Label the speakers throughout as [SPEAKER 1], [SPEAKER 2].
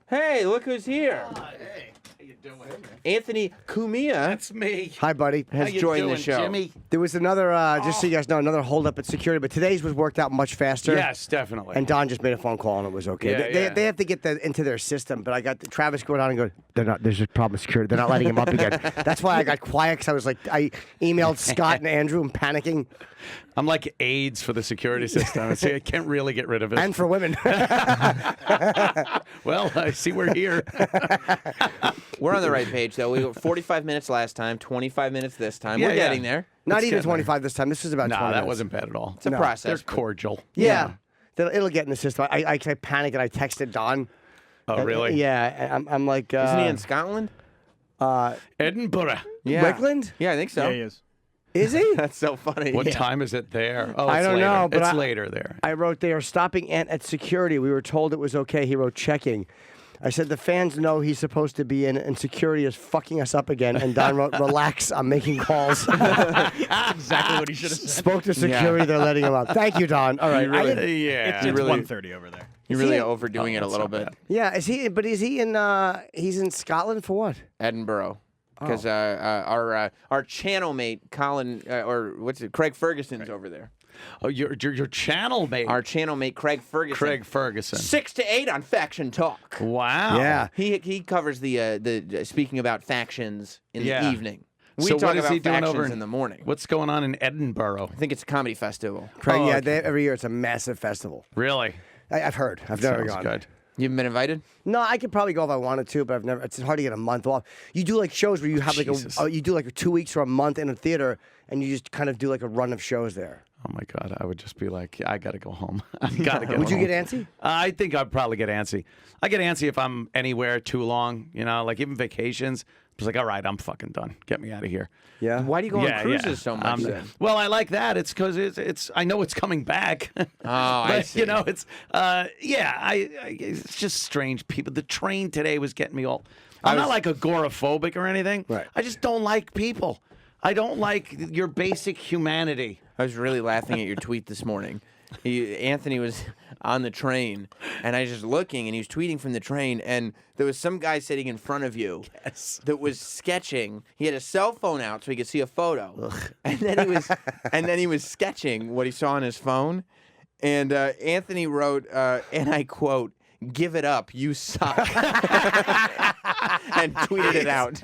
[SPEAKER 1] Hey, look who's here.
[SPEAKER 2] Hey, how you doing?
[SPEAKER 1] Anthony Cumia
[SPEAKER 2] That's me.
[SPEAKER 3] Hi, buddy.
[SPEAKER 1] has joined the show.
[SPEAKER 2] Jimmy?
[SPEAKER 3] There was another, just so you guys know, another holdup at security, but today's was worked out much faster.
[SPEAKER 2] Yes, definitely.
[SPEAKER 3] And Don just made a phone call and it was okay.
[SPEAKER 2] Yeah,
[SPEAKER 3] they have to get that into their system, but I got Travis going on and go, they're not. There's a problem with security. They're not letting him up again. That's why I got quiet because I was like, I emailed Scott and Andrew and panicking.
[SPEAKER 2] I'm like AIDS for the security system. I can't really get rid of it.
[SPEAKER 3] And for women.
[SPEAKER 2] Well, I see we're here.
[SPEAKER 1] We're on the right page, though. We were 45 minutes last time, 25 minutes this time.
[SPEAKER 2] Yeah,
[SPEAKER 1] We're
[SPEAKER 2] yeah.
[SPEAKER 1] getting there.
[SPEAKER 3] Not
[SPEAKER 2] It's
[SPEAKER 3] even
[SPEAKER 2] getting
[SPEAKER 3] 25 this time. This was about 20
[SPEAKER 2] Nah, that
[SPEAKER 3] minutes.
[SPEAKER 2] wasn't bad at all.
[SPEAKER 1] It's a
[SPEAKER 3] No.
[SPEAKER 2] They're
[SPEAKER 1] process.
[SPEAKER 2] cordial.
[SPEAKER 3] Yeah. It'll get in the system. I panicked and I texted Don.
[SPEAKER 2] Oh, really?
[SPEAKER 3] Yeah. I'm like...
[SPEAKER 1] Isn't he in Scotland?
[SPEAKER 2] Edinburgh.
[SPEAKER 1] Yeah.
[SPEAKER 3] Wickland?
[SPEAKER 1] Yeah, I think so.
[SPEAKER 4] Yeah, he is.
[SPEAKER 3] Is he?
[SPEAKER 1] That's so funny.
[SPEAKER 2] What
[SPEAKER 1] Yeah.
[SPEAKER 2] time is it there? Oh,
[SPEAKER 3] I
[SPEAKER 2] it's
[SPEAKER 3] don't
[SPEAKER 2] later.
[SPEAKER 3] know, but
[SPEAKER 2] it's
[SPEAKER 3] I-
[SPEAKER 2] later there.
[SPEAKER 3] I wrote, they are stopping Ant at security. We were told it was okay. He wrote, checking. I said, the fans know he's supposed to be in, and security is fucking us up again. And Don wrote, relax, I'm making calls.
[SPEAKER 4] Exactly what he should have said.
[SPEAKER 3] Spoke to security, they're letting him up. Thank you, Don. All right. I didn't-
[SPEAKER 2] Yeah.
[SPEAKER 4] It's
[SPEAKER 1] really-
[SPEAKER 4] 1:30 over there.
[SPEAKER 1] You're really
[SPEAKER 3] he-
[SPEAKER 1] overdoing it a
[SPEAKER 2] that's
[SPEAKER 1] little
[SPEAKER 2] not
[SPEAKER 1] bit.
[SPEAKER 2] bad.
[SPEAKER 3] yeah, is he in, he's in Scotland for what?
[SPEAKER 1] Edinburgh. Because our channel mate, Colin, Craig Ferguson's over there.
[SPEAKER 2] Oh, your channel mate.
[SPEAKER 1] Our channel mate, Craig Ferguson.
[SPEAKER 2] Craig Ferguson.
[SPEAKER 1] 6 to 8 on Faction Talk.
[SPEAKER 2] Wow.
[SPEAKER 3] Yeah.
[SPEAKER 1] He covers the speaking about factions in
[SPEAKER 2] Yeah.
[SPEAKER 1] the evening. We
[SPEAKER 2] So
[SPEAKER 1] talk
[SPEAKER 2] what is
[SPEAKER 1] about
[SPEAKER 2] he doing
[SPEAKER 1] factions
[SPEAKER 2] over
[SPEAKER 1] in the morning.
[SPEAKER 2] What's going on in Edinburgh?
[SPEAKER 1] I think it's a comedy festival.
[SPEAKER 3] Craig,
[SPEAKER 2] Oh,
[SPEAKER 3] yeah,
[SPEAKER 2] okay.
[SPEAKER 3] every year it's a massive festival.
[SPEAKER 2] Really?
[SPEAKER 3] I've heard. I've never
[SPEAKER 2] Sounds
[SPEAKER 3] gone.
[SPEAKER 2] good.
[SPEAKER 1] You haven't been invited?
[SPEAKER 3] No, I could probably go if I wanted to, but I've never. It's hard to get a month off. You do like shows where you have like
[SPEAKER 2] Jesus.
[SPEAKER 3] you do like 2 weeks or a month in a theater, and you just kind of do like a run of shows there.
[SPEAKER 2] Oh my God, I would just be like, I gotta go home. I gotta get
[SPEAKER 3] Would you
[SPEAKER 2] home.
[SPEAKER 3] get antsy?
[SPEAKER 2] I think I'd probably get antsy. I get antsy if I'm anywhere too long, like even vacations. It's like, all right, I'm fucking done. Get me out of here.
[SPEAKER 3] Yeah.
[SPEAKER 1] Why do you go on cruises so much then?
[SPEAKER 2] Well, I like that. It's because it's. I know it's coming back.
[SPEAKER 1] Oh, I
[SPEAKER 2] But,
[SPEAKER 1] see.
[SPEAKER 2] it's it's just strange people. The train today was getting me all. I'm not like agoraphobic or anything.
[SPEAKER 3] Right.
[SPEAKER 2] I just don't like people. I don't like your basic humanity.
[SPEAKER 1] I was really laughing at your tweet this morning. Anthony was on the train, and I was just looking, and he was tweeting from the train, and there was some guy sitting in front of you that was sketching. He had a cell phone out so he could see a photo, and then he was sketching what he saw on his phone. And Anthony wrote, and I quote, "Give it up, you suck," and tweeted it out.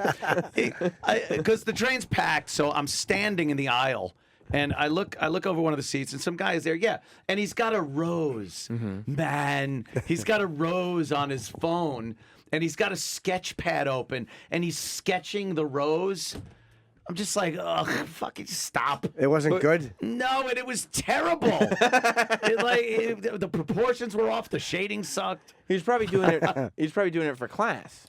[SPEAKER 2] Because the train's packed, so I'm standing in the aisle. And I look over one of the seats, and some guy is there, yeah. And he's got a rose. Man, he's got a rose on his phone, and he's got a sketch pad open, and he's sketching the rose. I'm just like, ugh, fucking stop.
[SPEAKER 3] It wasn't good.
[SPEAKER 2] No, and it was terrible. The proportions were off. The shading sucked.
[SPEAKER 1] He's probably doing it. He's probably doing it for class.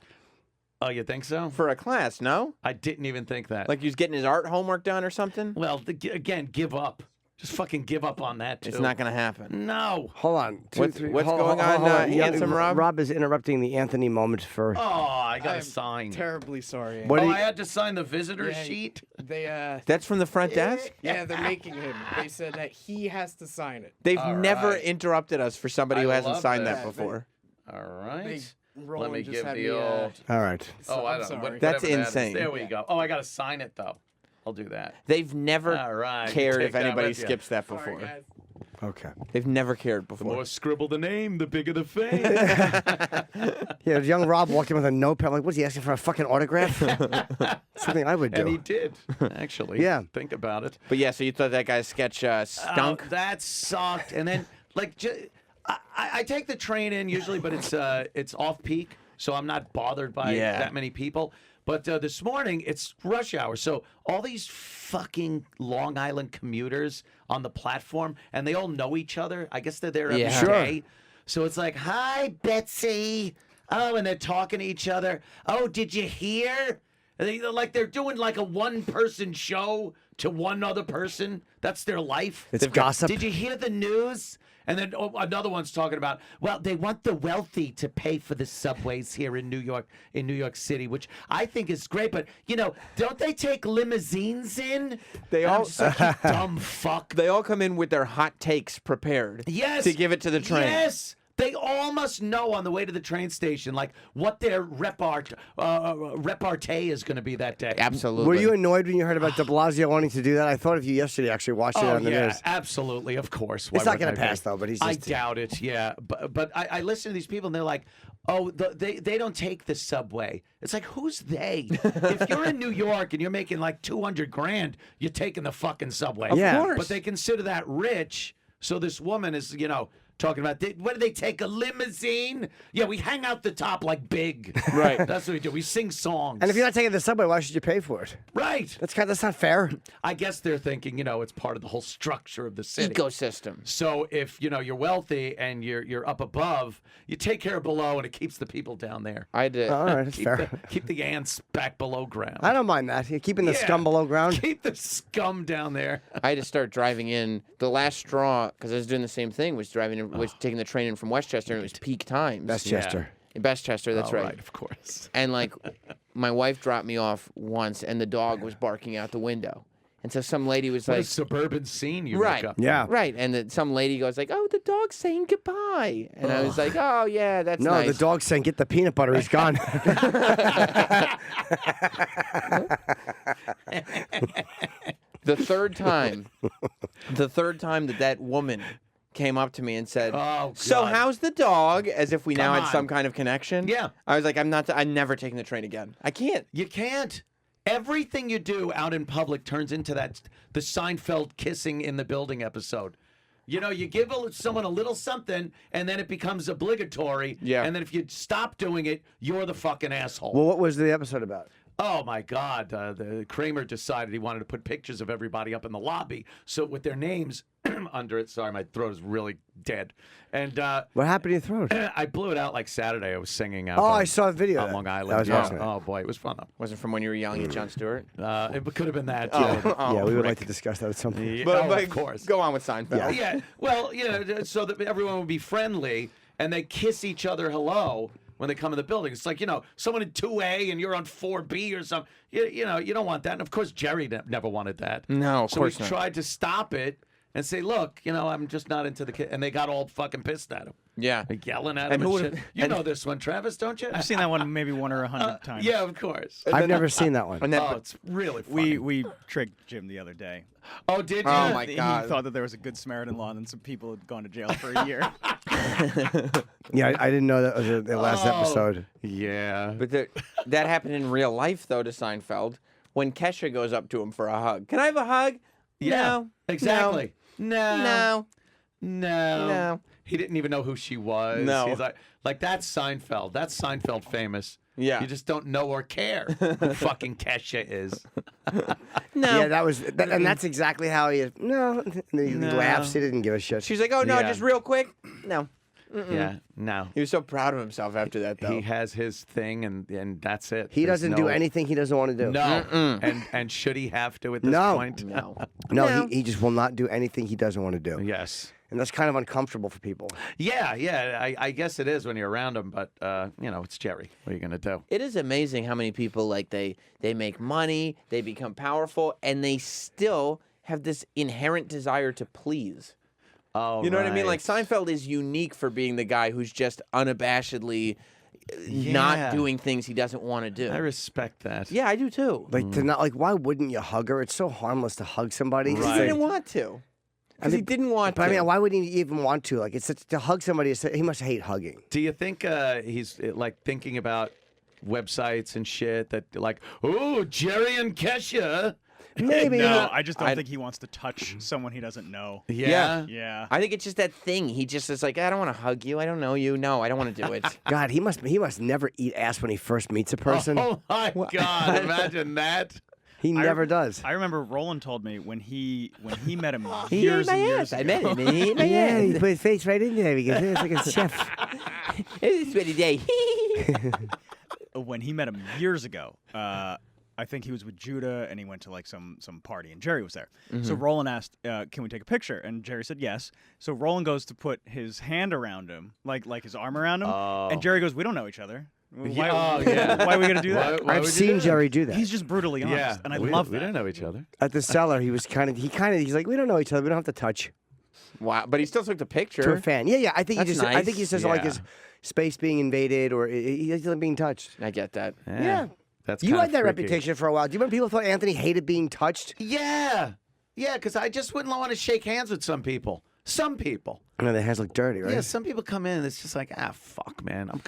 [SPEAKER 2] Oh, you think so?
[SPEAKER 1] For a class, no?
[SPEAKER 2] I didn't even think that.
[SPEAKER 1] Like he was getting his art homework done or something?
[SPEAKER 2] Well, again, give up. Just fucking give up on that, too.
[SPEAKER 1] It's not going to happen.
[SPEAKER 2] No.
[SPEAKER 3] Hold on.
[SPEAKER 1] What's going on, handsome Rob?
[SPEAKER 3] Rob is interrupting the Anthony moment for.
[SPEAKER 2] Oh, I got to
[SPEAKER 4] I'm
[SPEAKER 2] sign.
[SPEAKER 4] Terribly sorry.
[SPEAKER 3] What
[SPEAKER 2] Oh,
[SPEAKER 3] do you-
[SPEAKER 2] I had to sign the visitor
[SPEAKER 4] Yeah,
[SPEAKER 2] sheet?
[SPEAKER 4] They
[SPEAKER 1] That's from the front desk?
[SPEAKER 4] yeah, they're making him. They said that he has to sign it.
[SPEAKER 1] They've
[SPEAKER 2] All
[SPEAKER 1] never
[SPEAKER 2] right.
[SPEAKER 1] interrupted us for somebody who
[SPEAKER 2] I
[SPEAKER 1] hasn't
[SPEAKER 2] love
[SPEAKER 1] signed
[SPEAKER 2] that.
[SPEAKER 1] that before.
[SPEAKER 2] All
[SPEAKER 4] They
[SPEAKER 2] right.
[SPEAKER 4] Roland
[SPEAKER 2] Let me
[SPEAKER 4] just
[SPEAKER 2] give
[SPEAKER 4] had
[SPEAKER 2] the
[SPEAKER 4] me,
[SPEAKER 2] old...
[SPEAKER 3] All right.
[SPEAKER 2] Oh, I
[SPEAKER 4] I'm
[SPEAKER 2] don't know.
[SPEAKER 4] sorry.
[SPEAKER 1] That's
[SPEAKER 2] whatever that is.
[SPEAKER 1] insane.
[SPEAKER 2] There we go. Oh, I got to sign it, though. I'll do that.
[SPEAKER 1] They've never
[SPEAKER 2] All right.
[SPEAKER 1] cared
[SPEAKER 2] Take
[SPEAKER 1] if
[SPEAKER 2] that
[SPEAKER 1] anybody
[SPEAKER 2] with you.
[SPEAKER 1] skips that
[SPEAKER 4] Sorry,
[SPEAKER 1] before.
[SPEAKER 4] guys.
[SPEAKER 3] Okay.
[SPEAKER 1] They've never cared
[SPEAKER 2] The
[SPEAKER 1] before.
[SPEAKER 2] more scribble the name, the bigger the fame.
[SPEAKER 3] Yeah, young Rob walked in with a notepad. I'm like, what's he asking for a fucking autograph? Something I would do.
[SPEAKER 2] And he did, actually.
[SPEAKER 3] Yeah.
[SPEAKER 2] Think about it.
[SPEAKER 1] But yeah, so you thought that guy's sketch stunk?
[SPEAKER 2] Oh, that sucked. And then, I take the train in usually, but it's off peak, so I'm not bothered by
[SPEAKER 1] Yeah.
[SPEAKER 2] that many people. But this morning, it's rush hour. So all these fucking Long Island commuters on the platform, and they all know each other. I guess they're there every
[SPEAKER 1] Yeah.
[SPEAKER 2] day. So it's like, hi, Betsy. Oh, and they're talking to each other. Oh, did you hear? They're doing like a one-person show to one other person. That's their life.
[SPEAKER 3] It's gossip.
[SPEAKER 2] Did you hear the news? And then another one's talking about, well, they want the wealthy to pay for the subways here in New York City, which I think is great. But, don't they take limousines in?
[SPEAKER 1] They
[SPEAKER 2] And
[SPEAKER 1] all-
[SPEAKER 2] I'm just like, you dumb fuck.
[SPEAKER 1] They all come in with their hot takes prepared.
[SPEAKER 2] Yes.
[SPEAKER 1] To give it to the train.
[SPEAKER 2] Yes. They all must know on the way to the train station, like, what their repartee is going to be that day.
[SPEAKER 1] Absolutely.
[SPEAKER 3] Were you annoyed when you heard about de Blasio wanting to do that? I thought of you yesterday, actually, watching it on the news.
[SPEAKER 2] Absolutely, of course.
[SPEAKER 3] It's
[SPEAKER 2] Why
[SPEAKER 3] not going
[SPEAKER 2] wouldn't
[SPEAKER 3] to
[SPEAKER 2] I
[SPEAKER 3] pass,
[SPEAKER 2] be?
[SPEAKER 3] though, but he's
[SPEAKER 2] I
[SPEAKER 3] just...
[SPEAKER 2] doubt it, yeah. But I listen to these people, and they're like, oh, they don't take the subway. It's like, who's they? If you're in New York and you're making like $200,000, you're taking the fucking subway.
[SPEAKER 3] Of course.
[SPEAKER 2] But they consider that rich. So this woman is, talking about, what do they take, a limousine? Yeah, we hang out the top like big.
[SPEAKER 1] Right.
[SPEAKER 2] That's what we do. We sing songs.
[SPEAKER 3] And if you're not taking the subway, why should you pay for it?
[SPEAKER 2] Right.
[SPEAKER 3] That's not fair.
[SPEAKER 2] I guess they're thinking, it's part of the whole structure of the city.
[SPEAKER 1] Ecosystem.
[SPEAKER 2] So if you're wealthy and you're up above, you take care of below, and it keeps the people down there.
[SPEAKER 1] I did.
[SPEAKER 3] All right, that's fair.
[SPEAKER 2] Keep the ants back below ground.
[SPEAKER 3] I don't mind that. You're keeping the scum below ground.
[SPEAKER 2] Keep the scum down there.
[SPEAKER 1] I had to start driving in. The last straw, because I was doing the same thing, was taking the train in from Westchester, and it was peak times.
[SPEAKER 3] Westchester.
[SPEAKER 1] In Westchester, that's right.
[SPEAKER 2] Right, of course.
[SPEAKER 1] And like, my wife dropped me off once, and the dog was barking out the window. And so some lady was
[SPEAKER 2] What a
[SPEAKER 1] like,
[SPEAKER 2] suburban scene you
[SPEAKER 1] right,
[SPEAKER 2] make up.
[SPEAKER 3] Yeah.
[SPEAKER 1] right. And some lady goes like, oh, the dog's saying goodbye. And I was like, oh, yeah, that's
[SPEAKER 3] No,
[SPEAKER 1] nice.
[SPEAKER 3] the dog's saying, get the peanut butter. He's gone.
[SPEAKER 1] The third time that woman came up to me and said,
[SPEAKER 2] Oh,
[SPEAKER 1] so
[SPEAKER 2] God.
[SPEAKER 1] how's the dog? As if we now
[SPEAKER 2] Come
[SPEAKER 1] had some
[SPEAKER 2] on.
[SPEAKER 1] kind of connection.
[SPEAKER 2] Yeah.
[SPEAKER 1] I was like, I'm never taking the train again. I can't.
[SPEAKER 2] You can't. Everything you do out in public turns into the Seinfeld kissing in the building episode. You give someone a little something, and then it becomes obligatory.
[SPEAKER 1] Yeah.
[SPEAKER 2] And then if you stop doing it, you're the fucking asshole.
[SPEAKER 3] Well, what was the episode about?
[SPEAKER 2] Oh my God! The Kramer decided he wanted to put pictures of everybody up in the lobby, so with their names under it. Sorry, my throat is really dead. And
[SPEAKER 3] What happened to your throat?
[SPEAKER 2] I blew it out like Saturday. I was singing out.
[SPEAKER 3] Oh, I saw a video.
[SPEAKER 2] on
[SPEAKER 3] of
[SPEAKER 2] Long
[SPEAKER 3] that.
[SPEAKER 2] Island.
[SPEAKER 3] That was
[SPEAKER 2] Yeah.
[SPEAKER 3] awesome.
[SPEAKER 2] Oh boy, it was fun though.
[SPEAKER 1] Wasn't from when you were yelling at Jon Stewart?
[SPEAKER 2] It could have been that.
[SPEAKER 3] Yeah, we would like
[SPEAKER 2] Rick.
[SPEAKER 3] to discuss that at some point.
[SPEAKER 2] Yeah,
[SPEAKER 1] But
[SPEAKER 2] of course.
[SPEAKER 1] Go on with Seinfeld.
[SPEAKER 2] Yeah. Well, so that everyone would be friendly and they kiss each other hello when they come in the building. It's like, someone in 2A and you're on 4B or something. You don't want that. And of course, Jerry never wanted that.
[SPEAKER 1] No, of course
[SPEAKER 2] So
[SPEAKER 1] not.
[SPEAKER 2] we tried to stop it and say, look, I'm just not into the kid. And they got all fucking pissed at him.
[SPEAKER 1] Yeah.
[SPEAKER 2] Like yelling at
[SPEAKER 1] And
[SPEAKER 2] him
[SPEAKER 1] who
[SPEAKER 2] and
[SPEAKER 1] would've-
[SPEAKER 2] shit. You know this one, Travis, don't you?
[SPEAKER 5] I've seen that one maybe one or 100 times.
[SPEAKER 2] Yeah, of course.
[SPEAKER 3] I've never seen that one.
[SPEAKER 1] And then,
[SPEAKER 2] Oh, it's really funny.
[SPEAKER 5] We tricked Jim the other day.
[SPEAKER 2] Oh, did you?
[SPEAKER 1] Oh, my
[SPEAKER 5] He
[SPEAKER 1] God.
[SPEAKER 5] thought that there was a good Samaritan law, and then some people had gone to jail for a year.
[SPEAKER 3] Yeah, I didn't know that was the last
[SPEAKER 2] Oh.
[SPEAKER 3] episode.
[SPEAKER 2] Yeah.
[SPEAKER 1] But that happened in real life, though, to Seinfeld, when Kesha goes up to him for a hug. Can I have a hug?
[SPEAKER 2] Yeah,
[SPEAKER 1] No.
[SPEAKER 2] exactly.
[SPEAKER 1] No.
[SPEAKER 2] No. He didn't even know who she was.
[SPEAKER 1] No.
[SPEAKER 2] He's like that's Seinfeld. That's Seinfeld famous.
[SPEAKER 1] Yeah.
[SPEAKER 2] You just don't know or care who fucking Kesha is.
[SPEAKER 1] No.
[SPEAKER 3] Yeah, and that's exactly how he is. No. And he laughs. He didn't give a shit.
[SPEAKER 1] She's like, oh, no,
[SPEAKER 2] Yeah.
[SPEAKER 1] just real quick. No.
[SPEAKER 2] Yeah, no.
[SPEAKER 1] He was so proud of himself after that, though.
[SPEAKER 2] He has his thing and that's it.
[SPEAKER 3] He
[SPEAKER 2] There's
[SPEAKER 3] doesn't do
[SPEAKER 2] no-
[SPEAKER 3] anything he doesn't want to do.
[SPEAKER 2] No. And should he have to at this
[SPEAKER 3] No.
[SPEAKER 2] point?
[SPEAKER 1] No.
[SPEAKER 3] No, he just will not do anything he doesn't want to do.
[SPEAKER 2] Yes.
[SPEAKER 3] And that's kind of uncomfortable for people.
[SPEAKER 2] Yeah. I guess it is when you're around him, but it's Jerry. What are you gonna do?
[SPEAKER 1] It is amazing how many people, like, they make money, they become powerful, and they still have this inherent desire to please.
[SPEAKER 2] Oh,
[SPEAKER 1] You know what I mean? Like,
[SPEAKER 2] right.
[SPEAKER 1] Seinfeld is unique for being the guy who's just unabashedly
[SPEAKER 2] Yeah.
[SPEAKER 1] not doing things he doesn't want to do.
[SPEAKER 2] I respect that.
[SPEAKER 1] Yeah, I do too.
[SPEAKER 3] Like to not why wouldn't you hug her? It's so harmless to hug somebody.
[SPEAKER 1] Because
[SPEAKER 2] Right.
[SPEAKER 1] he didn't want to. Because he didn't want
[SPEAKER 3] But
[SPEAKER 1] to.
[SPEAKER 3] I mean, why would he even want to? Like, to hug somebody. He must hate hugging.
[SPEAKER 2] Do you think he's like thinking about websites and shit that like, oh, Jerry and Kesha?
[SPEAKER 3] Maybe.
[SPEAKER 5] No, I just don't
[SPEAKER 1] I-
[SPEAKER 5] think he wants to touch someone he doesn't know.
[SPEAKER 2] Yeah.
[SPEAKER 5] Yeah.
[SPEAKER 1] I think it's just that thing. He just is like, I don't want to hug you. I don't know you. No, I don't want to do it.
[SPEAKER 3] God, he must never eat ass when he first meets a person.
[SPEAKER 2] Oh my God! Imagine that.
[SPEAKER 3] He never does.
[SPEAKER 5] I remember Roland told me when he met him
[SPEAKER 1] He
[SPEAKER 5] years
[SPEAKER 1] ate my
[SPEAKER 5] and years
[SPEAKER 1] ass.
[SPEAKER 5] ago.
[SPEAKER 1] I met him. And he ate my
[SPEAKER 3] Yeah,
[SPEAKER 1] ass.
[SPEAKER 3] he put his face right in there because he was like a chef.
[SPEAKER 1] It's a sweaty day.
[SPEAKER 5] When he met him years ago, I think he was with Judah and he went to like some party and Jerry was there. So Roland asked, "Can we take a picture?" And Jerry said yes. So Roland goes to put his hand around him, like his arm around him, and Jerry goes, "We don't know each other. Why,
[SPEAKER 2] yeah.
[SPEAKER 5] why are we gonna do that?"
[SPEAKER 2] Why
[SPEAKER 3] I've
[SPEAKER 2] would you
[SPEAKER 3] seen
[SPEAKER 2] do that?
[SPEAKER 3] Jerry do that.
[SPEAKER 5] He's just brutally honest,
[SPEAKER 2] Yeah,
[SPEAKER 5] and I
[SPEAKER 2] we
[SPEAKER 5] love that.
[SPEAKER 2] don't know each other.
[SPEAKER 3] At the cellar, he's like, we don't know each other. We don't have to touch.
[SPEAKER 1] Wow, but he still took the picture.
[SPEAKER 3] to a fan. Yeah. I think
[SPEAKER 1] That's
[SPEAKER 3] he just. I
[SPEAKER 1] nice.
[SPEAKER 3] think he says like his space being invaded or he's being touched.
[SPEAKER 1] I get that.
[SPEAKER 3] Yeah.
[SPEAKER 2] That's
[SPEAKER 3] You
[SPEAKER 2] kinda
[SPEAKER 3] had that
[SPEAKER 2] freaky.
[SPEAKER 3] reputation for a while. Do you remember people thought Anthony hated being touched?
[SPEAKER 2] Yeah, because I just wouldn't want to shake hands with some people. Some people.
[SPEAKER 3] I know their hands look dirty, right?
[SPEAKER 2] Yeah, some people come in and it's just like, fuck, man. I'm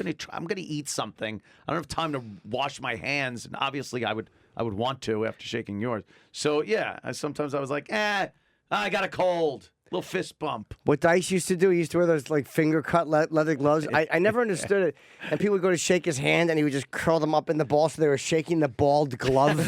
[SPEAKER 2] gonna eat something. I don't have time to wash my hands, and obviously I would want to after shaking yours. So yeah, sometimes I was like, I got a cold. Little fist bump.
[SPEAKER 3] What Dice used to do, he used to wear those like finger cut leather gloves. I never understood it. And people would go to shake his hand and he would just curl them up in the ball so they were shaking the balled glove.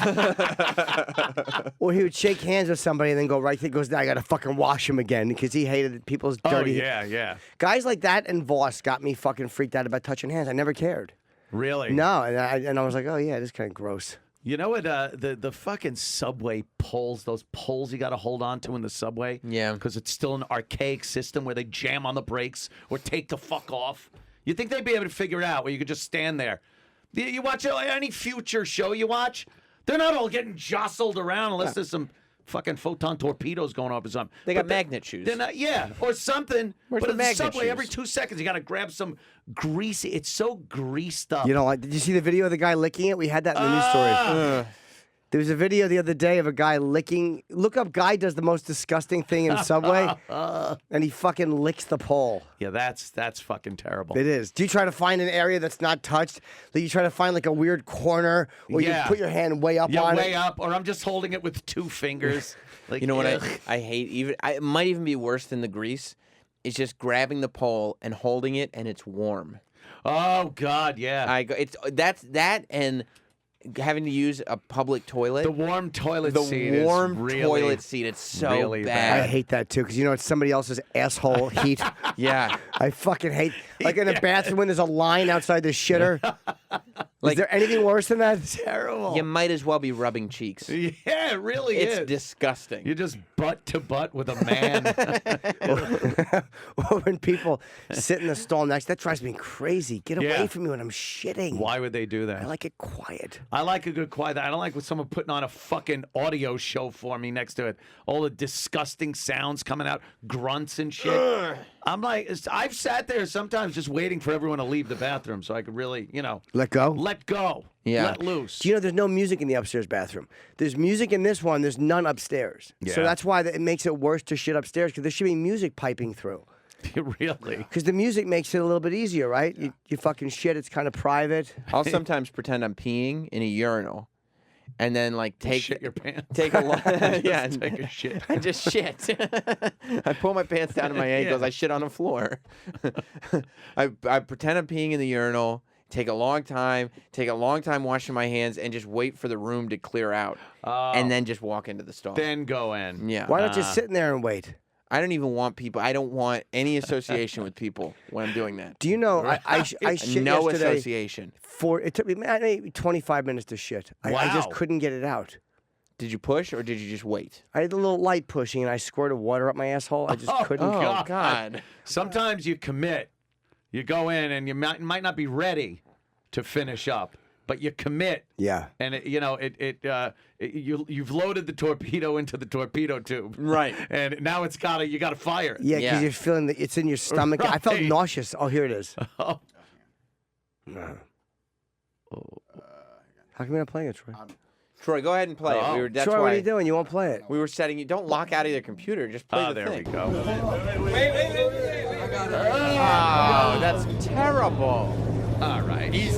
[SPEAKER 3] Or he would shake hands with somebody and then go right there. He goes, I got to fucking wash him again because he hated people's dirty.
[SPEAKER 2] Oh, yeah.
[SPEAKER 3] Guys like that and Voss got me fucking freaked out about touching hands. I never cared.
[SPEAKER 2] Really?
[SPEAKER 3] No, and I was like, oh yeah, this is kind of gross.
[SPEAKER 2] You know what? The fucking subway poles, those poles you got to hold on to in the subway.
[SPEAKER 1] Yeah.
[SPEAKER 2] Because it's still an archaic system where they jam on the brakes or take the fuck off. You think they'd be able to figure it out where you could just stand there? You watch any future show you watch, they're not all getting jostled around unless there's some fucking photon torpedoes going off or something.
[SPEAKER 1] They got magnet shoes.
[SPEAKER 2] They're not, or something.
[SPEAKER 1] Where's
[SPEAKER 2] but
[SPEAKER 1] the
[SPEAKER 2] in
[SPEAKER 1] magnet
[SPEAKER 2] subway,
[SPEAKER 1] shoes?
[SPEAKER 2] every 2 seconds, you got to grab some greasy. It's so greased up.
[SPEAKER 3] You know, did you see the video of the guy licking it? We had that in the news story. There was a video the other day of a guy licking. Look up, guy does the most disgusting thing in Subway, and he fucking licks the pole.
[SPEAKER 2] Yeah, that's fucking terrible.
[SPEAKER 3] It is. Do you try to find an area that's not touched? Like you try to find like a weird corner where you put your hand way up on
[SPEAKER 2] way
[SPEAKER 3] it?
[SPEAKER 2] up, or I'm just holding it with 2 fingers. Like,
[SPEAKER 1] You know what I hate? It might even be worse than the grease. It's just grabbing the pole and holding it, and it's warm.
[SPEAKER 2] Oh God, yeah.
[SPEAKER 1] That's that and having to use a public toilet.
[SPEAKER 2] The warm toilet
[SPEAKER 1] The
[SPEAKER 2] seat
[SPEAKER 1] warm
[SPEAKER 2] is really,
[SPEAKER 1] toilet seat. It's so
[SPEAKER 2] really
[SPEAKER 3] I
[SPEAKER 1] bad.
[SPEAKER 3] hate that too because you know it's somebody else's asshole heat.
[SPEAKER 1] Yeah.
[SPEAKER 3] I fucking hate like in a bathroom when there's a line outside the shitter. Is there anything worse than that?
[SPEAKER 2] terrible.
[SPEAKER 1] You might as well be rubbing cheeks.
[SPEAKER 2] Yeah, it really
[SPEAKER 1] It's
[SPEAKER 2] is.
[SPEAKER 1] disgusting.
[SPEAKER 2] You're just butt to butt with a man.
[SPEAKER 3] Or when people sit in the stall next, that drives me crazy. Get
[SPEAKER 2] Yeah.
[SPEAKER 3] away from me when I'm shitting.
[SPEAKER 2] Why would they do
[SPEAKER 3] I
[SPEAKER 2] that?
[SPEAKER 3] like it quiet.
[SPEAKER 2] I like a good quiet. I don't like with someone putting on a fucking audio show for me next to it. All the disgusting sounds coming out, grunts and shit. I'm like, I've sat there sometimes just waiting for everyone to leave the bathroom so I could really,
[SPEAKER 3] Let go.
[SPEAKER 2] let go.
[SPEAKER 1] Yeah.
[SPEAKER 2] Let loose.
[SPEAKER 3] Do you know there's no music in the upstairs bathroom? There's music in this one. There's none upstairs. So
[SPEAKER 2] Yeah.
[SPEAKER 3] that's why it makes it worse to shit upstairs because there should be music piping through.
[SPEAKER 2] Really?
[SPEAKER 3] Because the music makes it a little bit easier, right? You fucking shit. It's kind of private.
[SPEAKER 1] I'll sometimes pretend I'm peeing in a urinal, and then like
[SPEAKER 2] Shit your pants.
[SPEAKER 1] take a long yeah,
[SPEAKER 2] Take a shit.
[SPEAKER 1] I just shit. I pull my pants down to my ankles.
[SPEAKER 2] Yeah.
[SPEAKER 1] I shit on the floor. I pretend I'm peeing in the urinal. Take a long time washing my hands, and just wait for the room to clear out, and then just walk into the stall.
[SPEAKER 2] Then go in.
[SPEAKER 1] Yeah.
[SPEAKER 3] Why not just sit in there and wait?
[SPEAKER 1] I don't even want people. I don't want any association with people when I'm doing that.
[SPEAKER 3] Do you know, I shit
[SPEAKER 1] No
[SPEAKER 3] yesterday.
[SPEAKER 1] association.
[SPEAKER 3] It took me maybe 25 minutes to shit. I just
[SPEAKER 2] Wow.
[SPEAKER 3] couldn't get it out.
[SPEAKER 1] Did you push or did you just wait?
[SPEAKER 3] I had a little light pushing and I squirted water up my asshole. I just couldn't.
[SPEAKER 1] Oh God.
[SPEAKER 2] Sometimes you commit. You go in and you might not be ready to finish up, but you commit.
[SPEAKER 3] Yeah.
[SPEAKER 2] And you've loaded the torpedo into the torpedo tube,
[SPEAKER 1] Right.
[SPEAKER 2] And now you gotta fire it.
[SPEAKER 3] Yeah, because
[SPEAKER 1] Yeah.
[SPEAKER 3] you're feeling it's in your stomach. I felt
[SPEAKER 2] Right.
[SPEAKER 3] nauseous. Oh, here it is.
[SPEAKER 2] Oh.
[SPEAKER 3] How come you're not playing it, Troy?
[SPEAKER 1] Troy, go ahead and play it.
[SPEAKER 2] Oh.
[SPEAKER 1] That's
[SPEAKER 3] Troy, what
[SPEAKER 1] why
[SPEAKER 3] are you doing? You won't play it.
[SPEAKER 1] we were setting you. Don't lock out of your computer. Just play the
[SPEAKER 2] There
[SPEAKER 1] thing.
[SPEAKER 2] we go.
[SPEAKER 1] Oh, that's terrible.
[SPEAKER 2] All right.
[SPEAKER 1] He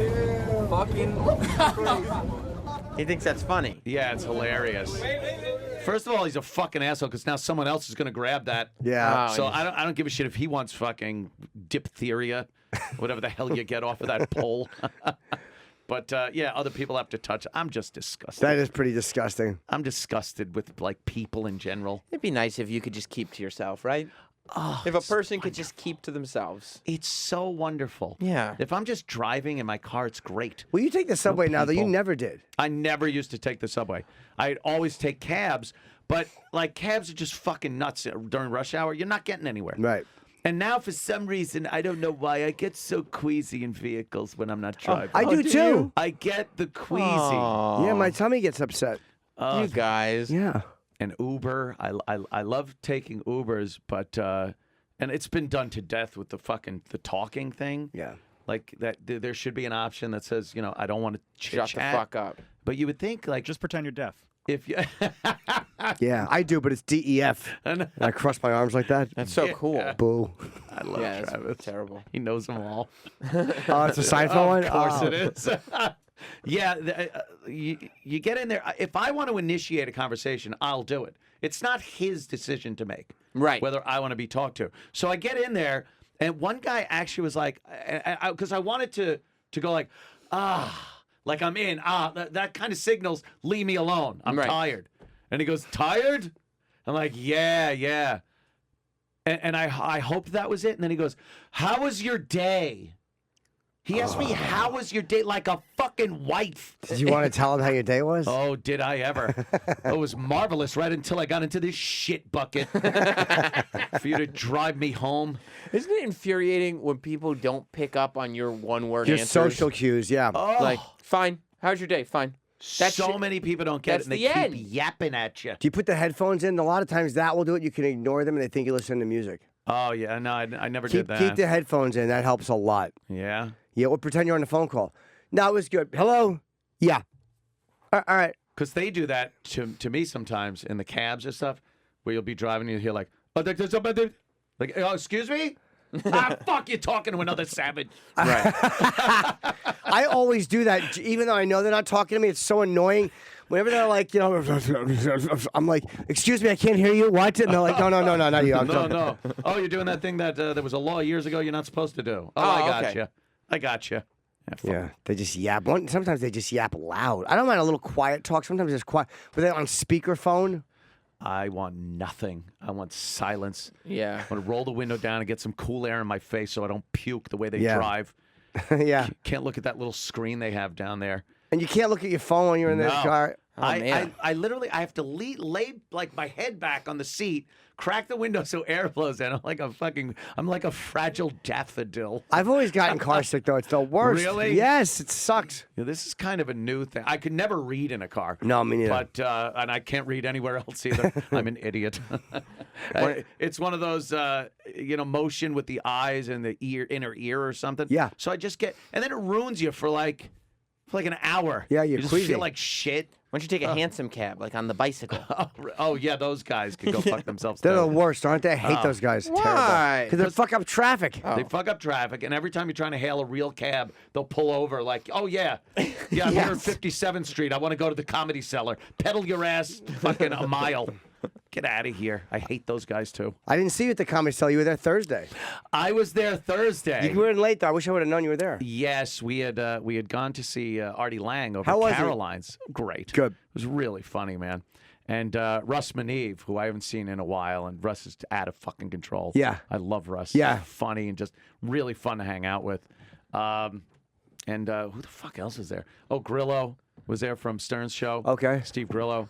[SPEAKER 1] thinks that's funny.
[SPEAKER 2] Yeah, it's hilarious. First of all, he's a fucking asshole because now someone else is gonna grab that.
[SPEAKER 3] Yeah.
[SPEAKER 1] Oh,
[SPEAKER 2] So
[SPEAKER 1] yeah.
[SPEAKER 2] I don't give a shit if he wants fucking diphtheria, whatever the hell you get off of that pole. But yeah, other people have to touch. I'm just disgusted.
[SPEAKER 3] That is pretty disgusting.
[SPEAKER 2] I'm disgusted with like people in general.
[SPEAKER 1] It'd be nice if you could just keep to yourself, right?
[SPEAKER 2] Oh,
[SPEAKER 1] If a person could just keep to themselves.
[SPEAKER 2] it's so wonderful.
[SPEAKER 1] Yeah.
[SPEAKER 2] If I'm just driving in my car, it's great.
[SPEAKER 3] Well, you take the subway now, though. You
[SPEAKER 2] people.
[SPEAKER 3] never did.
[SPEAKER 2] I never used to take the subway. I'd always take cabs, but like cabs are just fucking nuts during rush hour. You're not getting anywhere.
[SPEAKER 3] Right.
[SPEAKER 2] And now, for some reason, I don't know why, I get so queasy in vehicles when I'm not driving.
[SPEAKER 3] I do too.
[SPEAKER 1] you?
[SPEAKER 2] I get the queasy.
[SPEAKER 1] Aw.
[SPEAKER 3] Yeah, my tummy gets upset.
[SPEAKER 1] You guys.
[SPEAKER 3] Yeah.
[SPEAKER 2] and Uber. I love taking Ubers, but and it's been done to death with the talking thing.
[SPEAKER 3] Yeah.
[SPEAKER 2] Like that, there should be an option that says, I don't want to chit-chat.
[SPEAKER 1] Shut the fuck up.
[SPEAKER 2] But you would think, like,
[SPEAKER 5] Just pretend you're deaf.
[SPEAKER 2] if you,
[SPEAKER 3] Yeah, I do, but it's DEF. And I cross my arms like that.
[SPEAKER 1] That's so cool.
[SPEAKER 3] Boo.
[SPEAKER 2] I love
[SPEAKER 1] Yeah, it's
[SPEAKER 2] Travis.
[SPEAKER 1] terrible.
[SPEAKER 2] He knows them all.
[SPEAKER 3] Oh, it's a Seinfeld one?
[SPEAKER 2] Of course
[SPEAKER 3] Oh.
[SPEAKER 2] it is. Yeah, you get in there. If I want to initiate a conversation, I'll do it. It's not his decision to make,
[SPEAKER 1] Right.
[SPEAKER 2] whether I want to be talked to. So I get in there, and one guy actually was like, because I wanted to go like, like I'm in. That kind of signals, leave me alone. I'm
[SPEAKER 1] Right.
[SPEAKER 2] tired. And he goes, tired? I'm like, yeah. And I hoped that was it. And then he goes, how was your day? He asked me, how was your day? Like a fucking wife.
[SPEAKER 3] Did you want to tell him how your day was?
[SPEAKER 2] Oh, did I ever? It was marvelous right until I got into this shit bucket for you to drive me home.
[SPEAKER 1] Isn't it infuriating when people don't pick up on your one-word
[SPEAKER 3] Your
[SPEAKER 1] answers?
[SPEAKER 3] social cues, yeah.
[SPEAKER 2] Oh,
[SPEAKER 1] Like, fine. How's your day? Fine. That's
[SPEAKER 2] so
[SPEAKER 1] shit-
[SPEAKER 2] many people don't get
[SPEAKER 1] that's
[SPEAKER 2] it, and they
[SPEAKER 1] the
[SPEAKER 2] keep
[SPEAKER 1] end.
[SPEAKER 2] yapping at you.
[SPEAKER 3] Do you put the headphones in? A lot of times that will do it. You can ignore them and they think you listen to music.
[SPEAKER 2] Oh, yeah. No, I never did that.
[SPEAKER 3] Keep the headphones in. That helps a lot.
[SPEAKER 2] Yeah.
[SPEAKER 3] Yeah, or pretend you're on a phone call. No, it was good. Hello? Yeah. All right.
[SPEAKER 2] Because they do that to me sometimes in the cabs and stuff, where you'll be driving and you hear like, oh, excuse me? Fuck, you're talking to another savage.
[SPEAKER 1] Right.
[SPEAKER 3] I always do that, even though I know they're not talking to me. It's so annoying. Whenever they're like, I'm like, excuse me, I can't hear you. What? And they're like, no, not you. I'm talking.
[SPEAKER 2] No. Oh, you're doing that thing that there was a law years ago you're not supposed to do. Oh,
[SPEAKER 1] Oh,
[SPEAKER 2] I got you.
[SPEAKER 3] Yeah, they just yap. Sometimes they just yap loud. I don't mind a little quiet talk. Sometimes it's quiet. But then on speakerphone.
[SPEAKER 2] I want nothing. I want silence.
[SPEAKER 1] Yeah.
[SPEAKER 2] I want to roll the window down and get some cool air in my face so I don't puke the way they
[SPEAKER 3] Yeah.
[SPEAKER 2] drive.
[SPEAKER 3] Yeah.
[SPEAKER 2] Can't look at that little screen they have down there.
[SPEAKER 3] And you can't look at your phone when you're in the
[SPEAKER 2] No.
[SPEAKER 3] car.
[SPEAKER 1] man.
[SPEAKER 2] I literally I have to lay like my head back on the seat, crack the window so air blows in. I'm like a fragile daffodil.
[SPEAKER 3] I've always gotten car sick, though. It's the worst.
[SPEAKER 2] Really?
[SPEAKER 3] Yes, it sucks.
[SPEAKER 2] Yeah, this is kind of a new thing. I could never read in a car.
[SPEAKER 3] No, me neither.
[SPEAKER 2] But and I can't read anywhere else either. I'm an idiot. It's one of those motion with the eyes and the inner ear or something.
[SPEAKER 3] Yeah.
[SPEAKER 2] So I just get, and then it ruins you for like an hour.
[SPEAKER 3] Yeah, you're
[SPEAKER 2] you just
[SPEAKER 3] queasy.
[SPEAKER 2] feel like shit.
[SPEAKER 1] Why don't you take a hansom cab, like on the bicycle?
[SPEAKER 2] Oh yeah, those guys could go fuck themselves.
[SPEAKER 3] They're the
[SPEAKER 2] too.
[SPEAKER 3] worst, aren't they? I hate those guys.
[SPEAKER 1] Why?
[SPEAKER 3] Because they fuck up traffic.
[SPEAKER 2] They fuck up traffic, and every time you're trying to hail a real cab, they'll pull over like, oh, yeah, I'm here on 57th Street. I want to go to the Comedy Cellar. Pedal your ass fucking a mile. Get out of here. I hate those guys, too.
[SPEAKER 3] I didn't see you at the Comedy Cellar. You were there Thursday.
[SPEAKER 2] I was there Thursday.
[SPEAKER 3] You were in late, though. I wish I would have known you were there.
[SPEAKER 2] Yes, we had gone to see Artie Lang over
[SPEAKER 3] How was
[SPEAKER 2] at
[SPEAKER 3] it?
[SPEAKER 2] Caroline's. Great.
[SPEAKER 3] Good.
[SPEAKER 2] It was really funny, man. And Russ Maneve, who I haven't seen in a while, and Russ is out of fucking control.
[SPEAKER 3] Yeah.
[SPEAKER 2] I love Russ.
[SPEAKER 3] Yeah.
[SPEAKER 2] He's funny and just really fun to hang out with. And who the fuck else is there? Oh, Grillo was there from Stern's show.
[SPEAKER 3] Okay.
[SPEAKER 2] Steve Grillo.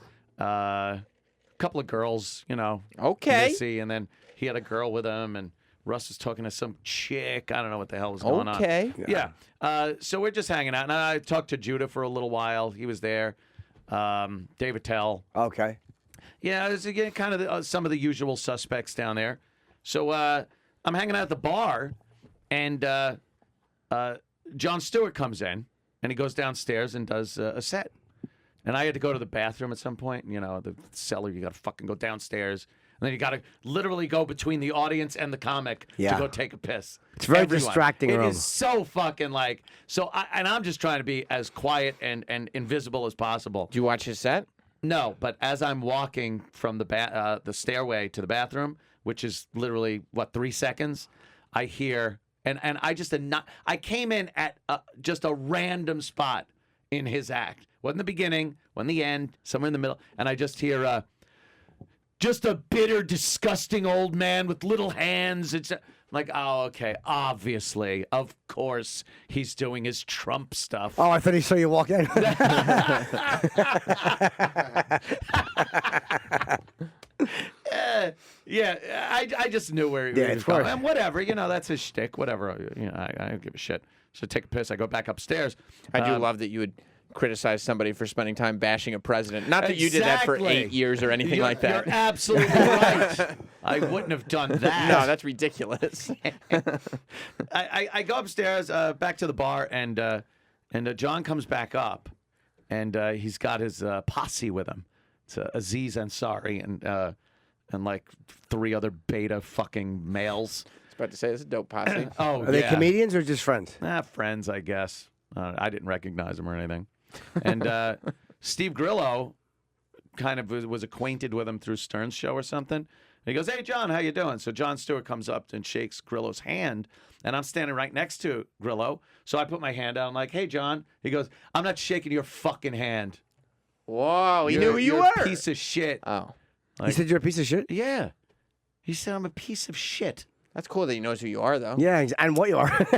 [SPEAKER 2] Couple of girls,
[SPEAKER 1] Okay.
[SPEAKER 2] Missy, and then he had a girl with him, and Russ was talking to some chick. I don't know what the hell was going on.
[SPEAKER 1] Okay.
[SPEAKER 2] Yeah. So we're just hanging out, and I talked to Judah for a little while. He was there. David Tell.
[SPEAKER 3] Okay.
[SPEAKER 2] Yeah, it was again kind of some of the usual suspects down there. So I'm hanging out at the bar, and Jon Stewart comes in, and he goes downstairs and does a set. And I had to go to the bathroom at some point. The cellar, you got to fucking go downstairs. And then you got to literally go between the audience and the comic
[SPEAKER 3] Yeah.
[SPEAKER 2] to go take a piss.
[SPEAKER 3] It's a very
[SPEAKER 2] Everyone.
[SPEAKER 3] distracting
[SPEAKER 2] It
[SPEAKER 3] room.
[SPEAKER 2] is so fucking and I'm just trying to be as quiet and invisible as possible.
[SPEAKER 1] Do you watch his set?
[SPEAKER 2] No, but as I'm walking from the stairway to the bathroom, which is literally 3 seconds, I hear and I came in at just a random spot in his act. Wasn't the beginning, wasn't the end, somewhere in the middle, and I just hear just a bitter, disgusting old man with little hands. It's like, oh, okay, obviously, of course, he's doing his Trump stuff.
[SPEAKER 3] Oh, I thought he saw you walk in.
[SPEAKER 2] Yeah, I just knew where he
[SPEAKER 3] Yeah,
[SPEAKER 2] was
[SPEAKER 3] of
[SPEAKER 2] going.
[SPEAKER 3] course.
[SPEAKER 2] And whatever, that's his shtick. Whatever, I don't give a shit. So I take a piss. I go back upstairs.
[SPEAKER 1] I do love that you would criticize somebody for spending time bashing a president. Not that you did that for 8 years or anything like that.
[SPEAKER 2] You're absolutely right. I wouldn't have done that.
[SPEAKER 1] No, that's ridiculous.
[SPEAKER 2] I go upstairs, back to the bar, and John comes back up, and he's got his posse with him. It's Aziz Ansari and like 3 other beta fucking males.
[SPEAKER 1] I was about to say, this is a dope posse.
[SPEAKER 2] Oh,
[SPEAKER 3] Are they comedians or just friends?
[SPEAKER 2] Friends, I guess. I didn't recognize them or anything. And Steve Grillo kind of was acquainted with him through Stern's show or something. And he goes, "Hey, John, how you doing?" So Jon Stewart comes up and shakes Grillo's hand, and I'm standing right next to Grillo. So I put my hand out. I'm like, "Hey, John." He goes, "I'm not shaking your fucking hand."
[SPEAKER 1] Whoa, he knew who you
[SPEAKER 2] you're
[SPEAKER 1] were.
[SPEAKER 2] A piece of shit.
[SPEAKER 1] Oh,
[SPEAKER 3] He said you're a piece of shit?
[SPEAKER 2] Yeah. He said I'm a piece of shit.
[SPEAKER 1] that's cool that he knows who you are, though.
[SPEAKER 3] Yeah, and what you are.
[SPEAKER 1] It's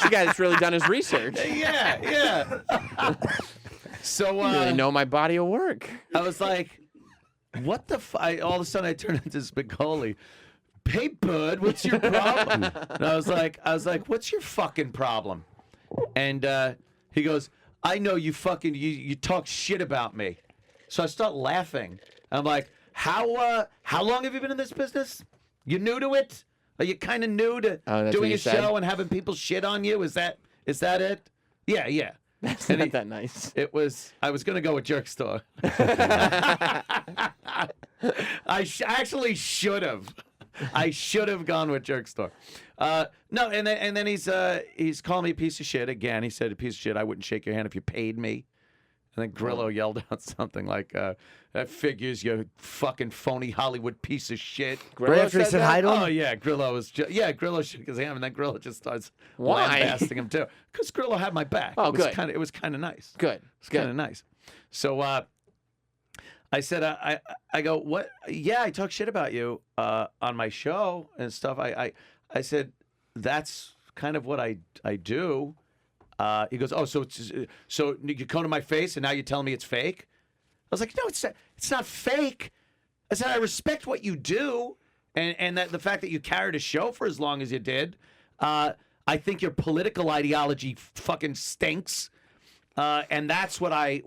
[SPEAKER 1] a guy that's really done his research.
[SPEAKER 2] Yeah. So
[SPEAKER 1] You really know my body of work.
[SPEAKER 2] I was like, what the all of a sudden I turned into this big holy. Hey, bud, what's your problem? And I was like, what's your fucking problem? And he goes, I know you fucking, you talk shit about me. So I start laughing. I'm like, how long have you been in this business? You new to it? Are you kind of new to doing a show and having people shit on you? Is that it? Yeah.
[SPEAKER 1] That's not that nice.
[SPEAKER 2] I was going to go with Jerk Store. I actually should have. I should have gone with Jerk Store. No, and then he's calling me a piece of shit again. He said, "A piece of shit. I wouldn't shake your hand if you paid me." And then Grillo yelled out something like, "That figures, you fucking phony Hollywood piece of shit."
[SPEAKER 3] Right after he said hi to him?
[SPEAKER 2] Oh yeah, Grillo was Grillo shook his hand, and then Grillo just starts
[SPEAKER 1] Why?
[SPEAKER 2] lambasting him too, because Grillo had my back.
[SPEAKER 1] Oh,
[SPEAKER 2] it was
[SPEAKER 1] good.
[SPEAKER 2] It was kind of nice.
[SPEAKER 1] Good.
[SPEAKER 2] It's kind of nice. So I said, I go, what? Yeah, I talk shit about you on my show and stuff. I said, that's kind of what I do. He goes, oh, so you come to my face and now you're telling me it's fake? I was like, no, it's not fake. I said, I respect what you do, and that the fact that you carried a show for as long as you did. I think your political ideology fucking stinks, and that's what I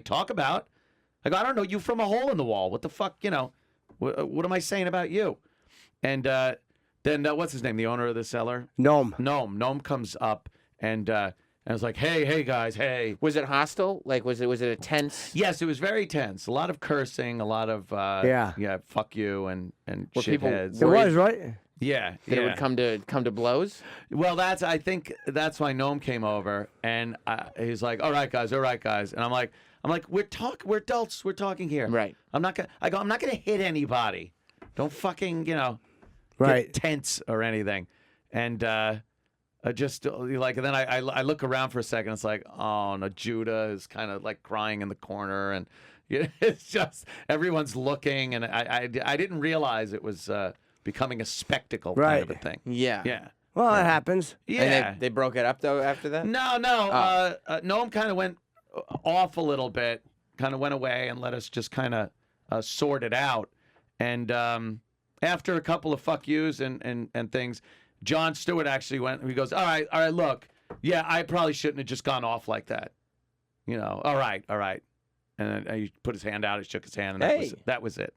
[SPEAKER 2] talk about. I go, I don't know you from a hole in the wall. What the fuck, what am I saying about you? And then what's his name? The owner of the cellar? Noam comes up and I was like, hey guys, hey.
[SPEAKER 1] Was it hostile? Like, was it a tense?
[SPEAKER 2] Yes, it was very tense. A lot of cursing, a lot of fuck you and shitheads.
[SPEAKER 3] It was, right?
[SPEAKER 2] Yeah,
[SPEAKER 1] That it would come to blows?
[SPEAKER 2] Well, I think that's why Noam came over, and he's like, all right, guys, and I'm like, we're adults, we're talking here.
[SPEAKER 1] Right.
[SPEAKER 2] I'm not gonna hit anybody. Don't fucking,
[SPEAKER 3] Right.
[SPEAKER 2] get tense or anything. And just like, and then I look around for a second. It's like, oh no, Judah is kind of like crying in the corner, and it's just everyone's looking, and I didn't realize it was becoming a spectacle kind of a thing.
[SPEAKER 1] Yeah.
[SPEAKER 2] Yeah.
[SPEAKER 3] Well, that happens.
[SPEAKER 2] Yeah.
[SPEAKER 1] And they broke it up though after that?
[SPEAKER 2] No. Noam kind of went off a little bit, kind of went away and let us just kind of sort it out. And after a couple of fuck yous and things, Jon Stewart actually went, he goes, all right, look, yeah, I probably shouldn't have just gone off like that. All right. And then he put his hand out, he shook his hand, and that was it.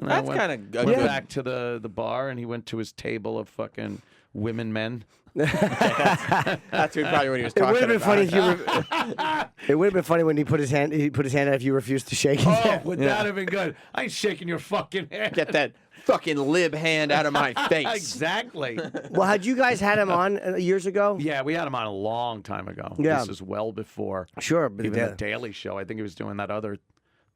[SPEAKER 2] And
[SPEAKER 1] That's kind of
[SPEAKER 2] went back to the bar, and he went to his table of fucking men.
[SPEAKER 1] That's probably what he was
[SPEAKER 3] It
[SPEAKER 1] talking
[SPEAKER 3] would have been
[SPEAKER 1] about.
[SPEAKER 3] funny if you. It would have been funny when he put his hand out if you refused to shake his
[SPEAKER 2] Oh,
[SPEAKER 3] hand.
[SPEAKER 2] would that have been good? I ain't shaking your fucking hand.
[SPEAKER 1] Get that fucking lib hand out of my face.
[SPEAKER 2] Exactly.
[SPEAKER 3] Well, had you guys had him on years ago?
[SPEAKER 2] Yeah, we had him on a long time ago.
[SPEAKER 3] Yeah.
[SPEAKER 2] This is well before
[SPEAKER 3] Sure, but
[SPEAKER 2] even the Daily Show. I think he was doing that other.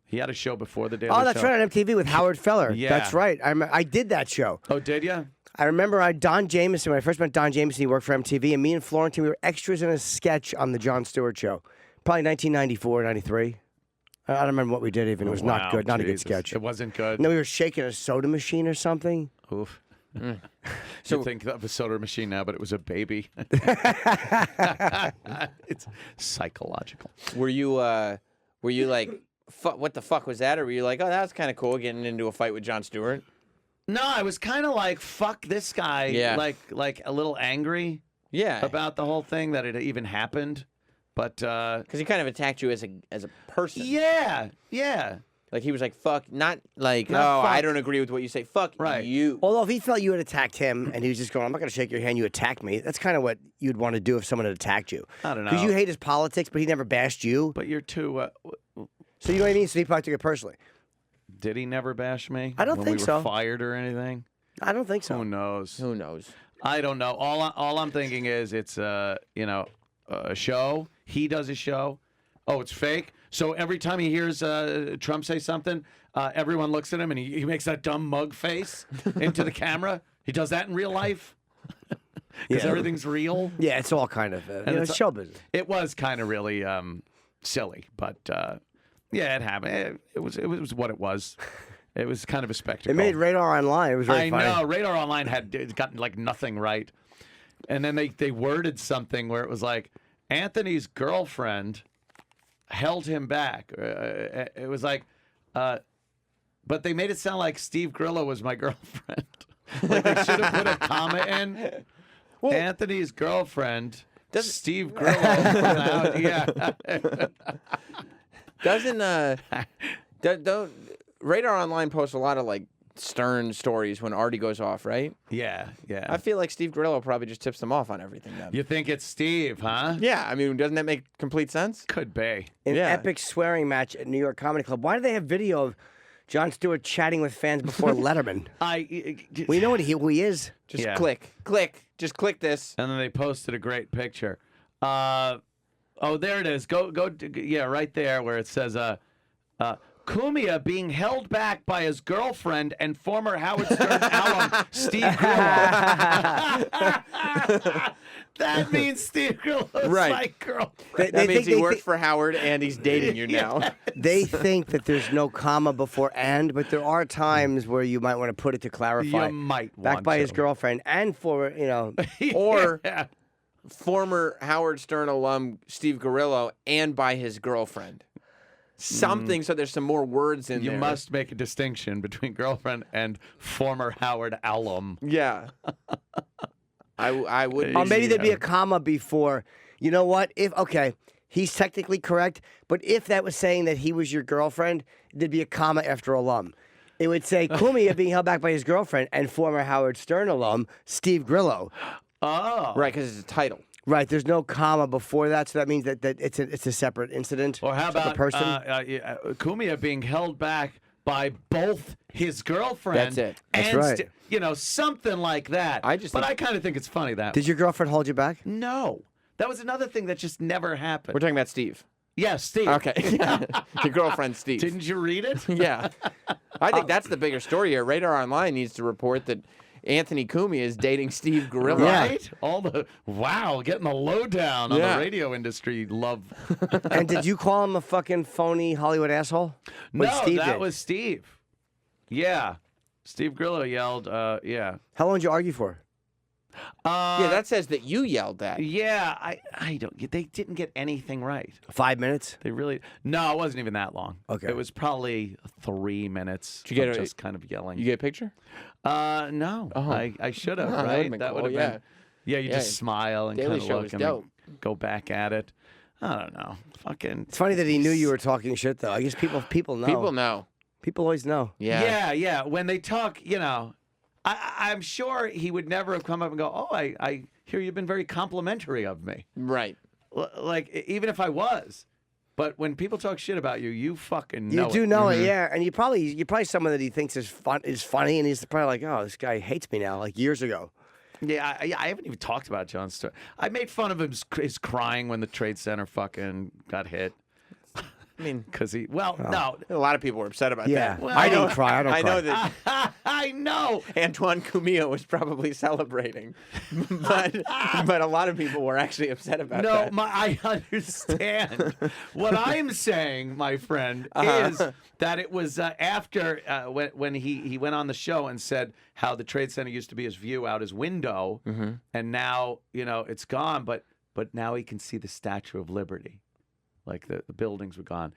[SPEAKER 2] He had a show before the Daily Show.
[SPEAKER 3] Oh, that's right, on MTV with Howard Feller.
[SPEAKER 2] Yeah.
[SPEAKER 3] That's right. I did that show.
[SPEAKER 2] Oh, did you?
[SPEAKER 3] I remember Don Jameson, when I first met Don Jameson, he worked for MTV, and me and Florentine, we were extras in a sketch on the Jon Stewart show. Probably 1994, 93. I don't remember what we did even. It was not good. Not a good sketch.
[SPEAKER 2] It wasn't good.
[SPEAKER 3] No, we were shaking a soda machine or something.
[SPEAKER 2] Oof. So you think of a soda machine now, but it was a baby. It's psychological.
[SPEAKER 1] Were you like, what the fuck was that? Or were you like, oh, that was kind of cool getting into a fight with Jon Stewart?
[SPEAKER 2] No, I was kind of like, fuck this guy.
[SPEAKER 1] Yeah.
[SPEAKER 2] Like a little angry.
[SPEAKER 1] Yeah.
[SPEAKER 2] about the whole thing that it even happened. But
[SPEAKER 1] Because he kind of attacked you as a person.
[SPEAKER 2] yeah.
[SPEAKER 1] Like he was like, fuck, not like,
[SPEAKER 2] Not
[SPEAKER 1] oh,
[SPEAKER 2] fuck.
[SPEAKER 1] I don't agree with what you say. Fuck
[SPEAKER 2] Right.
[SPEAKER 1] you.
[SPEAKER 3] Although if he felt you had attacked him and he was just going, I'm not going to shake your hand, you attacked me, that's kind of what you'd want to do if someone had attacked you.
[SPEAKER 2] I don't know.
[SPEAKER 3] Because you hate his politics, but he never bashed you.
[SPEAKER 2] But you're too.
[SPEAKER 3] So you know what I mean? So he probably took it personally.
[SPEAKER 2] Did he never bash me?
[SPEAKER 3] I don't
[SPEAKER 2] when
[SPEAKER 3] think
[SPEAKER 2] we were
[SPEAKER 3] so.
[SPEAKER 2] Fired or anything?
[SPEAKER 3] I don't think so.
[SPEAKER 2] Who knows?
[SPEAKER 1] Who knows?
[SPEAKER 2] I don't know. All I'm thinking is it's a show. He does a show. Oh, it's fake. So every time he hears Trump say something, everyone looks at him and he makes that dumb mug face into the camera. He does that in real life because
[SPEAKER 3] Yeah.
[SPEAKER 2] everything's real.
[SPEAKER 3] Yeah, it's all kind of
[SPEAKER 2] it's
[SPEAKER 3] show business.
[SPEAKER 2] It was kind of really silly, but yeah, it happened. It was what it was. It was kind of a spectacle.
[SPEAKER 3] It made Radar Online. It was very
[SPEAKER 2] I
[SPEAKER 3] funny.
[SPEAKER 2] know. Radar Online had gotten like nothing right. And then they worded something where it was like, Anthony's girlfriend held him back. It was like, but they made it sound like Steve Grillo was my girlfriend. Like they should have put a comma in. Anthony's girlfriend, Steve Grillo. Yeah.
[SPEAKER 1] Don't Radar Online posts a lot of like stern stories when Artie goes off, right?
[SPEAKER 2] Yeah.
[SPEAKER 1] I feel like Steve Grillo probably just tips them off on everything then.
[SPEAKER 2] You think it's Steve, huh?
[SPEAKER 1] Yeah, I mean, doesn't that make complete sense?
[SPEAKER 2] Could be.
[SPEAKER 3] An
[SPEAKER 1] Yeah.
[SPEAKER 3] epic swearing match at New York Comedy Club. Why do they have video of Jon Stewart chatting with fans before Letterman? We know who he is.
[SPEAKER 1] Just
[SPEAKER 2] Yeah.
[SPEAKER 1] click. Just click this.
[SPEAKER 2] And then they posted a great picture. Oh, there it is. Go. Yeah, right there where it says, Cumia being held back by his girlfriend and former Howard Stern alum Steve Grillo. That means Steve Grillo's
[SPEAKER 1] Right.
[SPEAKER 2] my girlfriend.
[SPEAKER 1] That means
[SPEAKER 3] think
[SPEAKER 1] he works for Howard and he's dating you now.
[SPEAKER 3] They think that there's no comma before and, but there are times where you might want to put it to clarify.
[SPEAKER 2] You might
[SPEAKER 3] back
[SPEAKER 2] want
[SPEAKER 3] by
[SPEAKER 2] to.
[SPEAKER 3] his girlfriend and for
[SPEAKER 1] Or
[SPEAKER 2] Yeah.
[SPEAKER 1] former Howard Stern alum Steve Grillo and by his girlfriend. Something so there's some more words in
[SPEAKER 2] You
[SPEAKER 1] there.
[SPEAKER 2] must make a distinction between girlfriend and former Howard alum.
[SPEAKER 1] Yeah. I would.
[SPEAKER 3] Or maybe there'd be a comma before. You know what? He's technically correct, but if that was saying that he was your girlfriend, there'd be a comma after alum. It would say Cumia being held back by his girlfriend and former Howard Stern alum Steve Grillo.
[SPEAKER 2] Oh.
[SPEAKER 1] Right, because it's a title.
[SPEAKER 3] Right, there's no comma before that, so that means that it's a separate incident.
[SPEAKER 2] Or how
[SPEAKER 3] separate
[SPEAKER 2] about
[SPEAKER 3] person?
[SPEAKER 2] Cumia being held back by both his girlfriend
[SPEAKER 1] That's it.
[SPEAKER 3] That's
[SPEAKER 2] and
[SPEAKER 3] right.
[SPEAKER 2] something like that.
[SPEAKER 1] But
[SPEAKER 2] I kind of think it's funny that.
[SPEAKER 3] Did your girlfriend hold you back?
[SPEAKER 2] No, that was another thing that just never happened.
[SPEAKER 1] We're talking about Steve.
[SPEAKER 2] Yeah, Steve.
[SPEAKER 1] Okay. Your girlfriend, Steve.
[SPEAKER 2] Didn't you read it?
[SPEAKER 1] Yeah. I think that's the bigger story here. Radar Online needs to report that Anthony Cumia is dating Steve Grillo.
[SPEAKER 2] Right? Getting the lowdown on
[SPEAKER 1] Yeah.
[SPEAKER 2] the radio industry love.
[SPEAKER 3] And did you call him a fucking phony Hollywood asshole?
[SPEAKER 2] No,
[SPEAKER 3] Steve
[SPEAKER 2] that
[SPEAKER 3] did.
[SPEAKER 2] was Steve. Yeah. Steve Grillo yelled, yeah.
[SPEAKER 3] How long did you argue for?
[SPEAKER 1] Yeah, that says that you yelled that.
[SPEAKER 2] Yeah, I don't. They didn't get anything right.
[SPEAKER 3] 5 minutes?
[SPEAKER 2] They really. No, it wasn't even that long.
[SPEAKER 3] Okay.
[SPEAKER 2] It was probably 3 minutes.
[SPEAKER 1] Did you get
[SPEAKER 2] of
[SPEAKER 1] a-
[SPEAKER 2] just kind of yelling.
[SPEAKER 1] You get a picture?
[SPEAKER 2] No.
[SPEAKER 1] Oh.
[SPEAKER 2] I should have.
[SPEAKER 1] That
[SPEAKER 2] Right.
[SPEAKER 1] would've been
[SPEAKER 2] That
[SPEAKER 1] cool,
[SPEAKER 2] would have
[SPEAKER 1] yeah.
[SPEAKER 2] been. Yeah, you
[SPEAKER 1] Yeah.
[SPEAKER 2] just smile and
[SPEAKER 1] Daily
[SPEAKER 2] kind of
[SPEAKER 1] Show
[SPEAKER 2] look
[SPEAKER 1] was
[SPEAKER 2] and
[SPEAKER 1] dope.
[SPEAKER 2] go back at it. I don't know. Fucking.
[SPEAKER 3] It's funny that he knew you were talking shit, though. I guess people know.
[SPEAKER 1] People know.
[SPEAKER 3] People always know.
[SPEAKER 1] Yeah.
[SPEAKER 2] Yeah. When they talk, I'm sure he would never have come up and go, "Oh, I hear you've been very complimentary of me."
[SPEAKER 1] Right.
[SPEAKER 2] Like even if I was, but when people talk shit about you, you fucking know
[SPEAKER 3] You do
[SPEAKER 2] it.
[SPEAKER 3] know it, yeah. And you're probably someone that he thinks is funny, and he's probably like, oh, this guy hates me now, like years ago.
[SPEAKER 2] Yeah, I haven't even talked about Jon Stewart. I made fun of his crying when the Trade Center fucking got hit.
[SPEAKER 1] I mean,
[SPEAKER 2] Because no.
[SPEAKER 1] a lot of people were upset about
[SPEAKER 3] Yeah.
[SPEAKER 1] that.
[SPEAKER 2] Well,
[SPEAKER 3] I don't cry. I don't
[SPEAKER 1] I
[SPEAKER 3] cry.
[SPEAKER 1] know that
[SPEAKER 2] I know.
[SPEAKER 1] Antoine Cumia was probably celebrating, but a lot of people were actually upset about
[SPEAKER 2] No,
[SPEAKER 1] that.
[SPEAKER 2] I understand. What I'm saying, my friend,
[SPEAKER 1] Uh-huh.
[SPEAKER 2] is that it was after when he went on the show and said how the Trade Center used to be his view out his window,
[SPEAKER 1] Mm-hmm.
[SPEAKER 2] and now it's gone, but now he can see the Statue of Liberty, like the buildings were gone,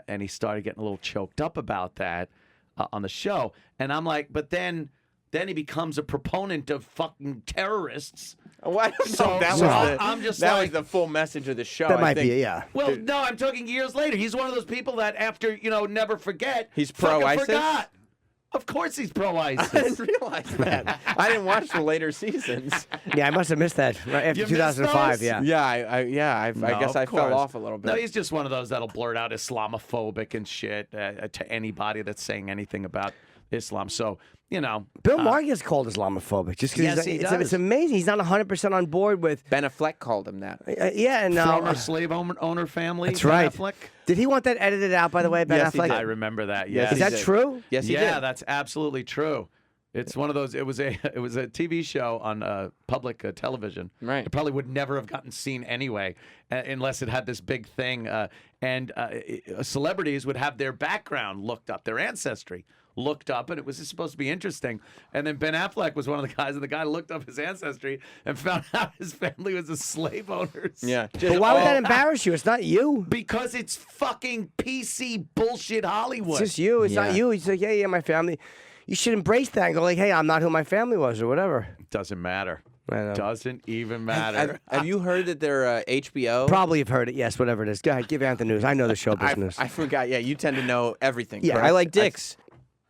[SPEAKER 2] and he started getting a little choked up about that on the show, and I'm like, but then Then he becomes a proponent of fucking terrorists.
[SPEAKER 1] Oh, I don't
[SPEAKER 2] So-
[SPEAKER 1] know. That
[SPEAKER 2] so
[SPEAKER 1] was the,
[SPEAKER 2] I'm just
[SPEAKER 1] that
[SPEAKER 2] like-
[SPEAKER 1] was the full message of the show.
[SPEAKER 3] That
[SPEAKER 1] I
[SPEAKER 3] might
[SPEAKER 1] think.
[SPEAKER 3] be, yeah.
[SPEAKER 2] Well, no, I'm talking years later. He's one of those people that after, never forget.
[SPEAKER 1] He's
[SPEAKER 2] fucking
[SPEAKER 1] pro-ISIS?
[SPEAKER 2] forgot. Of course he's
[SPEAKER 1] I
[SPEAKER 2] pro-ISIS.
[SPEAKER 1] didn't realize that. I didn't watch the later seasons.
[SPEAKER 3] Yeah, I must have missed that right after
[SPEAKER 2] You missed
[SPEAKER 3] 2005.
[SPEAKER 2] those?
[SPEAKER 3] Yeah.
[SPEAKER 1] Yeah, I guess
[SPEAKER 2] No,
[SPEAKER 1] I
[SPEAKER 2] of
[SPEAKER 1] fell
[SPEAKER 2] course.
[SPEAKER 1] off a little bit.
[SPEAKER 2] No, he's just one of those that'll blurt out Islamophobic and shit to anybody that's saying anything about Islam. So,
[SPEAKER 3] Bill Maher gets called Islamophobic just because
[SPEAKER 2] Yes, he
[SPEAKER 3] it's
[SPEAKER 2] does.
[SPEAKER 3] amazing. He's not 100% on board with.
[SPEAKER 1] Ben Affleck called him that.
[SPEAKER 3] Yeah, and
[SPEAKER 2] former slave owner family.
[SPEAKER 3] that's
[SPEAKER 2] Ben
[SPEAKER 3] right.
[SPEAKER 2] Affleck.
[SPEAKER 3] Did he want that edited out? By the way, Ben
[SPEAKER 1] Yes, he
[SPEAKER 3] Affleck.
[SPEAKER 1] did.
[SPEAKER 2] I remember that.
[SPEAKER 1] Yes,
[SPEAKER 2] Yes.
[SPEAKER 3] Is
[SPEAKER 1] he
[SPEAKER 3] that
[SPEAKER 1] did.
[SPEAKER 3] true?
[SPEAKER 1] Yes, he
[SPEAKER 2] Yeah,
[SPEAKER 1] did.
[SPEAKER 2] that's absolutely true. It's one of those. It was a TV show on public television.
[SPEAKER 1] Right.
[SPEAKER 2] It probably would never have gotten seen anyway, unless it had this big thing. And celebrities would have their background looked up, their ancestry looked up, and it was just supposed to be interesting. And then Ben Affleck was one of the guys, and the guy looked up his ancestry and found out his family was a slave owners.
[SPEAKER 1] Yeah.
[SPEAKER 3] But why would that embarrass you? It's not you.
[SPEAKER 2] Because it's fucking PC bullshit Hollywood.
[SPEAKER 3] It's just you. It's not
[SPEAKER 1] Yeah.
[SPEAKER 3] you. He's like, yeah, my family. You should embrace that and go like, hey, I'm not who my family was or whatever.
[SPEAKER 2] Doesn't matter.
[SPEAKER 3] I know.
[SPEAKER 2] Doesn't even matter.
[SPEAKER 1] Have you heard that they're HBO?
[SPEAKER 3] Probably have heard it. Yes, whatever it is. Go ahead, give Anthony news. I know the show business.
[SPEAKER 1] I forgot. Yeah, you tend to know everything.
[SPEAKER 3] Yeah,
[SPEAKER 1] correct?
[SPEAKER 3] I
[SPEAKER 1] like dicks.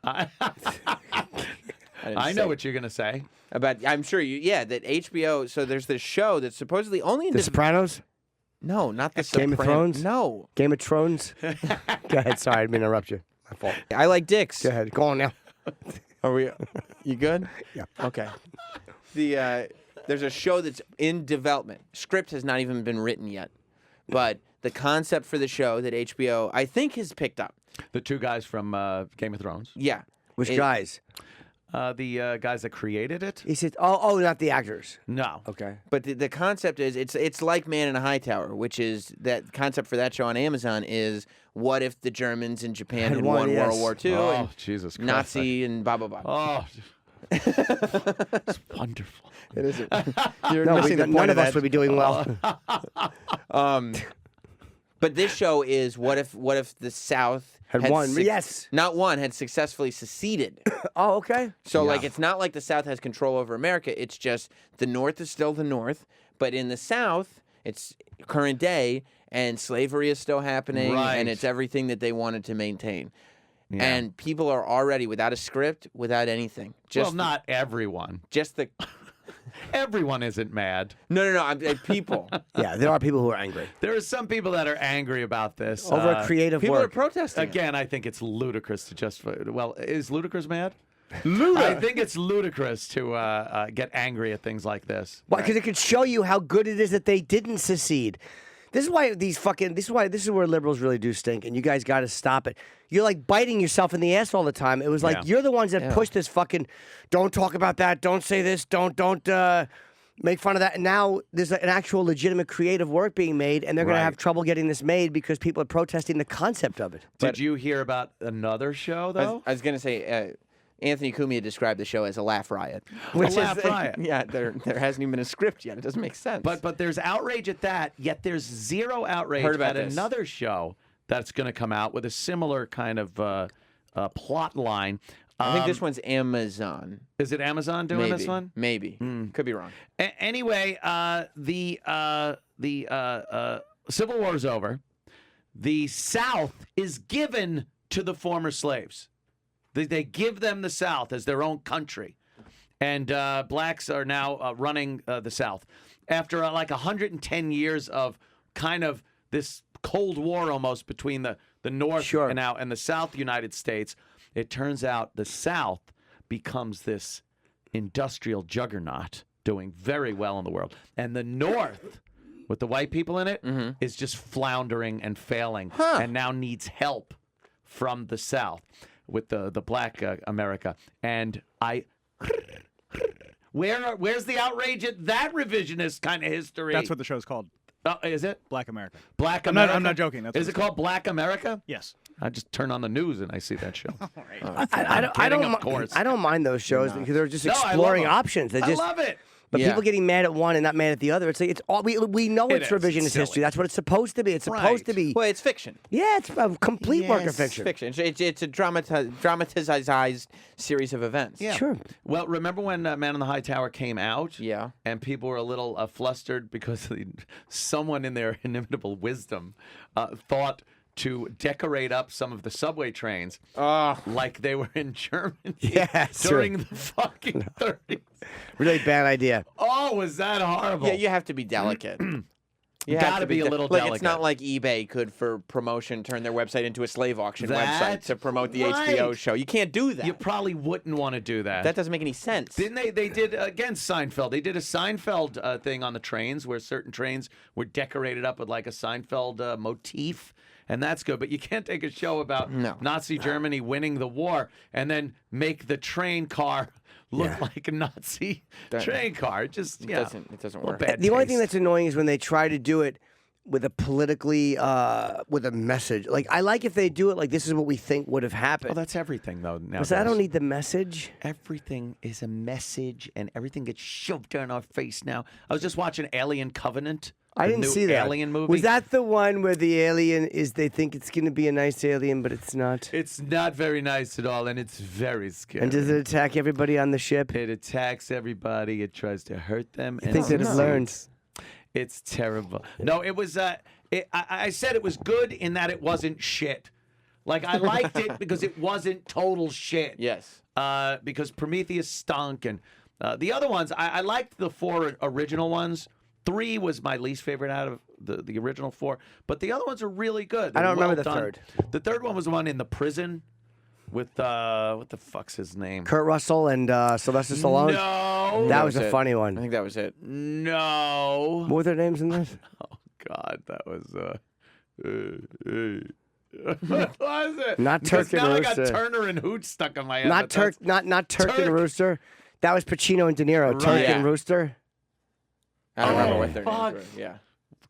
[SPEAKER 2] I
[SPEAKER 1] I
[SPEAKER 2] know what you're gonna say.
[SPEAKER 1] I'm sure you. Yeah, that HBO. So there's this show that's supposedly only in
[SPEAKER 3] The Sopranos?
[SPEAKER 1] No, not the
[SPEAKER 3] Game of Thrones?
[SPEAKER 1] No,
[SPEAKER 3] Game of Thrones? Go ahead. Sorry, I didn't mean to interrupt you. My fault.
[SPEAKER 1] I like dicks.
[SPEAKER 3] Go ahead. Go on now.
[SPEAKER 1] Are we? You good?
[SPEAKER 3] Yeah.
[SPEAKER 1] Okay. There's a show that's in development. Script has not even been written yet, but the concept for the show that HBO I think has picked up.
[SPEAKER 2] The two guys from Game of Thrones.
[SPEAKER 1] Yeah.
[SPEAKER 3] Which
[SPEAKER 1] It-
[SPEAKER 3] guys?
[SPEAKER 2] The guys that created it.
[SPEAKER 3] He said, oh, not the actors.
[SPEAKER 2] No.
[SPEAKER 3] Okay.
[SPEAKER 1] But the concept is it's like Man in a High Tower, which is that concept for that show on Amazon is what if the Germans in Japan had won
[SPEAKER 3] yes.
[SPEAKER 1] World War II
[SPEAKER 2] Oh,
[SPEAKER 1] and
[SPEAKER 2] Jesus Christ.
[SPEAKER 1] Nazi and blah blah blah.
[SPEAKER 2] Oh, it's wonderful.
[SPEAKER 1] It is. You're
[SPEAKER 3] No,
[SPEAKER 1] missing the point
[SPEAKER 3] none of us
[SPEAKER 1] that.
[SPEAKER 3] would be doing well.
[SPEAKER 1] But this show is what if the South
[SPEAKER 3] Had won. Yes.
[SPEAKER 1] not won, had successful seceded.
[SPEAKER 3] Oh, okay.
[SPEAKER 1] So like it's not like the South has control over America. It's just the North is still the North, but in the South it's current day and slavery is still happening
[SPEAKER 2] Right.
[SPEAKER 1] and it's everything that they wanted to maintain.
[SPEAKER 2] Yeah.
[SPEAKER 1] And people are already without a script, without anything. Just
[SPEAKER 2] Well, not everyone.
[SPEAKER 1] just the
[SPEAKER 2] Everyone isn't mad.
[SPEAKER 1] no. I'm people.
[SPEAKER 3] Yeah, there are people who are angry
[SPEAKER 2] There are some people that are angry about this.
[SPEAKER 3] over a creative
[SPEAKER 1] People are
[SPEAKER 3] work.
[SPEAKER 1] protesting. it.
[SPEAKER 2] Again, I think it's ludicrous to just. Well, is ludicrous mad? I think it's ludicrous to get angry at things like this.
[SPEAKER 3] Why? Because it could show you how good it is that they didn't secede. This is why this is where liberals really do stink, and you guys got to stop it. You're like biting yourself in the ass all the time. It was like
[SPEAKER 2] Yeah.
[SPEAKER 3] you're the ones that push this fucking. Don't talk about that. Don't say this. Don't make fun of that. And now there's an actual legitimate creative work being made, and they're going to
[SPEAKER 2] Right.
[SPEAKER 3] have trouble getting this made because people are protesting the concept of it.
[SPEAKER 2] Did you hear about another show though?
[SPEAKER 1] I was going to say, Anthony Cumia described the show as a laugh riot.
[SPEAKER 2] laugh riot.
[SPEAKER 1] Yeah, there hasn't even been a script yet. It doesn't make sense.
[SPEAKER 2] But there's outrage at that, yet there's zero outrage
[SPEAKER 1] Heard about
[SPEAKER 2] at
[SPEAKER 1] this.
[SPEAKER 2] another show that's going to come out with a similar kind of plot line.
[SPEAKER 1] I think this one's Amazon.
[SPEAKER 2] Is it Amazon doing
[SPEAKER 1] Maybe.
[SPEAKER 2] this one?
[SPEAKER 1] Maybe. Could be wrong.
[SPEAKER 2] Anyway, the Civil War is over. The South is given to the former slaves. They give them the South as their own country. And blacks are now running the South. After like 110 years of kind of this Cold War almost between the North
[SPEAKER 3] Sure.
[SPEAKER 2] and the South United States, it turns out the South becomes this industrial juggernaut doing very well in the world. And the North, with the white people in it, is just floundering and failing and now needs help from the South with the black America. And where's the outrage at that revisionist kind of history?
[SPEAKER 5] That's what the show's called.
[SPEAKER 2] Is it?
[SPEAKER 5] Black America.
[SPEAKER 2] Black
[SPEAKER 5] I'm not-
[SPEAKER 2] America?
[SPEAKER 5] I'm not joking. That's what
[SPEAKER 2] Is it
[SPEAKER 5] it's
[SPEAKER 2] called Black America?
[SPEAKER 5] Yes.
[SPEAKER 2] I just turn on the news and I see that show.
[SPEAKER 3] I
[SPEAKER 2] kidding, of
[SPEAKER 3] don't
[SPEAKER 2] course.
[SPEAKER 3] I don't mind those shows because they're just
[SPEAKER 2] No, I love
[SPEAKER 3] exploring
[SPEAKER 2] them.
[SPEAKER 3] options. They
[SPEAKER 2] I
[SPEAKER 3] just
[SPEAKER 2] love it.
[SPEAKER 3] But
[SPEAKER 1] Yeah.
[SPEAKER 3] people getting mad at one and not mad at the other, it's like it's all we know
[SPEAKER 2] It
[SPEAKER 3] it's
[SPEAKER 2] is.
[SPEAKER 3] revisionist
[SPEAKER 2] It's silly.
[SPEAKER 3] history. That's what it's supposed to be. It's supposed
[SPEAKER 2] Right.
[SPEAKER 3] to be.
[SPEAKER 1] Well, it's fiction.
[SPEAKER 3] Yeah, it's a complete work of
[SPEAKER 1] Yes,
[SPEAKER 3] fiction.
[SPEAKER 1] It's a dramatized series of events.
[SPEAKER 2] Yeah.
[SPEAKER 3] Sure.
[SPEAKER 2] Well, remember when Man on the High Tower came out?
[SPEAKER 1] Yeah.
[SPEAKER 2] And people were a little flustered because someone in their inimitable wisdom thought to decorate up some of the subway trains like they were in Germany
[SPEAKER 3] Yes,
[SPEAKER 2] during the fucking 30s.
[SPEAKER 3] Really bad idea.
[SPEAKER 2] Oh, was that horrible?
[SPEAKER 1] Yeah, you have to be delicate. You
[SPEAKER 2] Gotta
[SPEAKER 1] have to
[SPEAKER 2] be a little
[SPEAKER 1] Like,
[SPEAKER 2] delicate.
[SPEAKER 1] it's not like eBay could, for promotion, turn their website into a slave auction website
[SPEAKER 2] That's
[SPEAKER 1] to promote the
[SPEAKER 2] right.
[SPEAKER 1] HBO show. You can't do that.
[SPEAKER 2] You probably wouldn't want to do that.
[SPEAKER 1] That doesn't make any sense.
[SPEAKER 2] Didn't they? They did again Seinfeld. They did a Seinfeld thing on the trains where certain trains were decorated up with like a Seinfeld motif, and that's good. But you can't take a show about Nazi Germany winning the war and then make the train car look like a Nazi train car. It just
[SPEAKER 1] It doesn't work.
[SPEAKER 2] Bad
[SPEAKER 3] The only
[SPEAKER 2] taste.
[SPEAKER 3] thing that's annoying is when they try to do it with a politically with a message. Like I like if they do it like this is what we think would have happened.
[SPEAKER 2] Oh, that's everything though. Now
[SPEAKER 3] Because I don't need the message.
[SPEAKER 2] Everything is a message, and everything gets shoved down our face now. I was just watching Alien Covenant.
[SPEAKER 3] I
[SPEAKER 2] the
[SPEAKER 3] didn't
[SPEAKER 2] new
[SPEAKER 3] see that.
[SPEAKER 2] Alien movie.
[SPEAKER 3] Was that the one where the alien is? They think it's going to be a nice alien, but it's not.
[SPEAKER 2] It's not very nice at all, and it's very scary.
[SPEAKER 3] And does it attack everybody on the ship?
[SPEAKER 2] It attacks everybody. It tries to hurt them.
[SPEAKER 3] I think they've learned.
[SPEAKER 2] It's terrible. No, it was. I said it was good in that it wasn't shit. Like I liked it because it wasn't total shit.
[SPEAKER 1] Yes.
[SPEAKER 2] Because Prometheus stunk, and the other ones I liked the 4 original ones. 3 was my least favorite out of the original 4, but the other ones are really good.
[SPEAKER 3] I don't
[SPEAKER 2] They're
[SPEAKER 3] remember
[SPEAKER 2] well
[SPEAKER 3] the
[SPEAKER 2] done.
[SPEAKER 3] third.
[SPEAKER 2] The third one was the one in the prison with what the fuck's his name?
[SPEAKER 3] Kurt Russell and Sylvester Stallone.
[SPEAKER 2] No,
[SPEAKER 3] That was
[SPEAKER 1] it.
[SPEAKER 3] a funny
[SPEAKER 1] I
[SPEAKER 3] one.
[SPEAKER 1] think that was it.
[SPEAKER 2] no.
[SPEAKER 3] What were their names in this?
[SPEAKER 2] Oh God, that was what was it?
[SPEAKER 3] Not
[SPEAKER 2] Because
[SPEAKER 3] Turk and
[SPEAKER 2] now I got
[SPEAKER 3] Rooster.
[SPEAKER 2] Turner and Hooch stuck in my head.
[SPEAKER 3] Not
[SPEAKER 2] but
[SPEAKER 3] Turk. Not Turk
[SPEAKER 2] Turk.
[SPEAKER 3] and Rooster. That was Pacino and De Niro. Turk
[SPEAKER 2] Right.
[SPEAKER 3] and Rooster.
[SPEAKER 1] I don't remember
[SPEAKER 2] Oh,
[SPEAKER 1] what their
[SPEAKER 2] fuck.
[SPEAKER 1] names were. Yeah.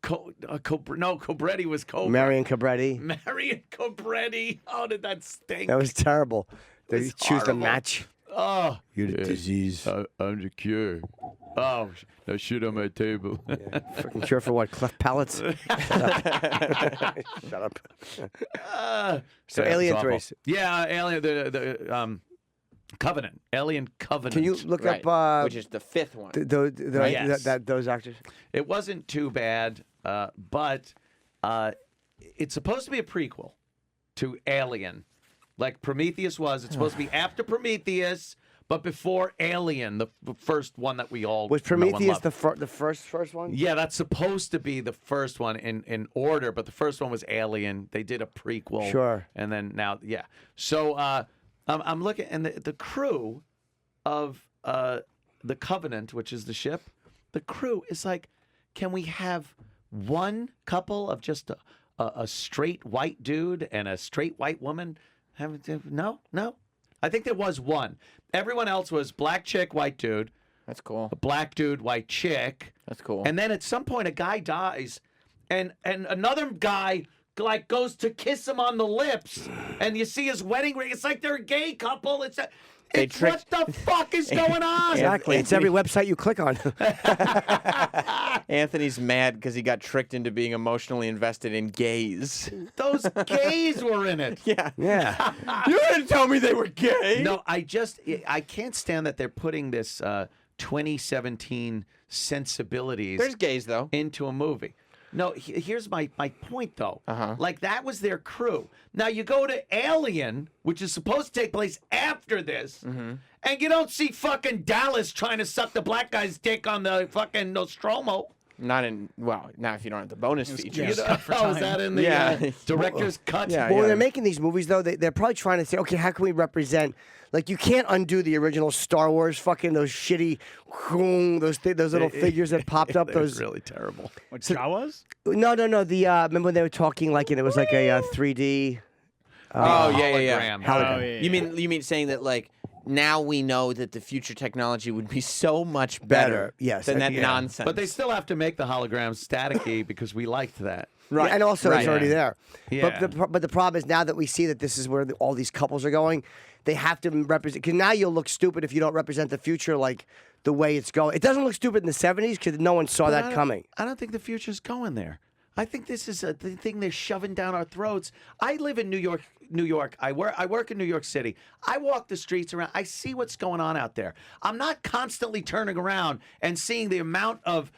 [SPEAKER 2] Cobretti was Cobra.
[SPEAKER 3] Marion Cabretti.
[SPEAKER 2] Marion Cobretti. Oh, did that stink?
[SPEAKER 3] That was terrible. They
[SPEAKER 2] was
[SPEAKER 3] choose the
[SPEAKER 2] horrible.
[SPEAKER 3] match.
[SPEAKER 2] Oh,
[SPEAKER 3] You're the disease.
[SPEAKER 2] I'm the cure. Oh, no shit on my table.
[SPEAKER 3] Fucking cure for what? Cleft palates? Shut up. So
[SPEAKER 2] Yeah,
[SPEAKER 3] Alien
[SPEAKER 2] it's
[SPEAKER 3] 3.
[SPEAKER 2] awful. Yeah, Alien. The Covenant. Alien Covenant.
[SPEAKER 3] Can you look
[SPEAKER 1] Right.
[SPEAKER 3] up
[SPEAKER 1] Which is the 5th one.
[SPEAKER 2] Yes.
[SPEAKER 3] those actors?
[SPEAKER 2] It wasn't too bad, but it's supposed to be a prequel to Alien, like Prometheus was. It's supposed to be after Prometheus, but before Alien, the first one that we all
[SPEAKER 3] Was
[SPEAKER 2] know and
[SPEAKER 3] Prometheus
[SPEAKER 2] love.
[SPEAKER 3] the first one?
[SPEAKER 2] Yeah, that's supposed to be the first one in order, but the first one was Alien. They did a prequel.
[SPEAKER 3] Sure.
[SPEAKER 2] And then now, yeah. So I'm looking, and the crew of the Covenant, which is the ship, the crew is like, can we have one couple of just a straight white dude and a straight white woman? No. I think there was one. Everyone else was black chick, white dude,
[SPEAKER 1] That's cool.
[SPEAKER 2] a black dude, white chick.
[SPEAKER 1] That's cool.
[SPEAKER 2] And then at some point, a guy dies, and another guy like goes to kiss him on the lips, and you see his wedding ring. It's like they're a gay couple. It's what the fuck is going on?
[SPEAKER 3] Exactly. It's every website you click on.
[SPEAKER 1] Anthony's mad because he got tricked into being emotionally invested in gays.
[SPEAKER 2] Those gays were in it.
[SPEAKER 1] Yeah.
[SPEAKER 3] Yeah.
[SPEAKER 1] You didn't tell me they were gay.
[SPEAKER 2] No, I can't stand that they're putting this 2017 sensibilities
[SPEAKER 1] There's gays, though.
[SPEAKER 2] into a movie. No, here's my point, though.
[SPEAKER 1] Uh-huh.
[SPEAKER 2] Like, that was their crew. Now, you go to Alien, which is supposed to take place after this, and you don't see fucking Dallas trying to suck the black guy's dick on the fucking Nostromo.
[SPEAKER 1] Not in, well, not if you don't have the bonus features.
[SPEAKER 2] You know, oh, is that in the
[SPEAKER 1] Yeah.
[SPEAKER 2] director's cut?
[SPEAKER 1] Yeah.
[SPEAKER 3] Well, when they're making these movies, though, they're probably trying to say, okay, how can we represent? Like, you can't undo the original Star Wars, fucking those shitty, those little figures that popped up.
[SPEAKER 2] That was
[SPEAKER 3] Those
[SPEAKER 2] really terrible.
[SPEAKER 5] What, Jawas?
[SPEAKER 3] no. The remember when they were talking like, and it was like a 3D.
[SPEAKER 1] Oh, yeah.
[SPEAKER 2] Hologram.
[SPEAKER 3] Hologram.
[SPEAKER 5] Oh, yeah.
[SPEAKER 1] You mean saying that, like, now we know that the future technology would be so much better,
[SPEAKER 3] yes,
[SPEAKER 1] than that
[SPEAKER 3] yeah.
[SPEAKER 1] nonsense.
[SPEAKER 2] But they still have to make the holograms staticky because we liked that.
[SPEAKER 1] Right.
[SPEAKER 3] Yeah, and also
[SPEAKER 1] Right.
[SPEAKER 3] it's already there.
[SPEAKER 2] Yeah.
[SPEAKER 3] But the problem is now that we see that this is where all these couples are going, they have to represent. Because now you'll look stupid if you don't represent the future like the way it's going. It doesn't look stupid in the 70s because no one saw
[SPEAKER 2] But
[SPEAKER 3] that coming.
[SPEAKER 2] I don't think the future's going there. I think this is the thing they're shoving down our throats. I live in New York. I work in New York City. I walk the streets around. I see what's going on out there. I'm not constantly turning around and seeing the amount of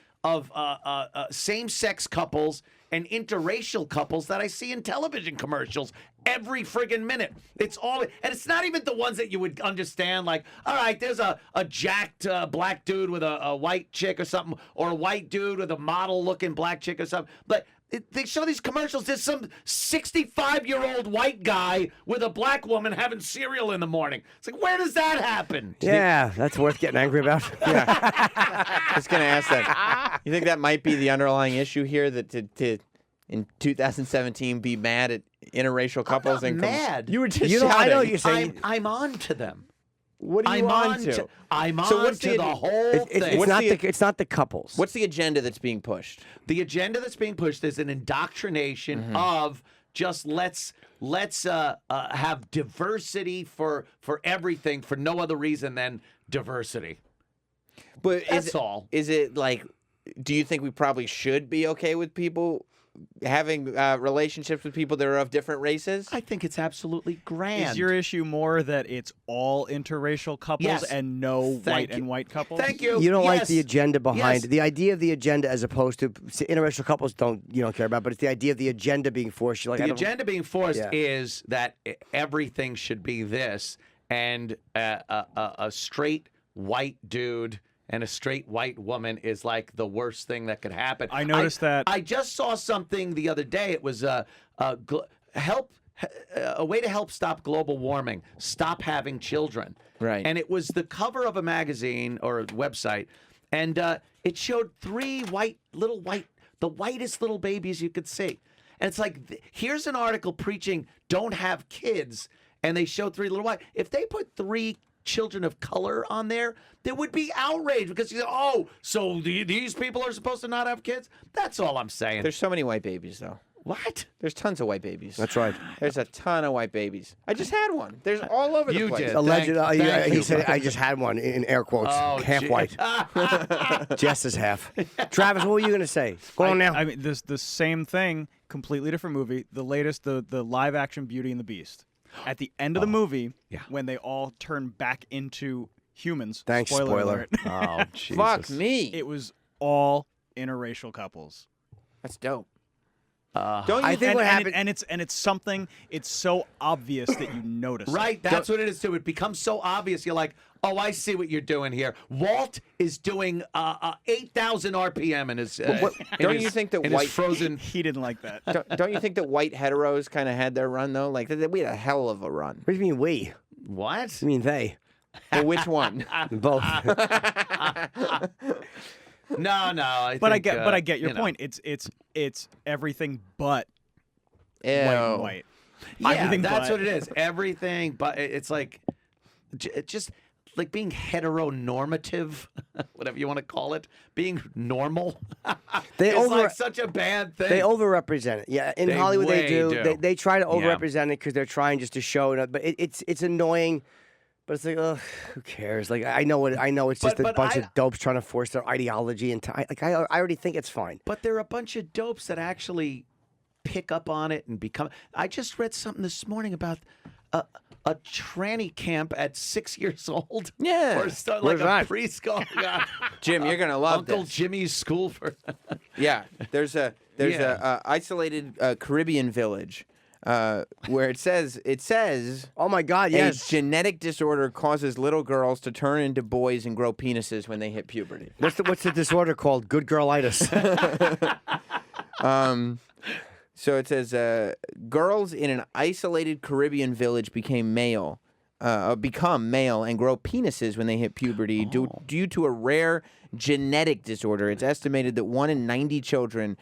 [SPEAKER 2] same-sex couples and interracial couples that I see in television commercials every friggin' minute. It's all, and it's not even the ones that you would understand. Like, all right, there's a jacked black dude with a white chick or something, or a white dude with a model-looking black chick or something. But they show these commercials. There's some 65-year-old white guy with a black woman having cereal in the morning. It's like, where does that happen?
[SPEAKER 3] Yeah, that's worth getting angry about.
[SPEAKER 1] I was going to ask that. You think that might be the underlying issue here, that to in 2017 be mad at interracial couples?
[SPEAKER 2] I'm not mad.
[SPEAKER 1] You were just
[SPEAKER 3] You know, I
[SPEAKER 1] shouting.
[SPEAKER 3] know you're saying.
[SPEAKER 2] I'm on to them.
[SPEAKER 1] What are you
[SPEAKER 2] I'm
[SPEAKER 1] on to?
[SPEAKER 2] I'm
[SPEAKER 1] So
[SPEAKER 2] on
[SPEAKER 1] what's
[SPEAKER 2] to
[SPEAKER 1] the-
[SPEAKER 2] the whole
[SPEAKER 3] It's
[SPEAKER 2] thing.
[SPEAKER 3] not it's not the couples.
[SPEAKER 1] What's the agenda that's being pushed?
[SPEAKER 2] The agenda that's being pushed is an indoctrination of just let's have diversity for everything for no other reason than diversity.
[SPEAKER 1] But
[SPEAKER 2] That's all.
[SPEAKER 1] Is it like? Do you think we probably should be okay with people having relationships with people that are of different races?
[SPEAKER 2] I think it's absolutely grand.
[SPEAKER 5] Is your issue more that it's all interracial couples
[SPEAKER 2] Yes.
[SPEAKER 5] and no
[SPEAKER 2] Thank
[SPEAKER 5] white
[SPEAKER 2] you.
[SPEAKER 5] and white couples?
[SPEAKER 2] Thank you.
[SPEAKER 3] You don't like
[SPEAKER 2] Yes.
[SPEAKER 3] the agenda behind
[SPEAKER 2] Yes.
[SPEAKER 3] it. The idea of the agenda, as opposed to interracial couples, you don't care about. But it's the idea of the agenda being forced. You're like, I
[SPEAKER 2] The
[SPEAKER 3] don't-
[SPEAKER 2] agenda being forced
[SPEAKER 3] Yeah.
[SPEAKER 2] is that everything should be this, and a straight white dude and a straight white woman is like the worst thing that could happen.
[SPEAKER 5] I noticed that.
[SPEAKER 2] I just saw something the other day. It was a way to help stop global warming. Stop having children.
[SPEAKER 1] Right.
[SPEAKER 2] And it was the cover of a magazine or a website, and it showed three the whitest little babies you could see. And it's like, here's an article preaching don't have kids, and they showed three little white. If they put three children of color on there would be outrage because you say, oh, so these people are supposed to not have kids? That's all I'm saying.
[SPEAKER 1] There's so many white babies, though.
[SPEAKER 2] What?
[SPEAKER 1] There's tons of white babies.
[SPEAKER 3] That's right.
[SPEAKER 1] There's a ton of white babies. I just had one. There's all over the
[SPEAKER 2] You
[SPEAKER 1] place.
[SPEAKER 2] did.
[SPEAKER 3] Alleged.
[SPEAKER 2] Thank
[SPEAKER 3] He
[SPEAKER 2] you.
[SPEAKER 3] said, "I just had one," in air quotes,
[SPEAKER 2] Oh,
[SPEAKER 3] half
[SPEAKER 2] gee.
[SPEAKER 3] white. Jess is half. Travis, what were you going to say? Go on now.
[SPEAKER 5] I mean, the same thing, completely different movie. The latest, the live action Beauty and the Beast. At the end of the movie,
[SPEAKER 2] yeah.
[SPEAKER 5] when they all turn back into humans.
[SPEAKER 3] Thanks,
[SPEAKER 5] spoiler
[SPEAKER 3] spoiler.
[SPEAKER 5] alert,
[SPEAKER 2] Oh, Jesus.
[SPEAKER 1] Fuck me.
[SPEAKER 5] it was all interracial couples.
[SPEAKER 1] That's dope.
[SPEAKER 2] Uh,
[SPEAKER 1] Don't you
[SPEAKER 3] I think
[SPEAKER 5] and,
[SPEAKER 3] what
[SPEAKER 5] and
[SPEAKER 3] happened.
[SPEAKER 5] it's something. It's so obvious that you notice. it.
[SPEAKER 2] Right, that's what it is too. It becomes so obvious. You're like, oh, I see what you're doing here. Walt is doing 8,000 RPM in his.
[SPEAKER 1] Don't you think that
[SPEAKER 2] in
[SPEAKER 1] white
[SPEAKER 2] his frozen?
[SPEAKER 5] He didn't like that.
[SPEAKER 1] don't you think that white heteros kind of had their run though? Like we had a hell of a run.
[SPEAKER 3] What do you mean we?
[SPEAKER 2] What?
[SPEAKER 3] I mean they.
[SPEAKER 1] Well, which one?
[SPEAKER 3] Both.
[SPEAKER 2] No. I
[SPEAKER 5] But
[SPEAKER 2] think,
[SPEAKER 5] I get your
[SPEAKER 2] you know.
[SPEAKER 5] point. It's everything but
[SPEAKER 1] Ew.
[SPEAKER 5] white and white.
[SPEAKER 2] Yeah,
[SPEAKER 5] Everything
[SPEAKER 2] that's
[SPEAKER 5] but.
[SPEAKER 2] what it is. Everything, but it's like, just like being heteronormative, whatever you want to call it, being normal.
[SPEAKER 3] They
[SPEAKER 2] it's like such a bad thing.
[SPEAKER 3] They overrepresent it. Yeah, in
[SPEAKER 2] They
[SPEAKER 3] Hollywood
[SPEAKER 2] way
[SPEAKER 3] they do.
[SPEAKER 2] do.
[SPEAKER 3] They try to overrepresent it because they're trying just to show it. But it's annoying. But it's like, ugh, who cares? Like I know it's just
[SPEAKER 2] But
[SPEAKER 3] a bunch
[SPEAKER 2] I-
[SPEAKER 3] of dopes trying to force their ideology into. I already think it's fine.
[SPEAKER 2] But there are a bunch of dopes that actually pick up on it and become. I just read something this morning about a tranny camp at 6 years old.
[SPEAKER 1] Yeah.
[SPEAKER 2] Or like
[SPEAKER 3] Where's
[SPEAKER 2] a
[SPEAKER 3] that?
[SPEAKER 2] preschool. Yeah.
[SPEAKER 1] Jim, you're gonna love
[SPEAKER 2] Uncle
[SPEAKER 1] this.
[SPEAKER 2] Jimmy's school for.
[SPEAKER 1] Yeah, there's a isolated Caribbean village where it says
[SPEAKER 3] Oh my God! Yes.
[SPEAKER 1] a genetic disorder causes little girls to turn into boys and grow penises when they hit puberty.
[SPEAKER 3] What's the disorder called? Good girlitis.
[SPEAKER 1] So it says girls in an isolated Caribbean village become male and grow penises when they hit puberty due to a rare genetic disorder. It's estimated that 1 in 90 children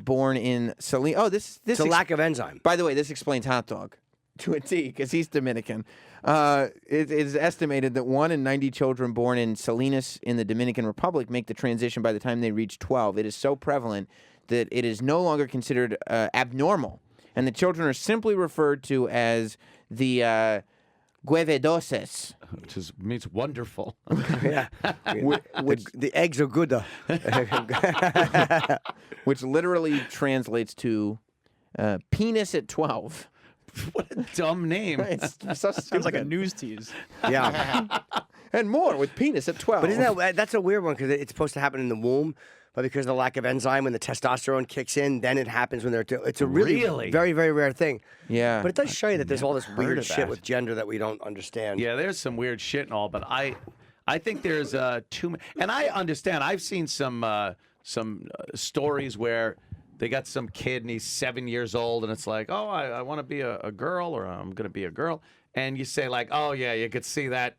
[SPEAKER 1] born in Saline. Oh, this
[SPEAKER 3] It's a lack of enzyme.
[SPEAKER 1] By the way, this explains hot dog. to a T because he's Dominican. It is estimated that 1 in 90 children born in Salinas in the Dominican Republic make the transition by the time they reach 12. It is so prevalent that it is no longer considered abnormal, and the children are simply referred to as the guevedoses.
[SPEAKER 2] Which means wonderful.
[SPEAKER 3] Yeah. The eggs are good, though.
[SPEAKER 1] Which literally translates to penis at 12.
[SPEAKER 2] What a dumb name.
[SPEAKER 1] It's so
[SPEAKER 5] Sounds
[SPEAKER 1] stupid.
[SPEAKER 5] like a news tease.
[SPEAKER 3] Yeah.
[SPEAKER 1] And more with penis at 12.
[SPEAKER 3] But isn't that's a weird one because it's supposed to happen in the womb, but because of the lack of enzyme, when the testosterone kicks in, then it happens when they're it's a really very, very rare thing.
[SPEAKER 1] Yeah.
[SPEAKER 3] But it does show you that there's all this weird
[SPEAKER 2] of
[SPEAKER 3] shit
[SPEAKER 2] that.
[SPEAKER 3] with gender that we don't understand.
[SPEAKER 2] Yeah, there's some weird shit and all, but I think there's too many. And I understand. I've seen some stories where they got some kid and he's 7 years old and it's like, oh, I want to be a girl or I'm going to be a girl. And you say like, oh, yeah, you could see that.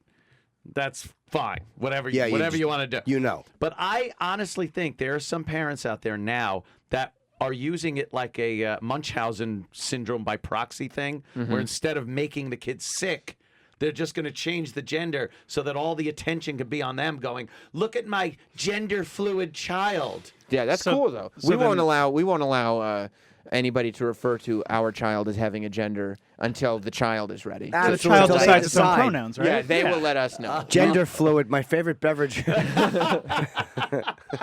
[SPEAKER 2] That's fine. Whatever you want to do.
[SPEAKER 3] You know.
[SPEAKER 2] But I honestly think there are some parents out there now that are using it like a Munchausen syndrome by proxy thing, where instead of making the kids sick, they're just going to change the gender so that all the attention can be on them going, look at my gender fluid child.
[SPEAKER 1] Yeah, that's cool though.
[SPEAKER 5] so
[SPEAKER 1] We
[SPEAKER 5] then-
[SPEAKER 1] won't allow anybody to refer to our child as having a gender until the child is ready.
[SPEAKER 5] The
[SPEAKER 3] Absolutely.
[SPEAKER 5] child
[SPEAKER 3] Until they
[SPEAKER 5] decides its own
[SPEAKER 3] decide.
[SPEAKER 5] pronouns, right?
[SPEAKER 1] Yeah, they will let us know.
[SPEAKER 3] Gender fluid, my favorite beverage.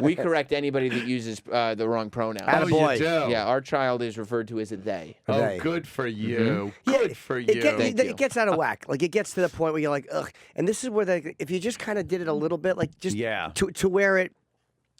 [SPEAKER 1] We correct anybody that uses the wrong pronoun.
[SPEAKER 3] Attaboy.
[SPEAKER 2] You do?
[SPEAKER 1] Yeah, our child is referred to as a they.
[SPEAKER 2] Oh,
[SPEAKER 3] They.
[SPEAKER 2] good for you. Good for you.
[SPEAKER 3] It gets out of whack. Like it gets to the point where you're like, ugh. And this is where if you just kind of did it a little bit, like just to where it,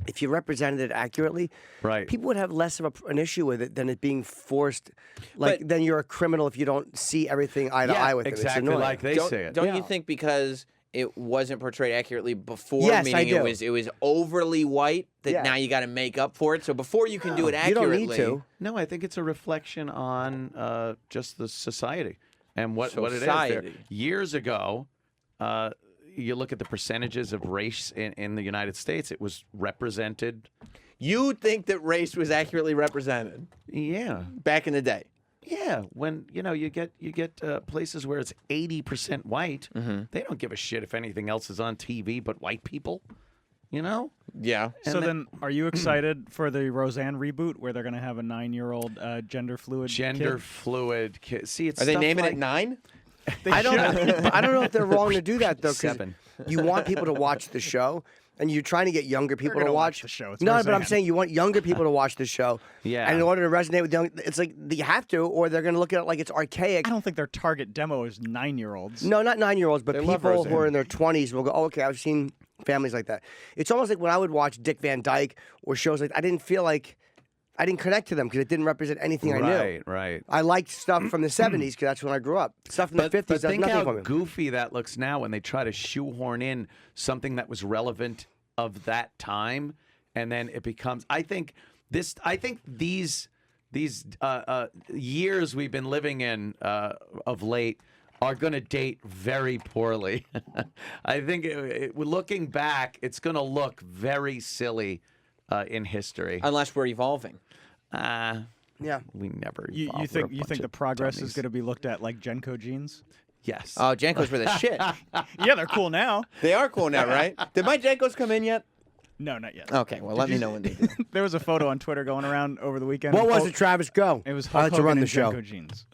[SPEAKER 3] if you represented it accurately,
[SPEAKER 2] Right.
[SPEAKER 3] people would have less of an issue with it than it being forced. Like
[SPEAKER 1] But-
[SPEAKER 3] then you're a criminal if you don't see everything eye to eye with it. It's
[SPEAKER 2] exactly
[SPEAKER 3] annoying.
[SPEAKER 2] like they say it.
[SPEAKER 1] Don't you think because it wasn't portrayed accurately before,
[SPEAKER 3] Yes,
[SPEAKER 1] meaning
[SPEAKER 3] I do.
[SPEAKER 1] it was overly white, that
[SPEAKER 3] Yeah.
[SPEAKER 1] now you got to make up for it? So before you can do it
[SPEAKER 3] You
[SPEAKER 1] accurately,
[SPEAKER 3] don't need to.
[SPEAKER 2] No, I think it's a reflection on just the society and what it is.
[SPEAKER 1] Society.
[SPEAKER 2] There. Years ago, you look at the percentages of race in the United States, it was represented.
[SPEAKER 1] You think that race was accurately represented
[SPEAKER 2] Yeah.
[SPEAKER 1] back in the day?
[SPEAKER 2] Yeah, when you get places where it's 80% white, they don't give a shit if anything else is on TV but white people. You know?
[SPEAKER 1] Yeah.
[SPEAKER 5] So then, are you excited for the Roseanne reboot where they're going to have a 9-year-old gender fluid
[SPEAKER 2] Gender
[SPEAKER 5] kid?
[SPEAKER 2] fluid kid. See, it's
[SPEAKER 1] Are they
[SPEAKER 2] stuff
[SPEAKER 1] naming
[SPEAKER 2] like,
[SPEAKER 1] it 9?
[SPEAKER 3] I don't know if they're wrong to do that though, because
[SPEAKER 2] 7.
[SPEAKER 3] you want people to watch the show, and you're trying to get younger people to
[SPEAKER 5] gonna
[SPEAKER 3] watch
[SPEAKER 5] watch the show. It's
[SPEAKER 3] No, but I'm
[SPEAKER 5] Roseanne.
[SPEAKER 3] saying you want younger people to watch the show.
[SPEAKER 2] Yeah.
[SPEAKER 3] And in order to resonate with young, it's like you have to, or they're going to look at it like it's archaic.
[SPEAKER 5] I don't think their target demo is 9-year-olds.
[SPEAKER 3] No, not 9-year-olds, but
[SPEAKER 1] They love
[SPEAKER 3] people who are
[SPEAKER 1] Roseanne.
[SPEAKER 3] in their 20s will go, oh, okay, I've seen families like that. It's almost like when I would watch Dick Van Dyke or shows like I didn't feel like I didn't connect to them because it didn't represent anything I knew.
[SPEAKER 2] Right.
[SPEAKER 3] I liked stuff from the 70s because that's when I grew up. Stuff from the 50s
[SPEAKER 2] But
[SPEAKER 3] does
[SPEAKER 2] think
[SPEAKER 3] nothing
[SPEAKER 2] how
[SPEAKER 3] for me.
[SPEAKER 2] goofy that looks now when they try to shoehorn in something that was relevant of that time, and then it becomes. I think these years we've been living in of late are going to date very poorly. I think looking back, it's going to look very silly in history.
[SPEAKER 1] Unless we're evolving.
[SPEAKER 3] Yeah.
[SPEAKER 2] We never.
[SPEAKER 5] You
[SPEAKER 2] evolved. We're a
[SPEAKER 5] think
[SPEAKER 2] bunch
[SPEAKER 5] the
[SPEAKER 2] of
[SPEAKER 5] progress is
[SPEAKER 2] dummies.
[SPEAKER 5] going to be looked at like Genco jeans?
[SPEAKER 2] Yes.
[SPEAKER 1] Oh, Jankos were the shit.
[SPEAKER 5] Yeah, they're cool now.
[SPEAKER 1] They are cool now, right? Did my Jankos come in yet?
[SPEAKER 5] No, not yet.
[SPEAKER 1] Okay, well, let me know when they do.
[SPEAKER 5] There was a photo on Twitter going around over the weekend.
[SPEAKER 3] What
[SPEAKER 5] of
[SPEAKER 3] was
[SPEAKER 5] Hulk-
[SPEAKER 3] it, Travis? Go.
[SPEAKER 5] It was
[SPEAKER 3] I
[SPEAKER 5] Hulk
[SPEAKER 3] like to
[SPEAKER 5] Hogan
[SPEAKER 3] run the
[SPEAKER 5] in
[SPEAKER 3] show.
[SPEAKER 5] Genco jeans.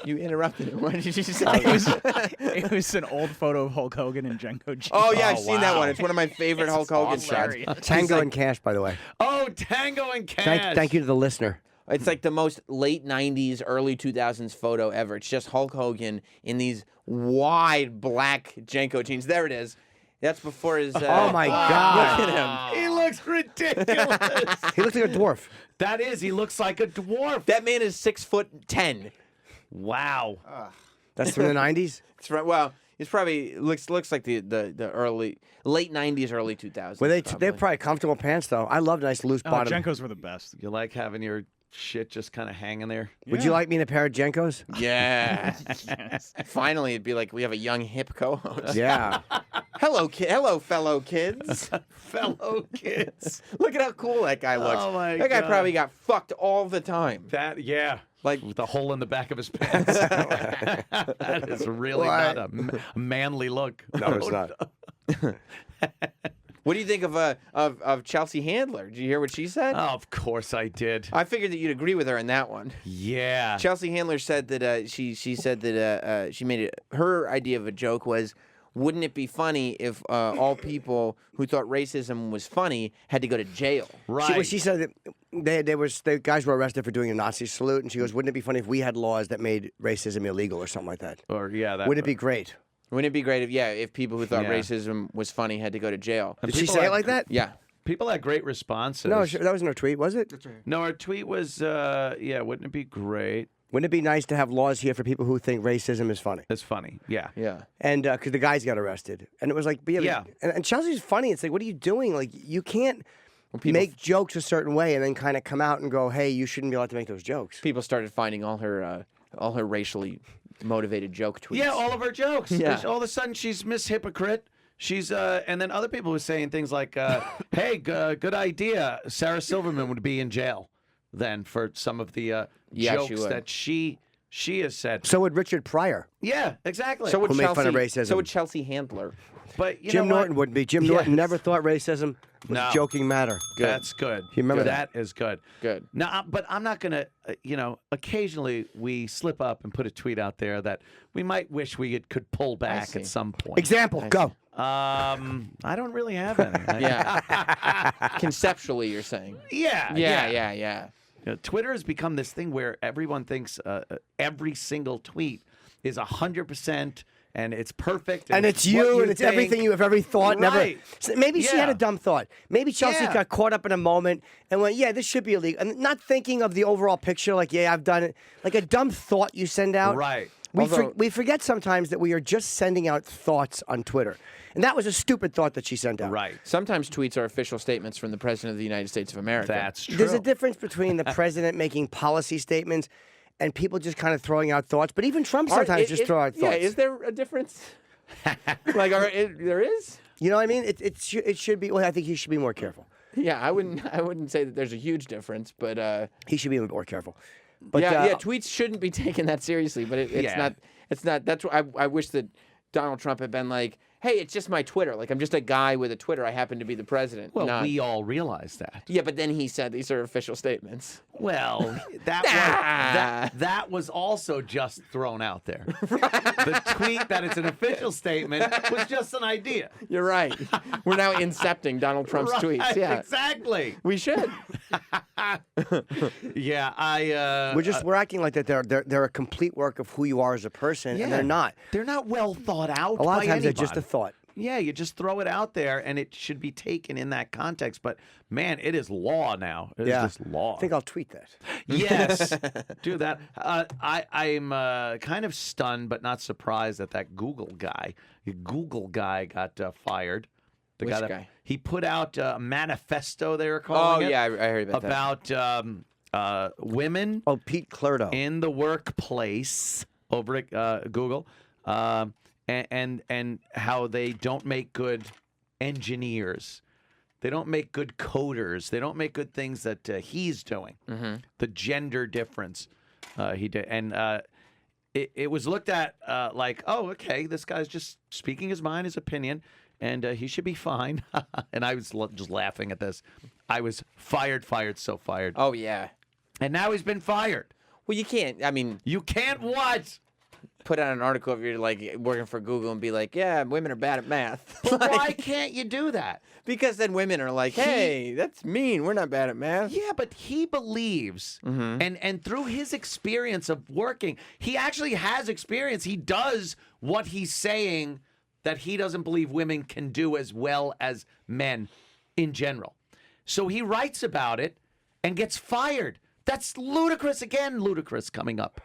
[SPEAKER 1] You interrupted him. What did you say?
[SPEAKER 5] It was an old photo of Hulk Hogan in Genco jeans.
[SPEAKER 1] Oh, yeah, I've seen that
[SPEAKER 2] wow.
[SPEAKER 1] one. It's one of my favorite Hulk Hogan shots.
[SPEAKER 5] hilarious.
[SPEAKER 3] Tango and Cash, by the way.
[SPEAKER 2] Oh, Tango and Cash.
[SPEAKER 3] Thank you to the listener.
[SPEAKER 1] It's like the most late 90s, early 2000s photo ever. It's just Hulk Hogan in these wide black Jenko jeans. There it is. That's before his...
[SPEAKER 3] Oh, my God.
[SPEAKER 1] Look at him.
[SPEAKER 2] He looks ridiculous.
[SPEAKER 3] He looks like a dwarf.
[SPEAKER 2] That is, he looks like a dwarf.
[SPEAKER 1] That man is 6'10".
[SPEAKER 2] Wow.
[SPEAKER 3] That's from the 90s?
[SPEAKER 1] It's right. Well, he's probably looks like the late 90s, early 2000s.
[SPEAKER 3] Were they have probably comfortable pants, though. I love nice loose
[SPEAKER 5] Oh,
[SPEAKER 3] bottom.
[SPEAKER 5] Gencos were the best.
[SPEAKER 2] You like having your shit just kind of hanging there.
[SPEAKER 3] Would you like me in a pair of Jenkos?
[SPEAKER 1] Yeah. Finally, it'd be like we have a young hip co-host.
[SPEAKER 3] Yeah.
[SPEAKER 1] Hello, fellow kids.
[SPEAKER 2] Fellow kids.
[SPEAKER 1] Look at how cool that guy looks.
[SPEAKER 2] Oh, my
[SPEAKER 1] that guy
[SPEAKER 2] God.
[SPEAKER 1] probably got fucked all the time.
[SPEAKER 2] Like with the hole in the back of his pants. That is really not a manly look.
[SPEAKER 3] No, it's not.
[SPEAKER 1] What do you think of Chelsea Handler? Did you hear what she said?
[SPEAKER 2] Oh, of course I did.
[SPEAKER 1] I figured that you'd agree with her on that one.
[SPEAKER 2] Yeah.
[SPEAKER 1] Chelsea Handler said that she said that she made it. Her idea of a joke was, wouldn't it be funny if all people who thought racism was funny had to go to jail?
[SPEAKER 2] Right.
[SPEAKER 3] She said that the guys were arrested for doing a Nazi salute, and she goes, "Wouldn't it be funny if we had laws that made racism illegal or something like that?
[SPEAKER 2] Or
[SPEAKER 3] Wouldn't it be great?"
[SPEAKER 1] Wouldn't it be great if people who thought
[SPEAKER 2] Yeah.
[SPEAKER 1] racism was funny had to go to jail?
[SPEAKER 3] Did she say it like that?
[SPEAKER 1] Yeah.
[SPEAKER 2] People had great responses.
[SPEAKER 3] No, that wasn't her tweet, was it?
[SPEAKER 2] No, our tweet was, wouldn't it be great?
[SPEAKER 3] Wouldn't it be nice to have laws here for people who think racism is funny?
[SPEAKER 2] It's funny. Yeah.
[SPEAKER 1] Yeah.
[SPEAKER 3] And because the guys got arrested, and it was like,
[SPEAKER 2] Yeah.
[SPEAKER 3] And Chelsea's funny. It's like, what are you doing? Like, you can't make jokes a certain way and then kind of come out and go, "Hey, you shouldn't be allowed to make those jokes."
[SPEAKER 1] People started finding all her racially motivated joke tweets.
[SPEAKER 2] Yeah, all of her jokes.
[SPEAKER 1] Yeah.
[SPEAKER 2] All of a sudden, she's Miss Hypocrite. She's and then other people were saying things like, "Hey, good idea. Sarah Silverman would be in jail then for some of the
[SPEAKER 1] Yeah, she
[SPEAKER 2] jokes
[SPEAKER 1] would.
[SPEAKER 2] that she has said."
[SPEAKER 3] So would Richard Pryor.
[SPEAKER 2] Yeah, exactly.
[SPEAKER 1] So would
[SPEAKER 3] Who made fun of
[SPEAKER 1] Chelsea.
[SPEAKER 3] racism.
[SPEAKER 1] So would Chelsea Handler.
[SPEAKER 2] but you
[SPEAKER 3] Jim
[SPEAKER 2] know
[SPEAKER 3] Norton
[SPEAKER 2] what?
[SPEAKER 3] wouldn't be. Jim Norton never thought racism was
[SPEAKER 2] No.
[SPEAKER 3] a joking matter.
[SPEAKER 2] That's good.
[SPEAKER 3] You remember
[SPEAKER 2] that is good.
[SPEAKER 1] Good.
[SPEAKER 2] Now, but I'm not gonna. Occasionally we slip up and put a tweet out there that we might wish we could pull back
[SPEAKER 1] see.
[SPEAKER 2] at some point.
[SPEAKER 3] Example, go.
[SPEAKER 2] I don't really have any.
[SPEAKER 1] Yeah. Conceptually, you're saying.
[SPEAKER 2] Yeah.
[SPEAKER 1] Yeah.
[SPEAKER 2] You know, Twitter has become this thing where everyone thinks every single tweet is 100% and it's perfect.
[SPEAKER 3] And it's
[SPEAKER 2] what
[SPEAKER 3] you, and it's
[SPEAKER 2] think.
[SPEAKER 3] everything you have ever thought. Never.
[SPEAKER 2] Right.
[SPEAKER 3] So maybe she had
[SPEAKER 2] Yeah.
[SPEAKER 3] a dumb thought. Maybe Chelsea
[SPEAKER 2] Yeah.
[SPEAKER 3] got caught up in a moment and went, "Yeah, this should be illegal," and not thinking of the overall picture. Like, "Yeah, I've done it." Like a dumb thought you send out.
[SPEAKER 2] Right.
[SPEAKER 3] We forget sometimes that we are just sending out thoughts on Twitter, and that was a stupid thought that she sent out.
[SPEAKER 2] Right.
[SPEAKER 1] Sometimes tweets are official statements from the President of the United States of America.
[SPEAKER 2] That's true.
[SPEAKER 3] There's a difference between the president making policy statements and people just kind of throwing out thoughts. But even Trump sometimes just throw out thoughts.
[SPEAKER 1] Yeah, is there a difference? There is?
[SPEAKER 3] You know what I mean? It should be. Well, I think he should be more careful.
[SPEAKER 1] Yeah, I wouldn't say that there's a huge difference, but
[SPEAKER 3] He should be more careful. But
[SPEAKER 1] tweets shouldn't be taken that seriously. But it's
[SPEAKER 2] Yeah.
[SPEAKER 1] not. It's not. That's why I wish that Donald Trump had been like, "Hey, it's just my Twitter. Like, I'm just a guy with a Twitter. I happen to be the president."
[SPEAKER 2] Well,
[SPEAKER 1] Not-
[SPEAKER 2] we all realize that.
[SPEAKER 1] Yeah, but then he said these are official statements.
[SPEAKER 2] Well, that was also just thrown out there. The tweet that it's an official statement was just an idea.
[SPEAKER 1] You're right. We're now incepting Donald Trump's
[SPEAKER 2] Right,
[SPEAKER 1] tweets. Yeah,
[SPEAKER 2] exactly.
[SPEAKER 1] we should.
[SPEAKER 2] Yeah,
[SPEAKER 3] we're acting like that they're a complete work of who you are as a person, and they're not.
[SPEAKER 2] They're not well thought out.
[SPEAKER 3] A lot
[SPEAKER 2] by
[SPEAKER 3] of times they're
[SPEAKER 2] anybody.
[SPEAKER 3] just a thought.
[SPEAKER 2] Yeah, you just throw it out there, and it should be taken in that context. But man, it is law now. It is just law.
[SPEAKER 3] I think I'll tweet that.
[SPEAKER 2] Yes, do that. I'm kind of stunned, but not surprised that Google guy got fired. The
[SPEAKER 1] Which
[SPEAKER 2] that
[SPEAKER 1] guy?
[SPEAKER 2] He put out a manifesto. They were
[SPEAKER 1] Oh
[SPEAKER 2] calling it.
[SPEAKER 1] yeah, I heard about that.
[SPEAKER 2] Women
[SPEAKER 3] Oh, Pete Clerdo.
[SPEAKER 2] in the workplace over at Google, and how they don't make good engineers. They don't make good coders. They don't make good things that he's doing.
[SPEAKER 1] Mm-hmm.
[SPEAKER 2] The gender difference he did, and it was looked at like, oh, okay, this guy's just speaking his mind, his opinion, and he should be fine. And I was just laughing at this. I was fired, so fired.
[SPEAKER 1] Oh yeah.
[SPEAKER 2] And now he's been fired.
[SPEAKER 1] Well, you can't. I mean,
[SPEAKER 2] You can't what?
[SPEAKER 1] put out an article if you're like working for Google and be like, "Yeah, women are bad at math."
[SPEAKER 2] But
[SPEAKER 1] Like,
[SPEAKER 2] why can't you do that?
[SPEAKER 1] Because then women are like, "Hey, that's mean. We're not bad at math."
[SPEAKER 2] Yeah, but he believes, and through his experience of working, he actually has experience. He does what he's saying that he doesn't believe women can do as well as men in general. So he writes about it and gets fired. That's ludicrous. Again, ludicrous coming up.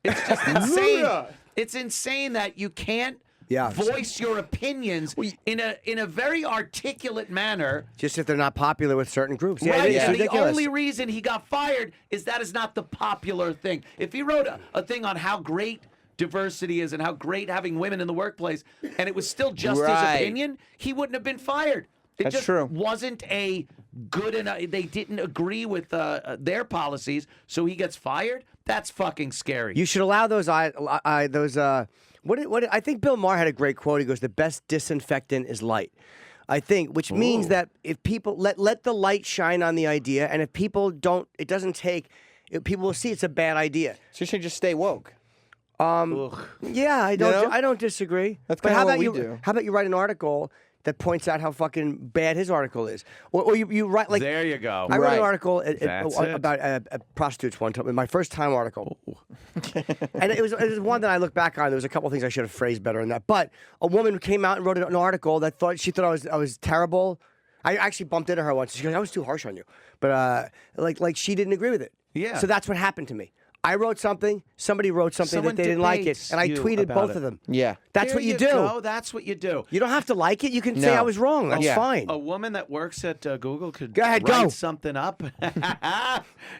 [SPEAKER 2] It's just insane. It's insane that you can't
[SPEAKER 3] Yeah.
[SPEAKER 2] voice your opinions in a very articulate manner.
[SPEAKER 3] Just if they're not popular with certain groups. Yeah,
[SPEAKER 2] Right,
[SPEAKER 3] it's
[SPEAKER 2] and
[SPEAKER 3] ridiculous.
[SPEAKER 2] the only reason he got fired is that is not the popular thing. If he wrote a thing on how great diversity is and how great having women in the workplace, and it was still just
[SPEAKER 1] Right.
[SPEAKER 2] his opinion, he wouldn't have been fired. It
[SPEAKER 1] That's
[SPEAKER 2] just
[SPEAKER 1] true.
[SPEAKER 2] wasn't a good enough. They didn't agree with their policies, so he gets fired. That's fucking scary.
[SPEAKER 3] You should allow those. What? I think Bill Maher had a great quote. He goes, "The best disinfectant is light." I think, which means that if people let the light shine on the idea, and if people don't, it doesn't take. People will see it's a bad idea.
[SPEAKER 1] So you should just stay woke.
[SPEAKER 3] Yeah, I don't.
[SPEAKER 1] know?
[SPEAKER 3] I don't disagree.
[SPEAKER 1] That's
[SPEAKER 3] but
[SPEAKER 1] kinda
[SPEAKER 3] how
[SPEAKER 1] what
[SPEAKER 3] about
[SPEAKER 1] we
[SPEAKER 3] you?
[SPEAKER 1] do.
[SPEAKER 3] How about you write an article that points out how fucking bad his article is, or you write like.
[SPEAKER 2] There you go.
[SPEAKER 3] I wrote
[SPEAKER 1] Right.
[SPEAKER 3] an article
[SPEAKER 2] That's it.
[SPEAKER 3] about prostitutes one time, my first time article. And it was one that I look back on. There was a couple of things I should have phrased better than that. But a woman came out and wrote an article that she thought I was terrible. I actually bumped into her once. She goes, "I was too harsh on you," but like she didn't agree with it.
[SPEAKER 2] Yeah.
[SPEAKER 3] So that's what happened to me. I wrote something. Somebody wrote something
[SPEAKER 2] Someone
[SPEAKER 3] that they didn't like it,
[SPEAKER 2] debates
[SPEAKER 3] and I
[SPEAKER 2] you
[SPEAKER 3] tweeted
[SPEAKER 2] about
[SPEAKER 3] both
[SPEAKER 2] it.
[SPEAKER 3] of them.
[SPEAKER 1] Yeah.
[SPEAKER 3] That's
[SPEAKER 2] There
[SPEAKER 3] what you do.
[SPEAKER 2] Go. That's what you do.
[SPEAKER 3] You don't have to like it. You can say
[SPEAKER 1] No.
[SPEAKER 3] I was wrong. That's
[SPEAKER 1] Yeah.
[SPEAKER 3] fine.
[SPEAKER 2] A woman that works at Google could
[SPEAKER 3] Go ahead,
[SPEAKER 2] write
[SPEAKER 3] go.
[SPEAKER 2] something up,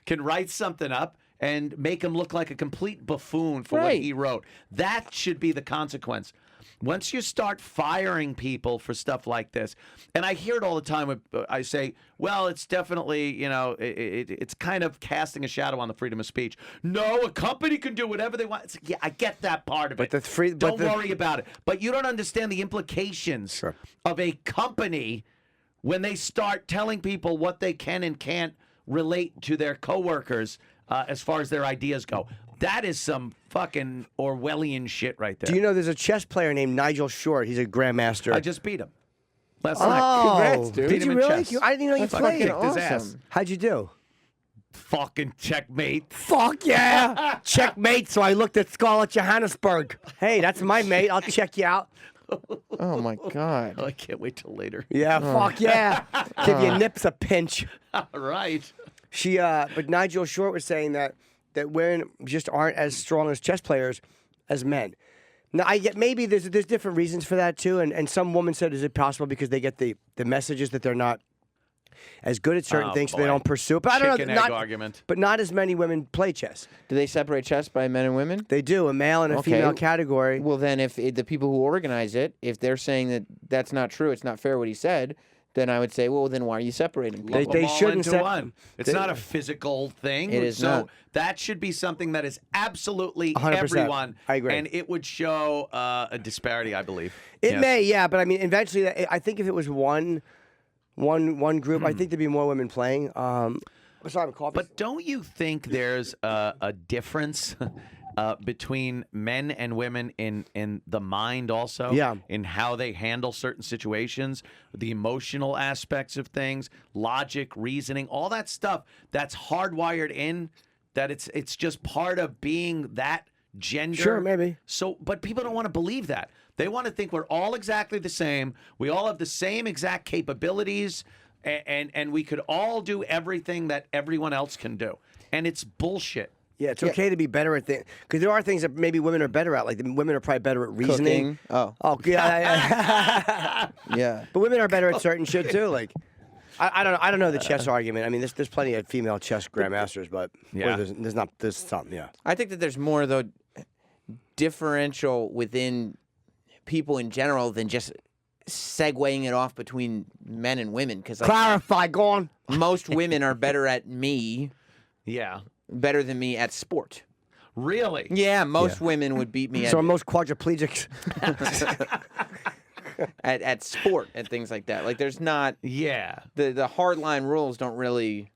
[SPEAKER 2] can write something up and make him look like a complete buffoon for what
[SPEAKER 1] Right.
[SPEAKER 2] he wrote. That should be the consequence. Once you start firing people for stuff like this, and I hear it all the time, I say, well, it's definitely, it's kind of casting a shadow on the freedom of speech. No, a company can do whatever they want. It's like, yeah, I get that part of
[SPEAKER 3] But
[SPEAKER 2] it. Don't worry about it. But you don't understand the implications of a company when they start telling people what they can and can't relate to their coworkers as far as their ideas go. That is some fucking Orwellian shit right there.
[SPEAKER 3] Do you know there's a chess player named Nigel Short? He's a grandmaster.
[SPEAKER 2] I just beat him last
[SPEAKER 3] Oh,
[SPEAKER 2] night.
[SPEAKER 1] Congrats, dude.
[SPEAKER 3] Did
[SPEAKER 2] Beat him
[SPEAKER 3] you
[SPEAKER 2] in
[SPEAKER 3] really?
[SPEAKER 2] chess.
[SPEAKER 3] I didn't know you
[SPEAKER 1] That's
[SPEAKER 3] played.
[SPEAKER 1] fucking
[SPEAKER 2] Kicked his ass.
[SPEAKER 1] awesome.
[SPEAKER 3] How'd you do?
[SPEAKER 2] Fucking checkmate.
[SPEAKER 3] Fuck yeah! Checkmate. So I looked at Scarlett Johannesburg. Hey, that's my mate. I'll check you out.
[SPEAKER 1] Oh my God.
[SPEAKER 2] Oh, I can't wait till later.
[SPEAKER 3] Yeah, fuck yeah. Give your nips a pinch.
[SPEAKER 2] All right.
[SPEAKER 3] But Nigel Short was saying that women just aren't as strong as chess players as men. Now I get maybe there's different reasons for that too, and some woman said, is it possible because they get the messages that they're not as good at certain things, so they
[SPEAKER 2] boy.
[SPEAKER 3] don't pursue it. But I don't
[SPEAKER 2] Chicken
[SPEAKER 3] know.
[SPEAKER 2] egg argument.
[SPEAKER 3] But not as many women play chess.
[SPEAKER 1] Do they separate chess by men and women?
[SPEAKER 3] They do, a male and a
[SPEAKER 1] Okay.
[SPEAKER 3] female category.
[SPEAKER 1] Well, then if the people who organize it, if they're saying that that's not true, it's not fair what he said, then I would say, well, then why are you separating people?
[SPEAKER 2] Lump them all
[SPEAKER 3] shouldn't
[SPEAKER 2] into
[SPEAKER 3] set-
[SPEAKER 2] one. It's
[SPEAKER 3] they-
[SPEAKER 2] not a physical thing.
[SPEAKER 1] It is
[SPEAKER 2] so
[SPEAKER 1] not.
[SPEAKER 2] that should be something that is absolutely
[SPEAKER 3] 100%.
[SPEAKER 2] everyone.
[SPEAKER 3] I agree.
[SPEAKER 2] And it would show a disparity, I believe.
[SPEAKER 3] It
[SPEAKER 2] Yes.
[SPEAKER 3] may, yeah, but I mean, eventually, I think if it was one group, I think there'd be more women playing. Sorry, I'm coughing.
[SPEAKER 2] But don't you think there's a difference between men and women in the mind also?
[SPEAKER 3] Yeah.
[SPEAKER 2] In how they handle certain situations, the emotional aspects of things, logic, reasoning, all that stuff that's hardwired in, that it's just part of being that gender.
[SPEAKER 3] Sure, maybe.
[SPEAKER 2] So, but people don't want to believe that. They want to think we're all exactly the same. We all have the same exact capabilities, and we could all do everything that everyone else can do. And it's bullshit.
[SPEAKER 3] Yeah, it's okay to be better at things because there are things that maybe women are better at. Like the women are probably better at reasoning.
[SPEAKER 1] Cooking.
[SPEAKER 3] Oh, yeah.
[SPEAKER 1] Yeah.
[SPEAKER 3] But women are better at certain shit too. Like, I don't know the chess argument. I mean, there's plenty of female chess grandmasters, but
[SPEAKER 2] Yeah.
[SPEAKER 3] there's some. Yeah.
[SPEAKER 1] I think that there's more, though, differential within people in general than just segueing it off between men and women. Because
[SPEAKER 3] Clarify, go on.
[SPEAKER 1] most women are better at me,
[SPEAKER 2] Yeah.
[SPEAKER 1] better than me at sport.
[SPEAKER 2] Really?
[SPEAKER 1] Yeah, most women would beat me
[SPEAKER 3] So are most quadriplegics.
[SPEAKER 1] at sport and things like that. Like, there's not
[SPEAKER 2] Yeah.
[SPEAKER 1] the hard line rules don't really.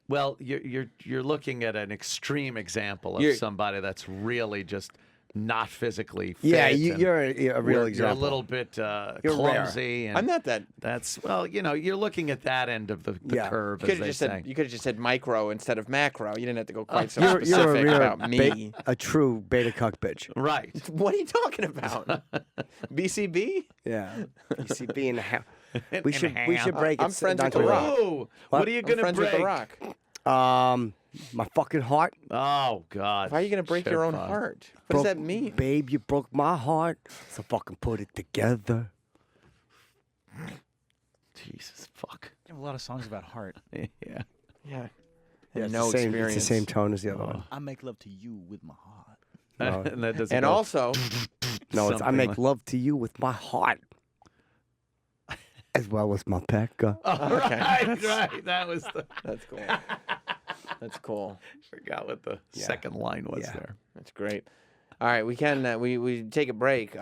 [SPEAKER 2] Well, you're looking at an extreme example of
[SPEAKER 1] You're-
[SPEAKER 2] somebody that's really just not physically fit.
[SPEAKER 3] Yeah,
[SPEAKER 2] and
[SPEAKER 3] you're a real
[SPEAKER 2] you're
[SPEAKER 3] example.
[SPEAKER 2] a little bit
[SPEAKER 3] rare.
[SPEAKER 2] clumsy. And
[SPEAKER 1] I'm not that.
[SPEAKER 2] That's you're looking at that end of the
[SPEAKER 3] Yeah.
[SPEAKER 2] curve,
[SPEAKER 1] You
[SPEAKER 2] as
[SPEAKER 1] could
[SPEAKER 2] they
[SPEAKER 1] have just
[SPEAKER 2] say.
[SPEAKER 1] said you could have just said micro instead of macro. You didn't have to go quite so
[SPEAKER 3] You're
[SPEAKER 1] specific
[SPEAKER 3] a
[SPEAKER 1] about me.
[SPEAKER 3] a true beta cuck bitch.
[SPEAKER 2] Right.
[SPEAKER 1] What are you talking about? BCB?
[SPEAKER 3] Yeah. BCB in the house. We
[SPEAKER 2] And
[SPEAKER 3] should
[SPEAKER 2] ham.
[SPEAKER 3] break it.
[SPEAKER 1] I'm friends
[SPEAKER 3] down
[SPEAKER 1] with
[SPEAKER 3] to
[SPEAKER 1] The
[SPEAKER 3] a-
[SPEAKER 1] Rock.
[SPEAKER 2] Oh, what are you
[SPEAKER 1] I'm
[SPEAKER 2] gonna
[SPEAKER 1] friends
[SPEAKER 2] break?
[SPEAKER 1] with The Rock.
[SPEAKER 3] My fucking heart.
[SPEAKER 2] Oh God.
[SPEAKER 1] Why are you gonna break your own heart? What does that mean?
[SPEAKER 3] Babe, you broke my heart. So fucking put it together.
[SPEAKER 2] Jesus fuck.
[SPEAKER 5] You have a lot of songs about heart.
[SPEAKER 2] Yeah.
[SPEAKER 1] Yeah.
[SPEAKER 3] Yeah,
[SPEAKER 1] No
[SPEAKER 3] it's the same,
[SPEAKER 1] experience.
[SPEAKER 3] It's the same tone as the other one.
[SPEAKER 5] I make love to you with my heart.
[SPEAKER 3] No.
[SPEAKER 2] And that doesn't
[SPEAKER 1] And
[SPEAKER 2] go-
[SPEAKER 1] also,
[SPEAKER 3] No, it's I
[SPEAKER 2] Something
[SPEAKER 3] make
[SPEAKER 2] like-
[SPEAKER 3] love to you with my heart. As well as my pecker.
[SPEAKER 1] okay,
[SPEAKER 2] right. That was the.
[SPEAKER 1] that's cool. That's cool.
[SPEAKER 2] Forgot what the second line was
[SPEAKER 3] Yeah.
[SPEAKER 2] there.
[SPEAKER 1] That's great. All right, we can we take a break.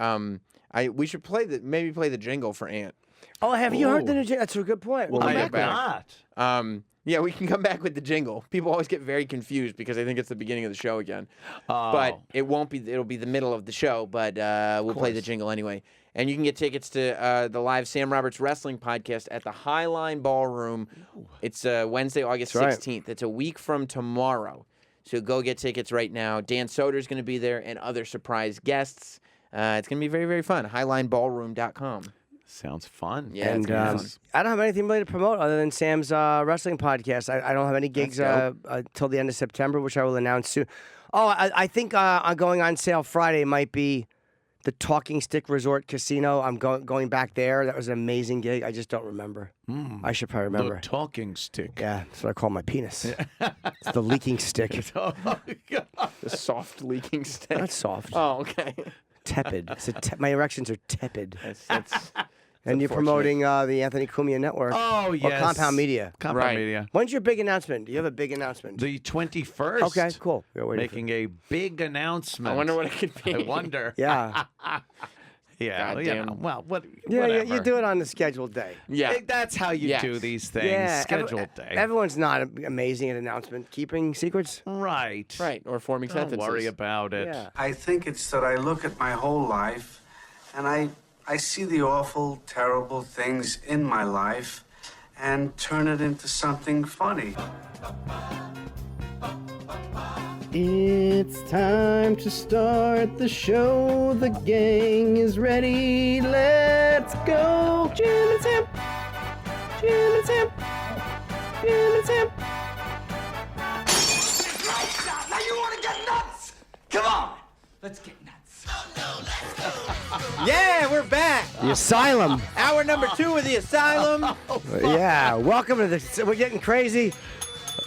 [SPEAKER 1] We should maybe play the jingle for Ant.
[SPEAKER 3] Oh, have you heard the new That's a good point.
[SPEAKER 1] We'll
[SPEAKER 3] Well,
[SPEAKER 1] come
[SPEAKER 2] I
[SPEAKER 1] back.
[SPEAKER 2] have not.
[SPEAKER 1] Yeah, we can come back with the jingle. People always get very confused because they think it's the beginning of the show again. But it won't be. It'll be the middle of the show. But we'll play the jingle anyway. And you can get tickets to the live Sam Roberts Wrestling podcast at the Highline Ballroom. It's Wednesday, August
[SPEAKER 3] That's right.
[SPEAKER 1] 16th. It's a week from tomorrow. So go get tickets right now. Dan Soder's going to be there and other surprise guests. It's going to be very, very fun. HighlineBallroom.com.
[SPEAKER 2] Sounds fun.
[SPEAKER 1] Yeah,
[SPEAKER 3] and
[SPEAKER 1] it's gonna be fun.
[SPEAKER 3] I don't have anything really to promote other than Sam's wrestling podcast. I don't have any gigs till the end of September, which I will announce soon. Oh, I think going on sale Friday might be the Talking Stick Resort Casino. I'm going back there. That was an amazing gig. I just don't remember. I should probably remember.
[SPEAKER 2] The talking stick.
[SPEAKER 3] Yeah, that's what I call my penis. It's the leaking stick.
[SPEAKER 2] Oh, God.
[SPEAKER 1] The soft leaking stick.
[SPEAKER 3] Not soft.
[SPEAKER 1] Oh, okay.
[SPEAKER 3] Tepid. My erections are tepid.
[SPEAKER 1] That's
[SPEAKER 3] And you're promoting the Anthony Cumia Network.
[SPEAKER 2] Oh,
[SPEAKER 3] Or
[SPEAKER 2] yes.
[SPEAKER 3] Compound Media.
[SPEAKER 2] Compound
[SPEAKER 1] Right.
[SPEAKER 2] Media.
[SPEAKER 3] When's your big announcement? Do you have a big announcement?
[SPEAKER 2] The 21st.
[SPEAKER 3] Okay, cool. We're waiting for-
[SPEAKER 2] Making a big announcement.
[SPEAKER 1] I wonder what it could be.
[SPEAKER 2] I wonder.
[SPEAKER 3] Yeah.
[SPEAKER 2] Yeah.
[SPEAKER 1] Goddamn.
[SPEAKER 2] Well, what?
[SPEAKER 3] Yeah,
[SPEAKER 2] whatever.
[SPEAKER 3] you do it on the scheduled day.
[SPEAKER 1] Yeah.
[SPEAKER 2] That's how you
[SPEAKER 1] Yes.
[SPEAKER 2] do these things.
[SPEAKER 3] Yeah.
[SPEAKER 2] Scheduled day.
[SPEAKER 3] Everyone's not amazing at announcement. Keeping secrets?
[SPEAKER 2] Right.
[SPEAKER 1] Right. Or forming
[SPEAKER 2] Don't
[SPEAKER 1] sentences.
[SPEAKER 2] worry about it.
[SPEAKER 3] Yeah.
[SPEAKER 6] I think it's that I look at my whole life and I see the awful, terrible things in my life and turn it into something funny.
[SPEAKER 7] It's time to start the show. The gang is ready. Let's go. Jim and Sam. Jim and Sam. Jim and Sam.
[SPEAKER 8] Now you want to get nuts? Come on, let's get nuts.
[SPEAKER 1] Yeah, we're back.
[SPEAKER 3] The Asylum.
[SPEAKER 1] Hour number 2 of the Asylum.
[SPEAKER 3] Yeah. Welcome to the. We're getting crazy.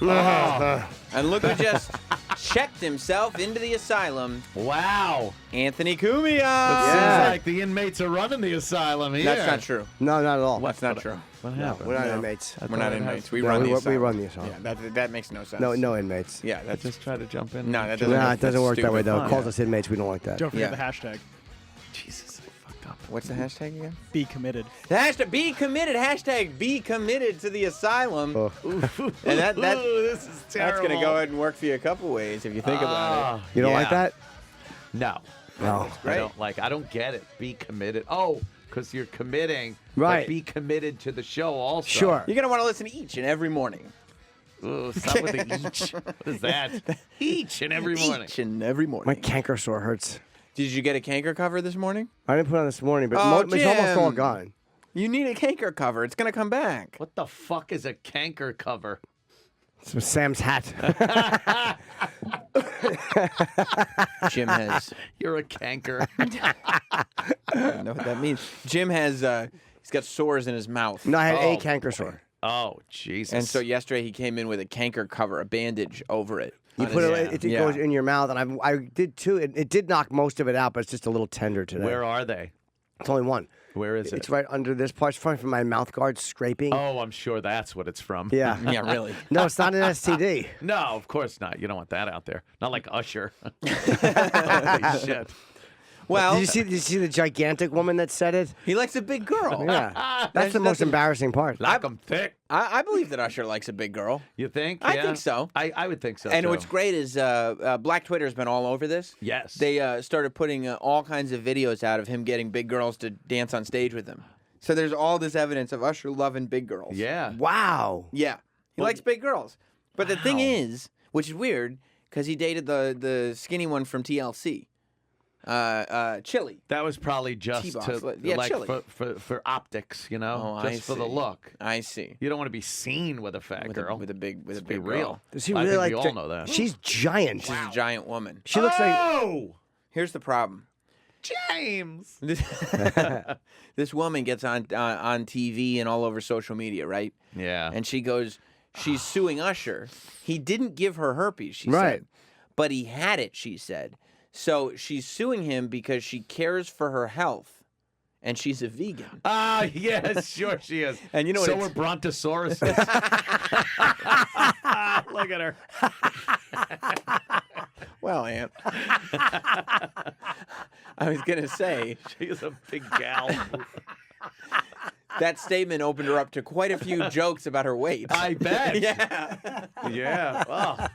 [SPEAKER 1] And look who just checked himself into the asylum.
[SPEAKER 2] Wow.
[SPEAKER 1] Anthony Cumia.
[SPEAKER 3] Yeah.
[SPEAKER 2] Seems like the inmates are running the asylum here.
[SPEAKER 1] That's not true.
[SPEAKER 3] No, not at all.
[SPEAKER 1] That's not true.
[SPEAKER 2] What happened?
[SPEAKER 3] We're not inmates.
[SPEAKER 1] We're not inmates. We
[SPEAKER 3] No,
[SPEAKER 1] run
[SPEAKER 3] we-
[SPEAKER 1] the
[SPEAKER 3] we
[SPEAKER 1] asylum.
[SPEAKER 3] run the asylum.
[SPEAKER 1] Yeah, that makes no sense.
[SPEAKER 3] No inmates.
[SPEAKER 1] Yeah,
[SPEAKER 2] I
[SPEAKER 1] that's
[SPEAKER 2] just try to jump in.
[SPEAKER 1] No, that doesn't.
[SPEAKER 3] No,
[SPEAKER 1] that's
[SPEAKER 3] it doesn't work that way,
[SPEAKER 1] stupid.
[SPEAKER 3] though. It calls
[SPEAKER 2] yeah.
[SPEAKER 3] us inmates. We don't like that.
[SPEAKER 5] Don't forget
[SPEAKER 1] Yeah.
[SPEAKER 5] the hashtag.
[SPEAKER 2] Jesus, I fucked up.
[SPEAKER 1] What's the hashtag again?
[SPEAKER 5] Be committed.
[SPEAKER 1] The hashtag be committed. Hashtag be committed to the asylum.
[SPEAKER 3] Oh.
[SPEAKER 1] And that
[SPEAKER 2] Ooh, this is
[SPEAKER 1] that's
[SPEAKER 2] terrible.
[SPEAKER 1] gonna go ahead and work for you a couple ways if you think about it.
[SPEAKER 3] You don't like
[SPEAKER 2] Yeah.
[SPEAKER 3] that?
[SPEAKER 2] No.
[SPEAKER 3] No.
[SPEAKER 2] I don't get it. Be committed. Oh, because you're committing.
[SPEAKER 3] Right.
[SPEAKER 2] But be committed to the show also.
[SPEAKER 3] Sure.
[SPEAKER 1] You're gonna want to listen each and every morning.
[SPEAKER 2] Ooh, stop with the each. What is that? Each and every morning.
[SPEAKER 1] Each and every morning.
[SPEAKER 3] My canker sore hurts.
[SPEAKER 1] Did you get a canker cover this morning?
[SPEAKER 3] I didn't put it on this morning, but
[SPEAKER 1] Oh,
[SPEAKER 3] it's almost all
[SPEAKER 1] Jim.
[SPEAKER 3] gone.
[SPEAKER 1] You need a canker cover. It's gonna come back.
[SPEAKER 2] What the fuck is a canker cover?
[SPEAKER 3] It's with Sam's hat.
[SPEAKER 1] Jim has.
[SPEAKER 2] You're a canker.
[SPEAKER 1] I don't know what that means. Jim has. He's got sores in his mouth.
[SPEAKER 3] No, I had a
[SPEAKER 2] Oh,
[SPEAKER 3] canker sore.
[SPEAKER 2] Oh, Jesus.
[SPEAKER 1] And so yesterday he came in with a canker cover, a bandage over it.
[SPEAKER 3] You
[SPEAKER 1] on
[SPEAKER 3] put
[SPEAKER 1] his-
[SPEAKER 3] it goes in your mouth, and I did too. It did knock most of it out, but it's just a little tender today.
[SPEAKER 2] Where are they?
[SPEAKER 3] It's only one.
[SPEAKER 2] Where is it?
[SPEAKER 3] It's right under this part. It's probably from my mouth guard scraping.
[SPEAKER 2] Oh, I'm sure that's what it's from.
[SPEAKER 3] Yeah.
[SPEAKER 1] Yeah, really.
[SPEAKER 3] No, it's not an STD.
[SPEAKER 2] No, of course not. You don't want that out there. Not like Usher. Holy shit.
[SPEAKER 1] Well,
[SPEAKER 3] Did you see the gigantic woman that said it?
[SPEAKER 1] he likes a big girl.
[SPEAKER 3] Yeah. That's the most embarrassing part.
[SPEAKER 2] Like 'em thick.
[SPEAKER 1] I believe that Usher likes a big girl.
[SPEAKER 2] You think?
[SPEAKER 1] I
[SPEAKER 2] Yeah?
[SPEAKER 1] think so.
[SPEAKER 2] I would think so.
[SPEAKER 1] And
[SPEAKER 2] too.
[SPEAKER 1] what's great is Black Twitter has been all over this.
[SPEAKER 2] Yes.
[SPEAKER 1] They started putting all kinds of videos out of him getting big girls to dance on stage with him. So there's all this evidence of Usher loving big girls.
[SPEAKER 2] Yeah.
[SPEAKER 3] Wow.
[SPEAKER 1] Yeah. He likes big girls. But the thing is, which is weird, because he dated the skinny one from TLC. Chili.
[SPEAKER 2] That was probably just
[SPEAKER 1] T-box.
[SPEAKER 2] to
[SPEAKER 1] Yeah,
[SPEAKER 2] like
[SPEAKER 1] chili.
[SPEAKER 2] for optics, you know,
[SPEAKER 1] Oh,
[SPEAKER 2] just for the look.
[SPEAKER 1] I see.
[SPEAKER 2] You don't want to be seen with a fat girl.
[SPEAKER 1] With a big
[SPEAKER 2] Let's
[SPEAKER 1] big
[SPEAKER 2] be real.
[SPEAKER 1] girl.
[SPEAKER 3] Does he
[SPEAKER 2] I
[SPEAKER 3] really
[SPEAKER 2] think
[SPEAKER 3] like?
[SPEAKER 2] we all know that.
[SPEAKER 3] She's giant.
[SPEAKER 1] She's a giant woman.
[SPEAKER 3] She looks like.
[SPEAKER 2] Oh,
[SPEAKER 1] Here's the problem.
[SPEAKER 2] James.
[SPEAKER 1] This woman gets on TV and all over social media, right?
[SPEAKER 2] Yeah.
[SPEAKER 1] And she's suing Usher. He didn't give her herpes, she
[SPEAKER 3] Right.
[SPEAKER 1] said. But he had it, she said. So she's suing him because she cares for her health. And she's a vegan.
[SPEAKER 2] Ah, yes, sure she is.
[SPEAKER 1] And you know what
[SPEAKER 2] so
[SPEAKER 1] it's-
[SPEAKER 2] are brontosauruses. Look at her.
[SPEAKER 1] Well, Aunt. I was going to say,
[SPEAKER 2] She's a big gal.
[SPEAKER 1] that statement opened her up to quite a few jokes about her weight.
[SPEAKER 2] I bet.
[SPEAKER 1] Yeah.
[SPEAKER 2] Yeah. Oh.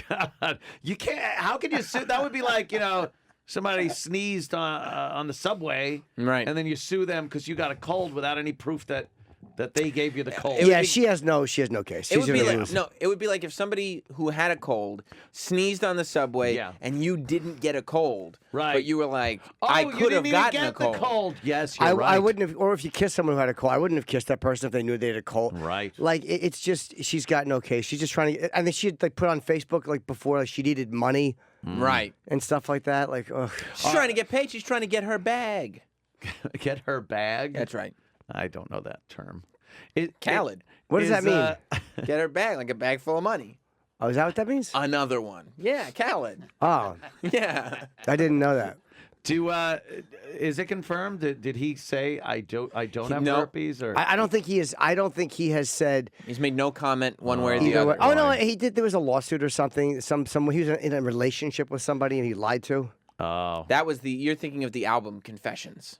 [SPEAKER 2] God, you can't. How can you sue? That would be like, you know, somebody sneezed on the subway,
[SPEAKER 1] Right.
[SPEAKER 2] And then you sue them because you got a cold without any proof that they gave you the cold.
[SPEAKER 3] Yeah, she has no case.
[SPEAKER 1] It would
[SPEAKER 3] She's
[SPEAKER 1] be
[SPEAKER 3] gonna
[SPEAKER 1] like
[SPEAKER 3] lose.
[SPEAKER 1] no. It would be like if somebody who had a cold sneezed on the subway,
[SPEAKER 2] Yeah.
[SPEAKER 1] and you didn't get a cold,
[SPEAKER 2] Right.
[SPEAKER 1] But you were like,
[SPEAKER 2] Oh,
[SPEAKER 1] I
[SPEAKER 2] you
[SPEAKER 1] could have
[SPEAKER 2] didn't even
[SPEAKER 1] gotten
[SPEAKER 2] get
[SPEAKER 1] a cold.
[SPEAKER 2] the cold. Yes, you're
[SPEAKER 3] I
[SPEAKER 2] right.
[SPEAKER 3] wouldn't have, or if you kissed someone who had a cold, I wouldn't have kissed that person if they knew they had a cold.
[SPEAKER 2] Right.
[SPEAKER 3] Like it's just she's got no case. She's just trying to. I think she had like put on Facebook like before like she needed money
[SPEAKER 1] Right.
[SPEAKER 3] and stuff like that. Like, ugh.
[SPEAKER 1] She's trying to get paid. She's trying to get her bag.
[SPEAKER 2] Get her bag.
[SPEAKER 1] That's right.
[SPEAKER 2] I don't know that term.
[SPEAKER 1] Khaled.
[SPEAKER 3] What does that mean?
[SPEAKER 1] Get her bag, like a bag full of money.
[SPEAKER 3] Oh, is that what that means?
[SPEAKER 1] Another one. Yeah, Khaled.
[SPEAKER 3] Oh,
[SPEAKER 1] Yeah.
[SPEAKER 3] I didn't know that.
[SPEAKER 2] Is it confirmed? Did he say I don't have
[SPEAKER 1] No.
[SPEAKER 2] herpes? Or
[SPEAKER 3] I don't think he is. I don't think he has said
[SPEAKER 1] He's made no comment one way or the
[SPEAKER 3] either
[SPEAKER 1] other.
[SPEAKER 3] way. Oh no, he did. There was a lawsuit or something. Someone he was in a relationship with somebody and he lied to.
[SPEAKER 2] Oh,
[SPEAKER 1] That was you're thinking of the album Confessions.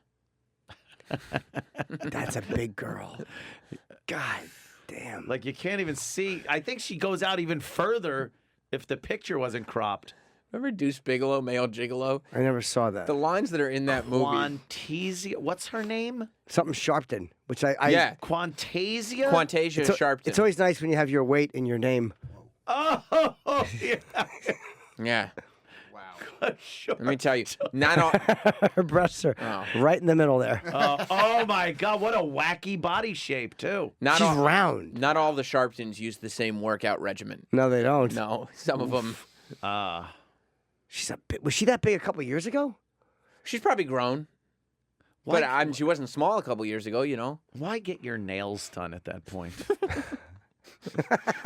[SPEAKER 3] That's a big girl. God damn.
[SPEAKER 2] like you can't even see. I think she goes out even further if the picture wasn't cropped.
[SPEAKER 1] Remember Deuce Bigelow, Male Gigolo?
[SPEAKER 3] I never saw that.
[SPEAKER 1] The lines that are in that movie.
[SPEAKER 2] Quantasia. What's her name?
[SPEAKER 3] Something Sharpton, which I
[SPEAKER 1] Yeah.
[SPEAKER 2] Quantasia.
[SPEAKER 1] Quantasia Sharpton.
[SPEAKER 3] It's always nice when you have your weight in your name.
[SPEAKER 2] Oh, yeah.
[SPEAKER 1] Yeah.
[SPEAKER 2] Sure.
[SPEAKER 1] Let me tell you. Not all.
[SPEAKER 3] Her breasts are
[SPEAKER 1] Oh.
[SPEAKER 3] right in the middle there.
[SPEAKER 2] Oh my God! What a wacky body shape too.
[SPEAKER 1] Not
[SPEAKER 3] She's
[SPEAKER 1] all,
[SPEAKER 3] round.
[SPEAKER 1] Not all the Sharptons use the same workout regimen.
[SPEAKER 3] No, they don't.
[SPEAKER 1] No, some of them.
[SPEAKER 3] She's a bit. Was she that big a couple years ago?
[SPEAKER 1] She's probably grown.
[SPEAKER 2] Why-
[SPEAKER 1] But she wasn't small a couple years ago, you know.
[SPEAKER 2] Why get your nails done at that point?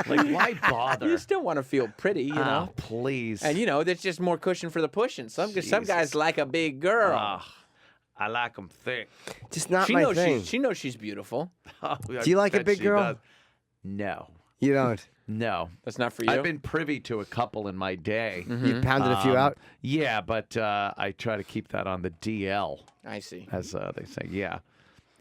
[SPEAKER 2] Like, why bother?
[SPEAKER 1] You still want to feel pretty, you know.
[SPEAKER 2] Oh, please.
[SPEAKER 1] And you know, there's just more cushion for the pushing. Some
[SPEAKER 2] Jesus.
[SPEAKER 1] guys like a big girl.
[SPEAKER 2] I like them thick.
[SPEAKER 3] Just not
[SPEAKER 1] she
[SPEAKER 3] my
[SPEAKER 1] knows
[SPEAKER 3] thing.
[SPEAKER 1] she knows she's beautiful.
[SPEAKER 2] Oh,
[SPEAKER 3] Do you like a big girl?
[SPEAKER 2] No.
[SPEAKER 3] You don't.
[SPEAKER 2] No.
[SPEAKER 1] That's not for you.
[SPEAKER 2] I've been privy to a couple in my day.
[SPEAKER 3] You pounded a few out.
[SPEAKER 2] Yeah, but I try to keep that on the DL,
[SPEAKER 1] I see.
[SPEAKER 2] as they say. Yeah.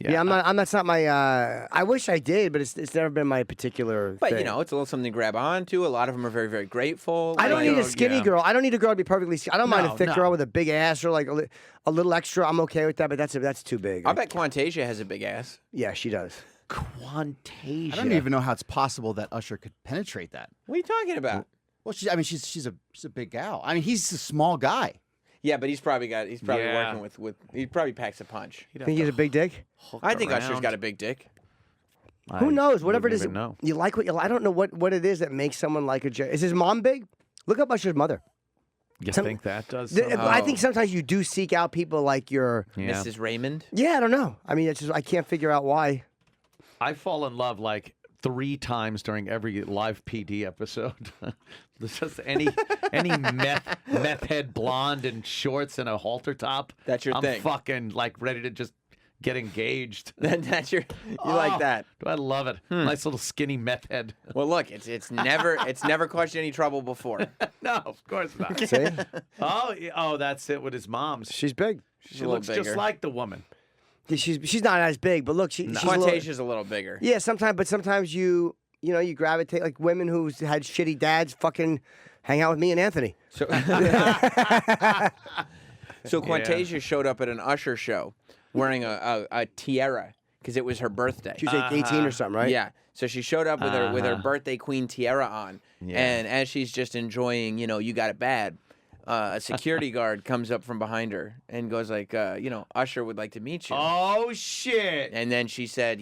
[SPEAKER 3] Yeah, I'm not. That's not my. I wish I did, but it's never been my particular.
[SPEAKER 1] But
[SPEAKER 3] thing.
[SPEAKER 1] you know, it's a little something to grab onto. A lot of them are very, very grateful.
[SPEAKER 3] I don't
[SPEAKER 1] Like,
[SPEAKER 3] need a skinny
[SPEAKER 2] yeah.
[SPEAKER 3] girl. I don't need a girl to be perfectly skinny. I don't mind a
[SPEAKER 2] No,
[SPEAKER 3] thick
[SPEAKER 2] no.
[SPEAKER 3] girl with a big ass or like a little extra. I'm okay with that, but that's too big.
[SPEAKER 1] I bet Quantasia has a big ass.
[SPEAKER 3] Yeah, she does.
[SPEAKER 2] Quantasia.
[SPEAKER 9] I don't even know how it's possible that Usher could penetrate that.
[SPEAKER 1] What are you talking about?
[SPEAKER 9] Well, she's a big gal. I mean, he's a small guy.
[SPEAKER 1] Yeah, but he's probably
[SPEAKER 2] Yeah.
[SPEAKER 1] working with he probably packs a punch.
[SPEAKER 3] Think he has a big dick?
[SPEAKER 1] I think Usher's
[SPEAKER 2] around.
[SPEAKER 1] got a big dick.
[SPEAKER 3] Who knows? Whatever it is,
[SPEAKER 2] Even know.
[SPEAKER 3] you like what you. I don't know what it is that makes someone like a. Is his mom big? Look up Usher's mother.
[SPEAKER 2] You
[SPEAKER 3] Some-
[SPEAKER 2] think that does?
[SPEAKER 3] I think sometimes you do seek out people like your.
[SPEAKER 2] Yeah.
[SPEAKER 1] Mrs. Raymond.
[SPEAKER 3] Yeah, I don't know. I mean, it's just I can't figure out why.
[SPEAKER 2] I fall in love like 3 times during every live PD episode. There's just any meth head blonde in shorts and a halter top.
[SPEAKER 1] That's your
[SPEAKER 2] I'm
[SPEAKER 1] thing.
[SPEAKER 2] fucking like ready to just get engaged.
[SPEAKER 1] That's your you like that.
[SPEAKER 2] Do I love it? Nice little skinny meth head.
[SPEAKER 1] Well, look, it's never caused you any trouble before.
[SPEAKER 2] No, of course not.
[SPEAKER 3] See,
[SPEAKER 2] Oh, that's it with his mom's.
[SPEAKER 3] she's big.
[SPEAKER 1] She's
[SPEAKER 2] She
[SPEAKER 1] a little
[SPEAKER 2] looks
[SPEAKER 1] bigger.
[SPEAKER 2] just like the woman.
[SPEAKER 3] She's not as big, but look, she's a little,
[SPEAKER 1] Quantasia's a little bigger.
[SPEAKER 3] yeah. Sometimes you gravitate like women who's had shitty dads. Fucking hang out with me and Anthony.
[SPEAKER 1] So, so Quantasia showed up at an Usher show wearing a tiara because it was her birthday.
[SPEAKER 3] She was like 18 or something, right?
[SPEAKER 1] Yeah. So she showed up with her birthday queen tiara on,
[SPEAKER 2] Yeah.
[SPEAKER 1] and as she's just enjoying, You Got It Bad, a security guard comes up from behind her and goes like, Usher would like to meet you.
[SPEAKER 2] Oh shit!
[SPEAKER 1] And then she said,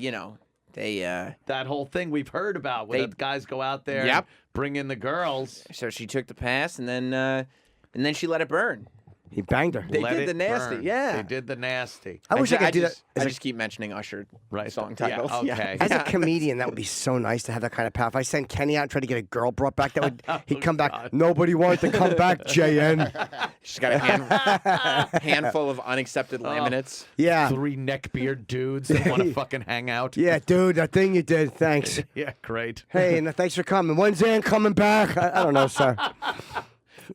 [SPEAKER 1] they
[SPEAKER 2] That whole thing we've heard about, where the guys go out there, and bring in the girls.
[SPEAKER 1] So she took the pass, and then she let it burn.
[SPEAKER 3] He banged her.
[SPEAKER 1] They did the nasty,
[SPEAKER 2] burn.
[SPEAKER 1] yeah.
[SPEAKER 2] They did the nasty.
[SPEAKER 3] I wish I could do that.
[SPEAKER 1] I just keep mentioning Usher song titles.
[SPEAKER 2] Yeah, okay.
[SPEAKER 3] As a comedian, that would be so nice to have that kind of power. If I sent Kenny out and tried to get a girl brought back, he'd come back. Nobody wanted to come back, JN.
[SPEAKER 1] She's got a handful of unaccepted laminates.
[SPEAKER 3] Yeah.
[SPEAKER 2] 3 neckbeard dudes that want to fucking hang out.
[SPEAKER 3] Yeah, dude, that thing you did. Thanks.
[SPEAKER 2] Yeah, great.
[SPEAKER 3] Hey, and thanks for coming. When's Ann coming back? I don't know, sir.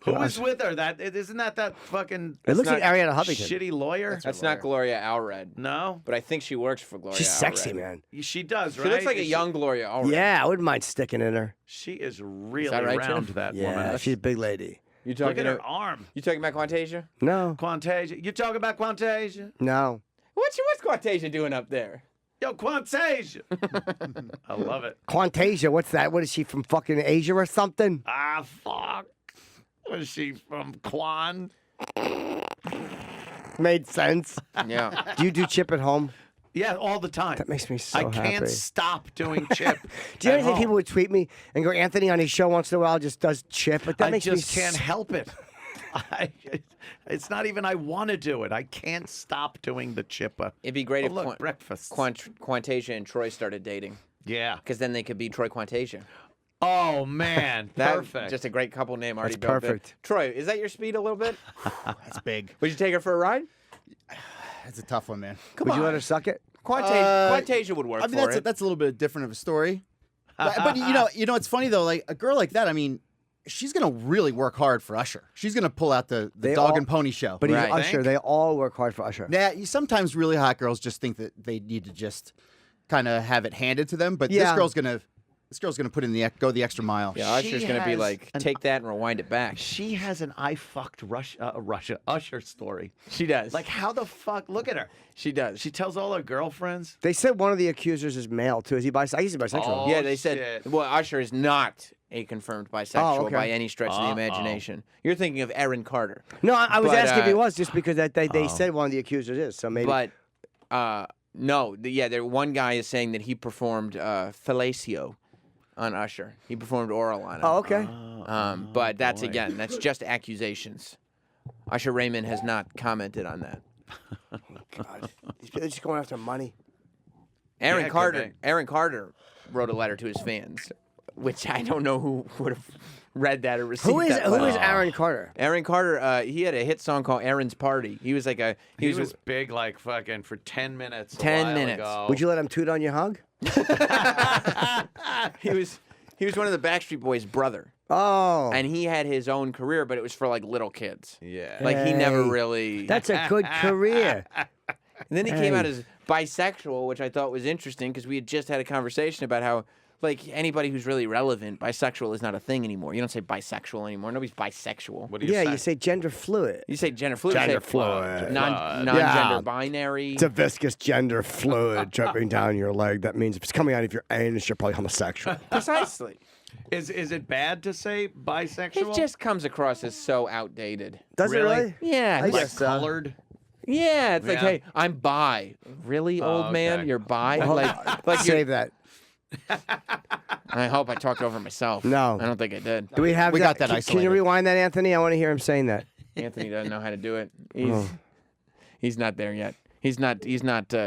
[SPEAKER 2] Who was with her? Isn't that fucking?
[SPEAKER 3] It looks like Ariana Huffington.
[SPEAKER 2] Shitty lawyer.
[SPEAKER 1] That's not Gloria Allred.
[SPEAKER 2] No,
[SPEAKER 1] but I think she works for Gloria.
[SPEAKER 3] She's
[SPEAKER 1] Allred.
[SPEAKER 3] sexy, man.
[SPEAKER 2] She does, right?
[SPEAKER 1] She looks like a young Gloria Allred.
[SPEAKER 3] Yeah, I wouldn't mind sticking in her.
[SPEAKER 2] She is really
[SPEAKER 1] right,
[SPEAKER 2] round,
[SPEAKER 1] Jim?
[SPEAKER 2] that
[SPEAKER 3] Yeah,
[SPEAKER 2] woman.
[SPEAKER 3] she's a big lady.
[SPEAKER 1] You
[SPEAKER 2] Look
[SPEAKER 1] talking
[SPEAKER 2] at her arm.
[SPEAKER 1] You talking about Quantasia?
[SPEAKER 3] No.
[SPEAKER 2] Quantasia. You talking about Quantasia?
[SPEAKER 3] No.
[SPEAKER 1] What's Quantasia doing up there?
[SPEAKER 2] Yo, Quantasia. I love it.
[SPEAKER 3] Quantasia, what's that? What is she from fucking Asia or something?
[SPEAKER 2] Ah, fuck. Was she from Quan?
[SPEAKER 3] Made sense.
[SPEAKER 1] Yeah.
[SPEAKER 3] Do you do chip at home?
[SPEAKER 2] Yeah, all the time.
[SPEAKER 3] That makes me so
[SPEAKER 2] I can't
[SPEAKER 3] happy.
[SPEAKER 2] stop doing chip.
[SPEAKER 3] Do you
[SPEAKER 2] at
[SPEAKER 3] ever think
[SPEAKER 2] home.
[SPEAKER 3] people would tweet me and go, Anthony on his show once in a while just does chip? But that
[SPEAKER 2] I
[SPEAKER 3] makes
[SPEAKER 2] just
[SPEAKER 3] me
[SPEAKER 2] can't help it. It's not even I want to do it. I can't stop doing the chipper.
[SPEAKER 1] It'd be great if
[SPEAKER 2] look, breakfast.
[SPEAKER 1] Quantasia and Troy started dating.
[SPEAKER 2] Yeah.
[SPEAKER 1] Because then they could be Troy Quantasia.
[SPEAKER 2] Oh, man. Perfect.
[SPEAKER 1] Just a great couple name already
[SPEAKER 3] That's
[SPEAKER 1] built there.
[SPEAKER 3] perfect.
[SPEAKER 1] Troy, is that your speed a little bit?
[SPEAKER 5] That's big.
[SPEAKER 1] Would you take her for a ride?
[SPEAKER 5] That's a tough one, man.
[SPEAKER 3] Would you let her suck it?
[SPEAKER 1] Quantasia would work
[SPEAKER 9] I mean,
[SPEAKER 1] for it.
[SPEAKER 9] that's a little bit different of a story. But it's funny though. Like a girl like that, I mean, she's gonna really work hard for Usher. She's gonna pull out the dog and pony show.
[SPEAKER 3] But
[SPEAKER 1] Right.
[SPEAKER 3] he's Usher. They all work hard for Usher.
[SPEAKER 9] Yeah, sometimes really hot girls just think that they need to just kind of have it handed to them. But
[SPEAKER 3] Yeah.
[SPEAKER 9] this girl's gonna put in go the extra mile.
[SPEAKER 1] Yeah, Usher's going to be
[SPEAKER 2] has
[SPEAKER 1] like,
[SPEAKER 2] an-
[SPEAKER 1] take that and rewind it back.
[SPEAKER 2] She has an I fucked Russia Usher story.
[SPEAKER 1] She does.
[SPEAKER 2] Like, how the fuck? Look at her.
[SPEAKER 1] she does.
[SPEAKER 2] She tells all her girlfriends.
[SPEAKER 3] They said one of the accusers is male, too. Is he bisexual? I guess he's bisexual.
[SPEAKER 2] Oh,
[SPEAKER 1] yeah, they said,
[SPEAKER 2] shit.
[SPEAKER 1] well, Usher is not a confirmed bisexual
[SPEAKER 3] Oh, okay.
[SPEAKER 1] by any stretch of the imagination. You're thinking of Aaron Carter.
[SPEAKER 3] No, I was
[SPEAKER 1] But,
[SPEAKER 3] asking if he was just because they said one of the accusers is. So maybe.
[SPEAKER 1] But, no, one guy is saying that he performed fellatio on Usher. He performed oral on him.
[SPEAKER 3] Oh, okay.
[SPEAKER 1] But that's just accusations. Usher Raymond has not commented on that.
[SPEAKER 3] God. They're just going after money.
[SPEAKER 1] Aaron
[SPEAKER 2] Yeah,
[SPEAKER 1] Carter wrote a letter to his fans, which I don't know who would have read that or received that
[SPEAKER 3] Who
[SPEAKER 1] letter.
[SPEAKER 3] is Aaron Carter?
[SPEAKER 1] Aaron Carter, he had a hit song called Aaron's Party. He was like
[SPEAKER 2] He was big, like fucking for 10 minutes.
[SPEAKER 1] 10
[SPEAKER 2] a while
[SPEAKER 1] minutes.
[SPEAKER 2] Ago.
[SPEAKER 3] Would you let him toot on your hug?
[SPEAKER 1] he was one of the Backstreet Boys' brother.
[SPEAKER 3] Oh.
[SPEAKER 1] And he had his own career, but it was for like little kids.
[SPEAKER 2] Yeah.
[SPEAKER 1] Like he never
[SPEAKER 3] Hey,
[SPEAKER 1] really.
[SPEAKER 3] That's a good career.
[SPEAKER 1] And then he came out as bisexual, which I thought was interesting because we had just had a conversation about how, like, anybody who's really relevant, bisexual is not a thing anymore. You don't say bisexual anymore. Nobody's bisexual.
[SPEAKER 2] What do you
[SPEAKER 3] Yeah,
[SPEAKER 2] say?
[SPEAKER 3] you say gender fluid.
[SPEAKER 1] You say gender fluid.
[SPEAKER 3] Gender
[SPEAKER 1] you say
[SPEAKER 3] fluid.
[SPEAKER 1] non-gender
[SPEAKER 3] Yeah.
[SPEAKER 1] binary.
[SPEAKER 3] It's a viscous gender fluid dripping down your leg. That means if it's coming out of your anus, you're probably homosexual.
[SPEAKER 1] Precisely.
[SPEAKER 2] Is it bad to say bisexual?
[SPEAKER 1] It just comes across as so outdated.
[SPEAKER 3] Does it
[SPEAKER 2] Really?
[SPEAKER 3] really?
[SPEAKER 1] Yeah.
[SPEAKER 3] I
[SPEAKER 1] it's
[SPEAKER 2] like
[SPEAKER 3] guess so.
[SPEAKER 2] colored.
[SPEAKER 1] yeah. It's like,
[SPEAKER 2] Yeah.
[SPEAKER 1] hey, I'm bi. Really, old man?
[SPEAKER 2] okay.
[SPEAKER 1] You're bi?
[SPEAKER 3] Well,
[SPEAKER 1] like you're,
[SPEAKER 3] Save that.
[SPEAKER 1] I hope I talked over myself.
[SPEAKER 3] No.
[SPEAKER 1] I don't think I did.
[SPEAKER 3] Do we have
[SPEAKER 9] We
[SPEAKER 3] that?
[SPEAKER 9] got that
[SPEAKER 3] Can you
[SPEAKER 9] isolated.
[SPEAKER 3] rewind that, Anthony? I want to hear him saying that.
[SPEAKER 1] Anthony doesn't know how to do it. He's not there yet. He's not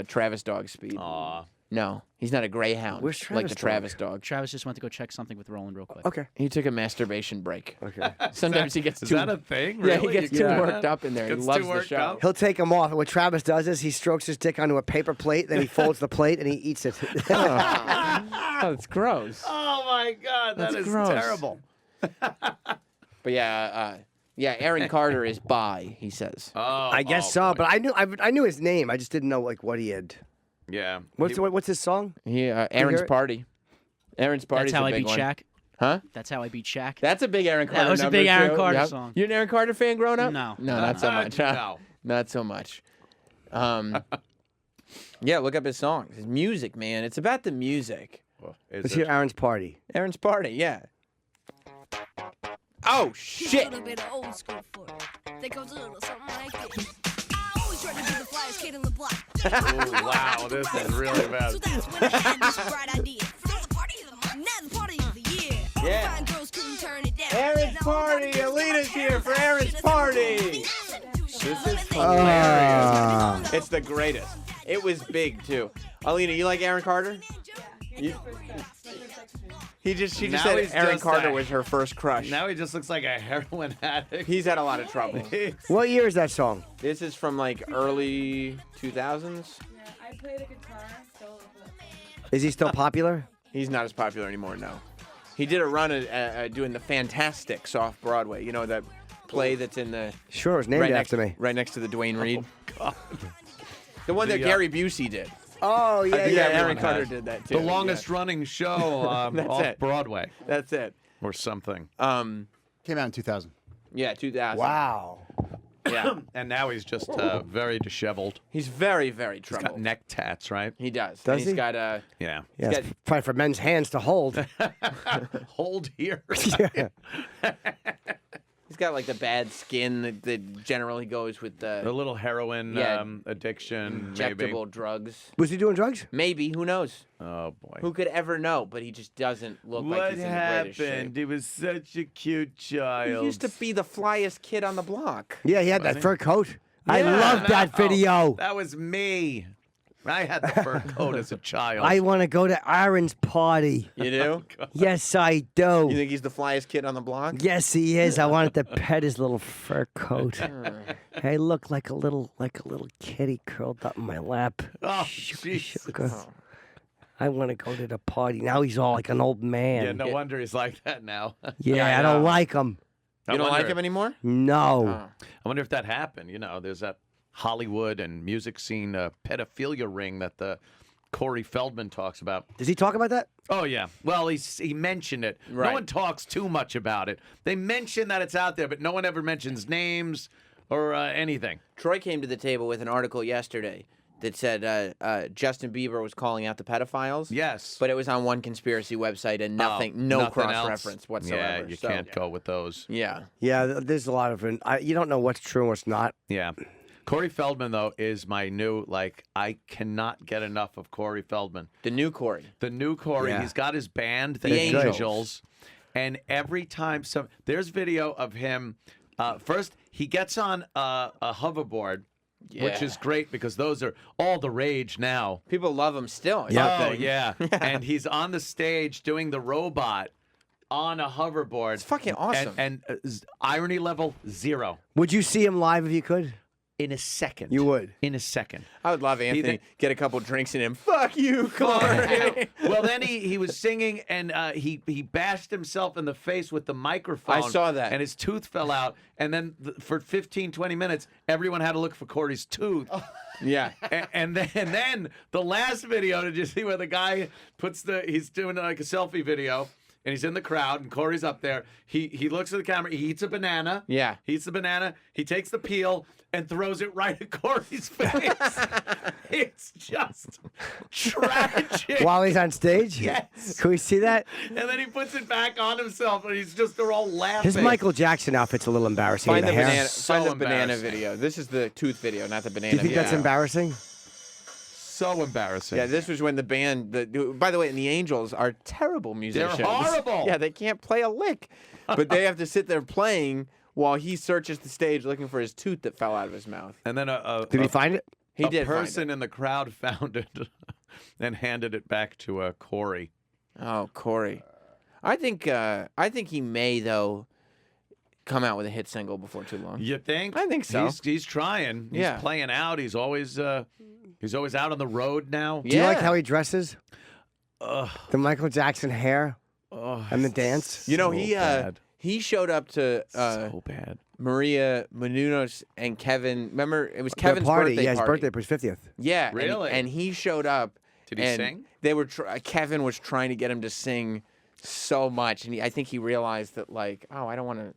[SPEAKER 1] Travis Dog speed.
[SPEAKER 2] Aw.
[SPEAKER 1] No, he's not a greyhound.
[SPEAKER 3] Where's
[SPEAKER 1] like
[SPEAKER 3] Travis
[SPEAKER 1] the
[SPEAKER 3] Dog?
[SPEAKER 1] Travis Dog?
[SPEAKER 5] Travis just went to go check something with Roland real quick.
[SPEAKER 3] Okay.
[SPEAKER 1] He took a masturbation break.
[SPEAKER 3] Okay.
[SPEAKER 1] Sometimes he gets
[SPEAKER 2] Is
[SPEAKER 1] too.
[SPEAKER 2] that a thing?
[SPEAKER 1] Yeah,
[SPEAKER 2] Really?
[SPEAKER 1] he gets
[SPEAKER 2] You
[SPEAKER 1] too
[SPEAKER 2] can do
[SPEAKER 1] worked
[SPEAKER 2] that?
[SPEAKER 1] up in there. He
[SPEAKER 2] Gets
[SPEAKER 1] loves
[SPEAKER 2] too
[SPEAKER 1] the
[SPEAKER 2] worked
[SPEAKER 1] show.
[SPEAKER 2] up?
[SPEAKER 3] He'll take them off. What Travis does is he strokes his dick onto a paper plate, then he folds the plate and he eats it.
[SPEAKER 1] Oh, it's gross.
[SPEAKER 2] Oh my God, that
[SPEAKER 1] That's
[SPEAKER 2] is
[SPEAKER 1] gross.
[SPEAKER 2] terrible.
[SPEAKER 1] But yeah, Aaron Carter is bi. He says.
[SPEAKER 2] Oh,
[SPEAKER 3] I guess so, but I knew his name. I just didn't know like what he had.
[SPEAKER 2] yeah.
[SPEAKER 3] What's his song?
[SPEAKER 1] Aaron's
[SPEAKER 3] hear it?
[SPEAKER 1] Party. Aaron's Party.
[SPEAKER 5] That's how
[SPEAKER 1] a
[SPEAKER 5] I
[SPEAKER 1] big
[SPEAKER 5] beat
[SPEAKER 1] one.
[SPEAKER 5] Shaq.
[SPEAKER 1] Huh?
[SPEAKER 5] That's how I beat Shaq.
[SPEAKER 1] That's a big Aaron Carter.
[SPEAKER 5] That was a
[SPEAKER 1] number,
[SPEAKER 5] big Aaron
[SPEAKER 1] too.
[SPEAKER 5] Carter
[SPEAKER 1] Yep.
[SPEAKER 5] song.
[SPEAKER 1] You're an Aaron Carter fan growing up?
[SPEAKER 5] No.
[SPEAKER 1] No, not so much. Huh?
[SPEAKER 2] No.
[SPEAKER 1] Not so much. Yeah, look up his songs. His music, man. It's about the music.
[SPEAKER 2] Is
[SPEAKER 3] Let's
[SPEAKER 2] it?
[SPEAKER 3] hear Aaron's Party.
[SPEAKER 1] Aaron's Party, yeah. Oh,
[SPEAKER 10] Here's
[SPEAKER 1] shit.
[SPEAKER 10] a little bit of old school for it. That goes a little something like this. I always try to be the flyest kid on the block.
[SPEAKER 2] Wow, this is really bad.
[SPEAKER 10] So that's when I had this bright idea. For the party of the month, now the party of the year.
[SPEAKER 1] Yeah.
[SPEAKER 10] Fine girls couldn't turn it down.
[SPEAKER 1] Aaron's
[SPEAKER 10] Now all
[SPEAKER 1] party.
[SPEAKER 10] the girls
[SPEAKER 1] Alina's
[SPEAKER 10] got
[SPEAKER 1] here for
[SPEAKER 10] action.
[SPEAKER 1] Aaron's
[SPEAKER 10] Should've
[SPEAKER 1] party.
[SPEAKER 10] This is
[SPEAKER 3] hilarious.
[SPEAKER 1] It's the greatest. It was big, too. Alina, you like Aaron Carter? She just
[SPEAKER 2] Now
[SPEAKER 1] said
[SPEAKER 2] he's
[SPEAKER 1] Aaron
[SPEAKER 2] just
[SPEAKER 1] Carter
[SPEAKER 2] a-
[SPEAKER 1] was her first crush.
[SPEAKER 2] Now he just looks like a heroin addict.
[SPEAKER 1] He's had a lot of trouble.
[SPEAKER 3] What year is that song?
[SPEAKER 1] This is from like early 2000s.
[SPEAKER 11] I play the guitar still.
[SPEAKER 3] Is he still popular?
[SPEAKER 1] He's not as popular anymore, no. He did a run at doing the Fantastics off Broadway. You know that play that's in the
[SPEAKER 3] Sure, it was named
[SPEAKER 1] next,
[SPEAKER 3] after me.
[SPEAKER 1] right next to the Dwayne Reed.
[SPEAKER 2] God.
[SPEAKER 1] The one that Gary Busey did.
[SPEAKER 3] Oh, yeah,
[SPEAKER 1] Yeah,
[SPEAKER 3] yeah.
[SPEAKER 1] Aaron
[SPEAKER 2] Everyone
[SPEAKER 1] Carter
[SPEAKER 2] has.
[SPEAKER 1] did that too.
[SPEAKER 2] The longest running show
[SPEAKER 1] That's
[SPEAKER 2] off
[SPEAKER 1] it.
[SPEAKER 2] Broadway
[SPEAKER 1] That's it.
[SPEAKER 2] or something.
[SPEAKER 9] Came out in 2000.
[SPEAKER 1] Yeah, 2000.
[SPEAKER 3] Wow.
[SPEAKER 1] Yeah.
[SPEAKER 2] And now he's just very disheveled.
[SPEAKER 1] He's very, very
[SPEAKER 2] He's got
[SPEAKER 1] troubled.
[SPEAKER 2] neck tats, right?
[SPEAKER 1] He does.
[SPEAKER 3] Does
[SPEAKER 1] and he's
[SPEAKER 3] he?
[SPEAKER 1] got
[SPEAKER 2] Yeah.
[SPEAKER 3] Yeah,
[SPEAKER 1] got-
[SPEAKER 3] it's probably for men's hands to hold.
[SPEAKER 2] Hold here.
[SPEAKER 3] Yeah.
[SPEAKER 1] he's got like the bad skin that generally goes with
[SPEAKER 2] A
[SPEAKER 1] the
[SPEAKER 2] little heroin
[SPEAKER 1] Yeah.
[SPEAKER 2] addiction,
[SPEAKER 1] injectable
[SPEAKER 2] maybe.
[SPEAKER 1] drugs.
[SPEAKER 3] Was he doing drugs?
[SPEAKER 1] Maybe. Who knows?
[SPEAKER 2] Oh boy.
[SPEAKER 1] Who could ever know? But he just doesn't look like he's in the greatest shape.
[SPEAKER 2] He was such a cute
[SPEAKER 1] He
[SPEAKER 2] child.
[SPEAKER 1] used to be the flyest kid on the block.
[SPEAKER 3] Yeah, he had that fur coat. I
[SPEAKER 1] Yeah.
[SPEAKER 3] love that video.
[SPEAKER 2] That was me. I had the fur coat as a child.
[SPEAKER 3] I want to go to Aaron's party.
[SPEAKER 1] You do?
[SPEAKER 3] Yes, I do.
[SPEAKER 1] You think he's the flyest kid on the block?
[SPEAKER 3] Yes, he is. I wanted to pet his little fur coat. Hey, look like a little kitty curled up in my lap.
[SPEAKER 2] Oh,
[SPEAKER 3] Sugar,
[SPEAKER 2] Jesus.
[SPEAKER 3] sugar. I want to go to the party. Now he's all like an old man.
[SPEAKER 2] Yeah, no wonder he's like that now.
[SPEAKER 3] Yeah, I don't like him.
[SPEAKER 1] You don't like him anymore?
[SPEAKER 3] No.
[SPEAKER 2] I wonder if that happened. You know, there's that Hollywood and music scene pedophilia ring that the Corey Feldman talks about.
[SPEAKER 3] Does he talk about that?
[SPEAKER 2] Oh, yeah. Well, he mentioned it.
[SPEAKER 1] Right.
[SPEAKER 2] No one talks too much about it. They mention that it's out there, but no one ever mentions names or anything.
[SPEAKER 1] Troy came to the table with an article yesterday that said Justin Bieber was calling out the pedophiles.
[SPEAKER 2] Yes.
[SPEAKER 1] But it was on one conspiracy website and nothing, no
[SPEAKER 2] nothing
[SPEAKER 1] cross-reference
[SPEAKER 2] else.
[SPEAKER 1] whatsoever.
[SPEAKER 2] Yeah, you
[SPEAKER 1] So,
[SPEAKER 2] can't go with those.
[SPEAKER 1] Yeah.
[SPEAKER 3] Yeah, there's a lot of it. You don't know what's true and what's not.
[SPEAKER 2] Yeah. Corey Feldman, though, is my new, I cannot get enough of Corey Feldman.
[SPEAKER 1] The new Corey.
[SPEAKER 2] The new Corey,
[SPEAKER 3] Yeah.
[SPEAKER 2] he's got his band,
[SPEAKER 1] The
[SPEAKER 2] the
[SPEAKER 1] Angels.
[SPEAKER 2] Angels. And every time, there's video of him, first, he gets on a hoverboard, which
[SPEAKER 1] Yeah.
[SPEAKER 2] is great because those are all the rage now.
[SPEAKER 1] People love him still.
[SPEAKER 2] Oh, yeah. And he's on the stage doing the robot on a hoverboard.
[SPEAKER 1] It's fucking awesome.
[SPEAKER 2] And irony level 0.
[SPEAKER 3] Would you see him live if you could?
[SPEAKER 2] In a second.
[SPEAKER 3] You would.
[SPEAKER 2] In a second.
[SPEAKER 1] I would love Anthony
[SPEAKER 2] think-
[SPEAKER 1] get a couple drinks in him. Fuck you, Corey.
[SPEAKER 2] Well, then he was singing and he bashed himself in the face with the microphone.
[SPEAKER 1] I saw that.
[SPEAKER 2] And his tooth fell out. And then for 15, 20 minutes, everyone had to look for Corey's tooth.
[SPEAKER 1] Yeah.
[SPEAKER 2] And then the last video, did you see where the guy he's doing like a selfie video. And he's in the crowd, and Corey's up there. He looks at the camera. He eats a banana.
[SPEAKER 1] Yeah.
[SPEAKER 2] He eats the banana. He takes the peel and throws it right at Corey's face. It's just tragic.
[SPEAKER 3] While he's on stage?
[SPEAKER 2] Yes.
[SPEAKER 3] Can we see that?
[SPEAKER 2] And then he puts it back on himself, and they're all laughing.
[SPEAKER 3] His Michael Jackson outfit's a little embarrassing.
[SPEAKER 1] Find the
[SPEAKER 3] hair.
[SPEAKER 1] banana.
[SPEAKER 2] So
[SPEAKER 1] Find the banana
[SPEAKER 2] embarrassing.
[SPEAKER 1] video. This is the tooth video, not the banana.
[SPEAKER 3] Do you think
[SPEAKER 1] video.
[SPEAKER 3] that's embarrassing?
[SPEAKER 2] So embarrassing.
[SPEAKER 1] Yeah, this was when the band. By the way, and the Angels are terrible musicians.
[SPEAKER 2] horrible.
[SPEAKER 1] Yeah, they can't play a lick, but they have to sit there playing while he searches the stage looking for his tooth that fell out of his mouth.
[SPEAKER 2] And then
[SPEAKER 3] Did he find it?
[SPEAKER 1] He
[SPEAKER 2] a
[SPEAKER 1] did find
[SPEAKER 2] person
[SPEAKER 1] it.
[SPEAKER 2] in the crowd found it and handed it back to Corey.
[SPEAKER 1] Oh, Corey. I think he may though come out with a hit single before too long.
[SPEAKER 2] You think?
[SPEAKER 1] I think so.
[SPEAKER 2] He's trying. He's
[SPEAKER 1] Yeah.
[SPEAKER 2] playing out. He's always out on the road now.
[SPEAKER 3] Do you like
[SPEAKER 1] Yeah.
[SPEAKER 3] how he dresses? The Michael Jackson hair and the dance?
[SPEAKER 1] You know,
[SPEAKER 2] So
[SPEAKER 1] he
[SPEAKER 2] bad.
[SPEAKER 1] he showed up to
[SPEAKER 2] So bad.
[SPEAKER 1] Maria Menounos and Kevin. Remember, it was
[SPEAKER 3] Their
[SPEAKER 1] Kevin's
[SPEAKER 3] party.
[SPEAKER 1] birthday
[SPEAKER 3] Yeah, his
[SPEAKER 1] party.
[SPEAKER 3] birthday was 50th.
[SPEAKER 1] Yeah,
[SPEAKER 2] Really?
[SPEAKER 1] And he showed up.
[SPEAKER 2] Did he
[SPEAKER 1] and
[SPEAKER 2] sing?
[SPEAKER 1] They were. Kevin was trying to get him to sing so much, and I think he realized that, like, oh, I don't want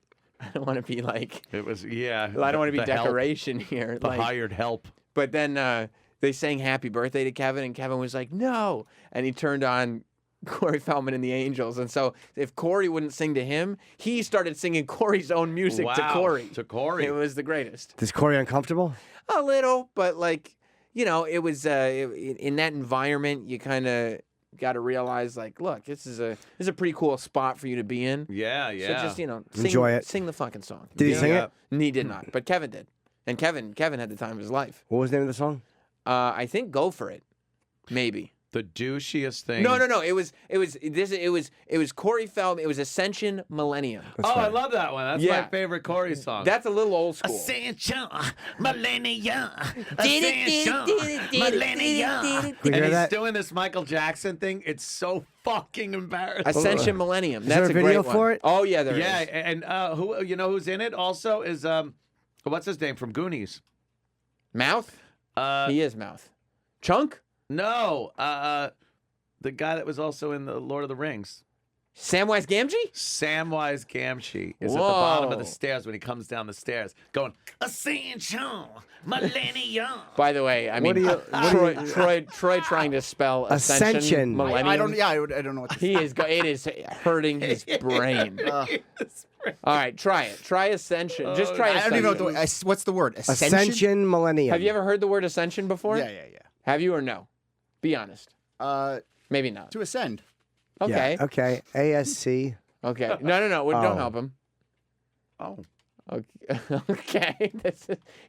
[SPEAKER 1] to be like.
[SPEAKER 2] It was I
[SPEAKER 1] I don't want to be
[SPEAKER 2] the help,
[SPEAKER 1] decoration here.
[SPEAKER 2] the
[SPEAKER 1] like,
[SPEAKER 2] hired help.
[SPEAKER 1] But then they sang "Happy Birthday" to Kevin, and Kevin was like, "No," and he turned on Corey Feldman and the Angels. And so if Corey wouldn't sing to him, he started singing Corey's own music to Corey.
[SPEAKER 2] To Corey.
[SPEAKER 1] It was the greatest.
[SPEAKER 3] Is Corey uncomfortable?
[SPEAKER 1] A little, but like, you know, it was in that environment, you kind of got to realize, like, look, this is a pretty cool spot for you to be in.
[SPEAKER 2] Yeah, yeah.
[SPEAKER 1] So just, you know,
[SPEAKER 3] Enjoy it.
[SPEAKER 1] Sing the fucking song.
[SPEAKER 3] Did he sing it?
[SPEAKER 1] He did not, but Kevin did. And Kevin had the time of his life.
[SPEAKER 3] What was the name of the song?
[SPEAKER 1] I think Go For It. Maybe.
[SPEAKER 2] The douchiest thing.
[SPEAKER 1] No. It was Corey Feldman. It was Ascension Millennium.
[SPEAKER 2] I love that one. That's my favorite Corey song.
[SPEAKER 1] That's a little old school.
[SPEAKER 2] Ascension Millennium. Ascension
[SPEAKER 3] We
[SPEAKER 2] Millennium.
[SPEAKER 3] hear
[SPEAKER 2] And he's
[SPEAKER 3] that?
[SPEAKER 2] doing this Michael Jackson thing. It's so fucking embarrassing.
[SPEAKER 1] Ascension Millennium.
[SPEAKER 3] there
[SPEAKER 1] That's
[SPEAKER 3] a
[SPEAKER 1] a
[SPEAKER 3] video
[SPEAKER 1] great one.
[SPEAKER 3] for it?
[SPEAKER 1] Oh yeah, there is.
[SPEAKER 2] Yeah, and who you know who's in it also is what's his name from Goonies?
[SPEAKER 1] Mouth. He is Mouth. Chunk.
[SPEAKER 2] No, the guy that was also in the Lord of the Rings.
[SPEAKER 1] Samwise Gamgee?
[SPEAKER 2] Samwise Gamgee is at the bottom of the
[SPEAKER 1] Whoa.
[SPEAKER 2] stairs when he comes down the stairs, going Ascension Millennium.
[SPEAKER 1] By the way, I mean, Troy trying to spell
[SPEAKER 3] Ascension.
[SPEAKER 1] Ascension Millennium.
[SPEAKER 9] I don't. Yeah, I don't know what.
[SPEAKER 1] He is. It is hurting his brain. All right, try it. Try Ascension. Just try
[SPEAKER 9] I
[SPEAKER 1] Ascension.
[SPEAKER 9] don't even know what's the word.
[SPEAKER 3] Ascension Millennium.
[SPEAKER 1] Have you ever heard the word Ascension before?
[SPEAKER 9] Yeah.
[SPEAKER 1] Have you or no? Be honest. Maybe not.
[SPEAKER 9] To ascend.
[SPEAKER 1] Okay.
[SPEAKER 3] Yeah, okay. ASC.
[SPEAKER 1] Okay. No. Don't
[SPEAKER 3] Oh.
[SPEAKER 1] help him.
[SPEAKER 2] Oh.
[SPEAKER 1] Okay. Okay.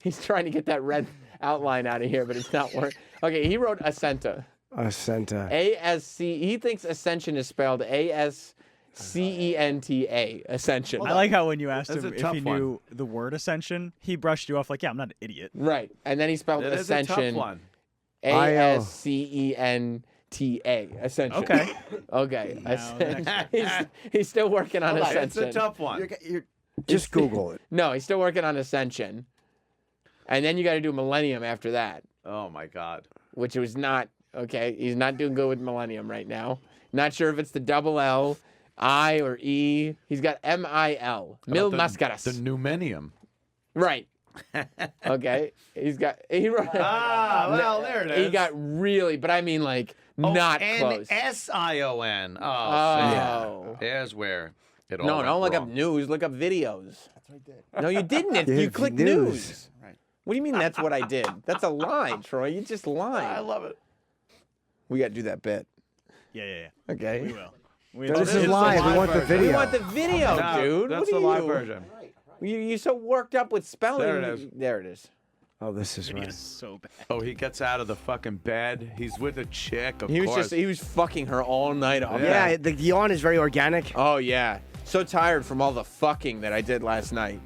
[SPEAKER 1] He's trying to get that red outline out of here, but it's not working. Okay. He wrote Ascenta.
[SPEAKER 3] Ascenta.
[SPEAKER 1] A-S-C. He thinks Ascension is spelled A-S-C-E-N-T-A. Ascension.
[SPEAKER 5] I like how when you asked
[SPEAKER 2] That's
[SPEAKER 5] him
[SPEAKER 2] a
[SPEAKER 5] if
[SPEAKER 2] tough
[SPEAKER 5] he
[SPEAKER 2] one.
[SPEAKER 5] knew the word ascension, he brushed you off like, yeah, I'm not an idiot.
[SPEAKER 1] Right. And then he spelled
[SPEAKER 2] That is a
[SPEAKER 1] Ascension.
[SPEAKER 2] tough one.
[SPEAKER 1] A-S-C-E-N-T-A. Ascension.
[SPEAKER 5] Okay.
[SPEAKER 1] Okay.
[SPEAKER 5] Now the
[SPEAKER 1] Ascension. He's still working on Ascension.
[SPEAKER 2] It's a tough one.
[SPEAKER 3] Just Google it.
[SPEAKER 1] No, he's still working on Ascension. And then you got to do Millennium after that,
[SPEAKER 2] Oh my God.
[SPEAKER 1] which was not, okay, he's not doing good with Millennium right now. Not sure if it's the double L, I, or E. He's got M-I-L. Mil Mascaras.
[SPEAKER 2] The Numenium.
[SPEAKER 1] Right. Okay. He wrote,
[SPEAKER 2] well, there it is.
[SPEAKER 1] he got really, but I mean like not close.
[SPEAKER 2] N-S-I-O-N. Oh,
[SPEAKER 1] Oh.
[SPEAKER 2] see. There's where it all
[SPEAKER 1] No,
[SPEAKER 2] went
[SPEAKER 1] don't look up
[SPEAKER 2] wrong.
[SPEAKER 1] news. Look up videos. That's what I did. No, you didn't.
[SPEAKER 3] Yeah,
[SPEAKER 1] You
[SPEAKER 3] it's
[SPEAKER 1] clicked
[SPEAKER 3] news.
[SPEAKER 1] news. Right. What do you mean that's what I did? That's a lie, Troy. You just lied.
[SPEAKER 2] I love it.
[SPEAKER 1] We got to do that bit.
[SPEAKER 5] Yeah.
[SPEAKER 1] Okay.
[SPEAKER 5] We will.
[SPEAKER 3] This is live. We want the
[SPEAKER 2] version.
[SPEAKER 3] video.
[SPEAKER 1] We want the video,
[SPEAKER 2] No,
[SPEAKER 1] dude.
[SPEAKER 2] That's
[SPEAKER 1] what
[SPEAKER 2] the
[SPEAKER 1] are
[SPEAKER 2] live
[SPEAKER 1] you?
[SPEAKER 2] version.
[SPEAKER 1] You're so worked up with spelling.
[SPEAKER 2] There it is.
[SPEAKER 1] There it is.
[SPEAKER 3] Oh, this is
[SPEAKER 5] It
[SPEAKER 3] right.
[SPEAKER 5] is so bad.
[SPEAKER 2] Oh, he gets out of the fucking bed. He's with a chick, of
[SPEAKER 1] He was
[SPEAKER 2] course.
[SPEAKER 1] he was fucking her all night off.
[SPEAKER 3] Yeah, the yawn is very organic.
[SPEAKER 1] Oh yeah. So tired from all the fucking that I did last night.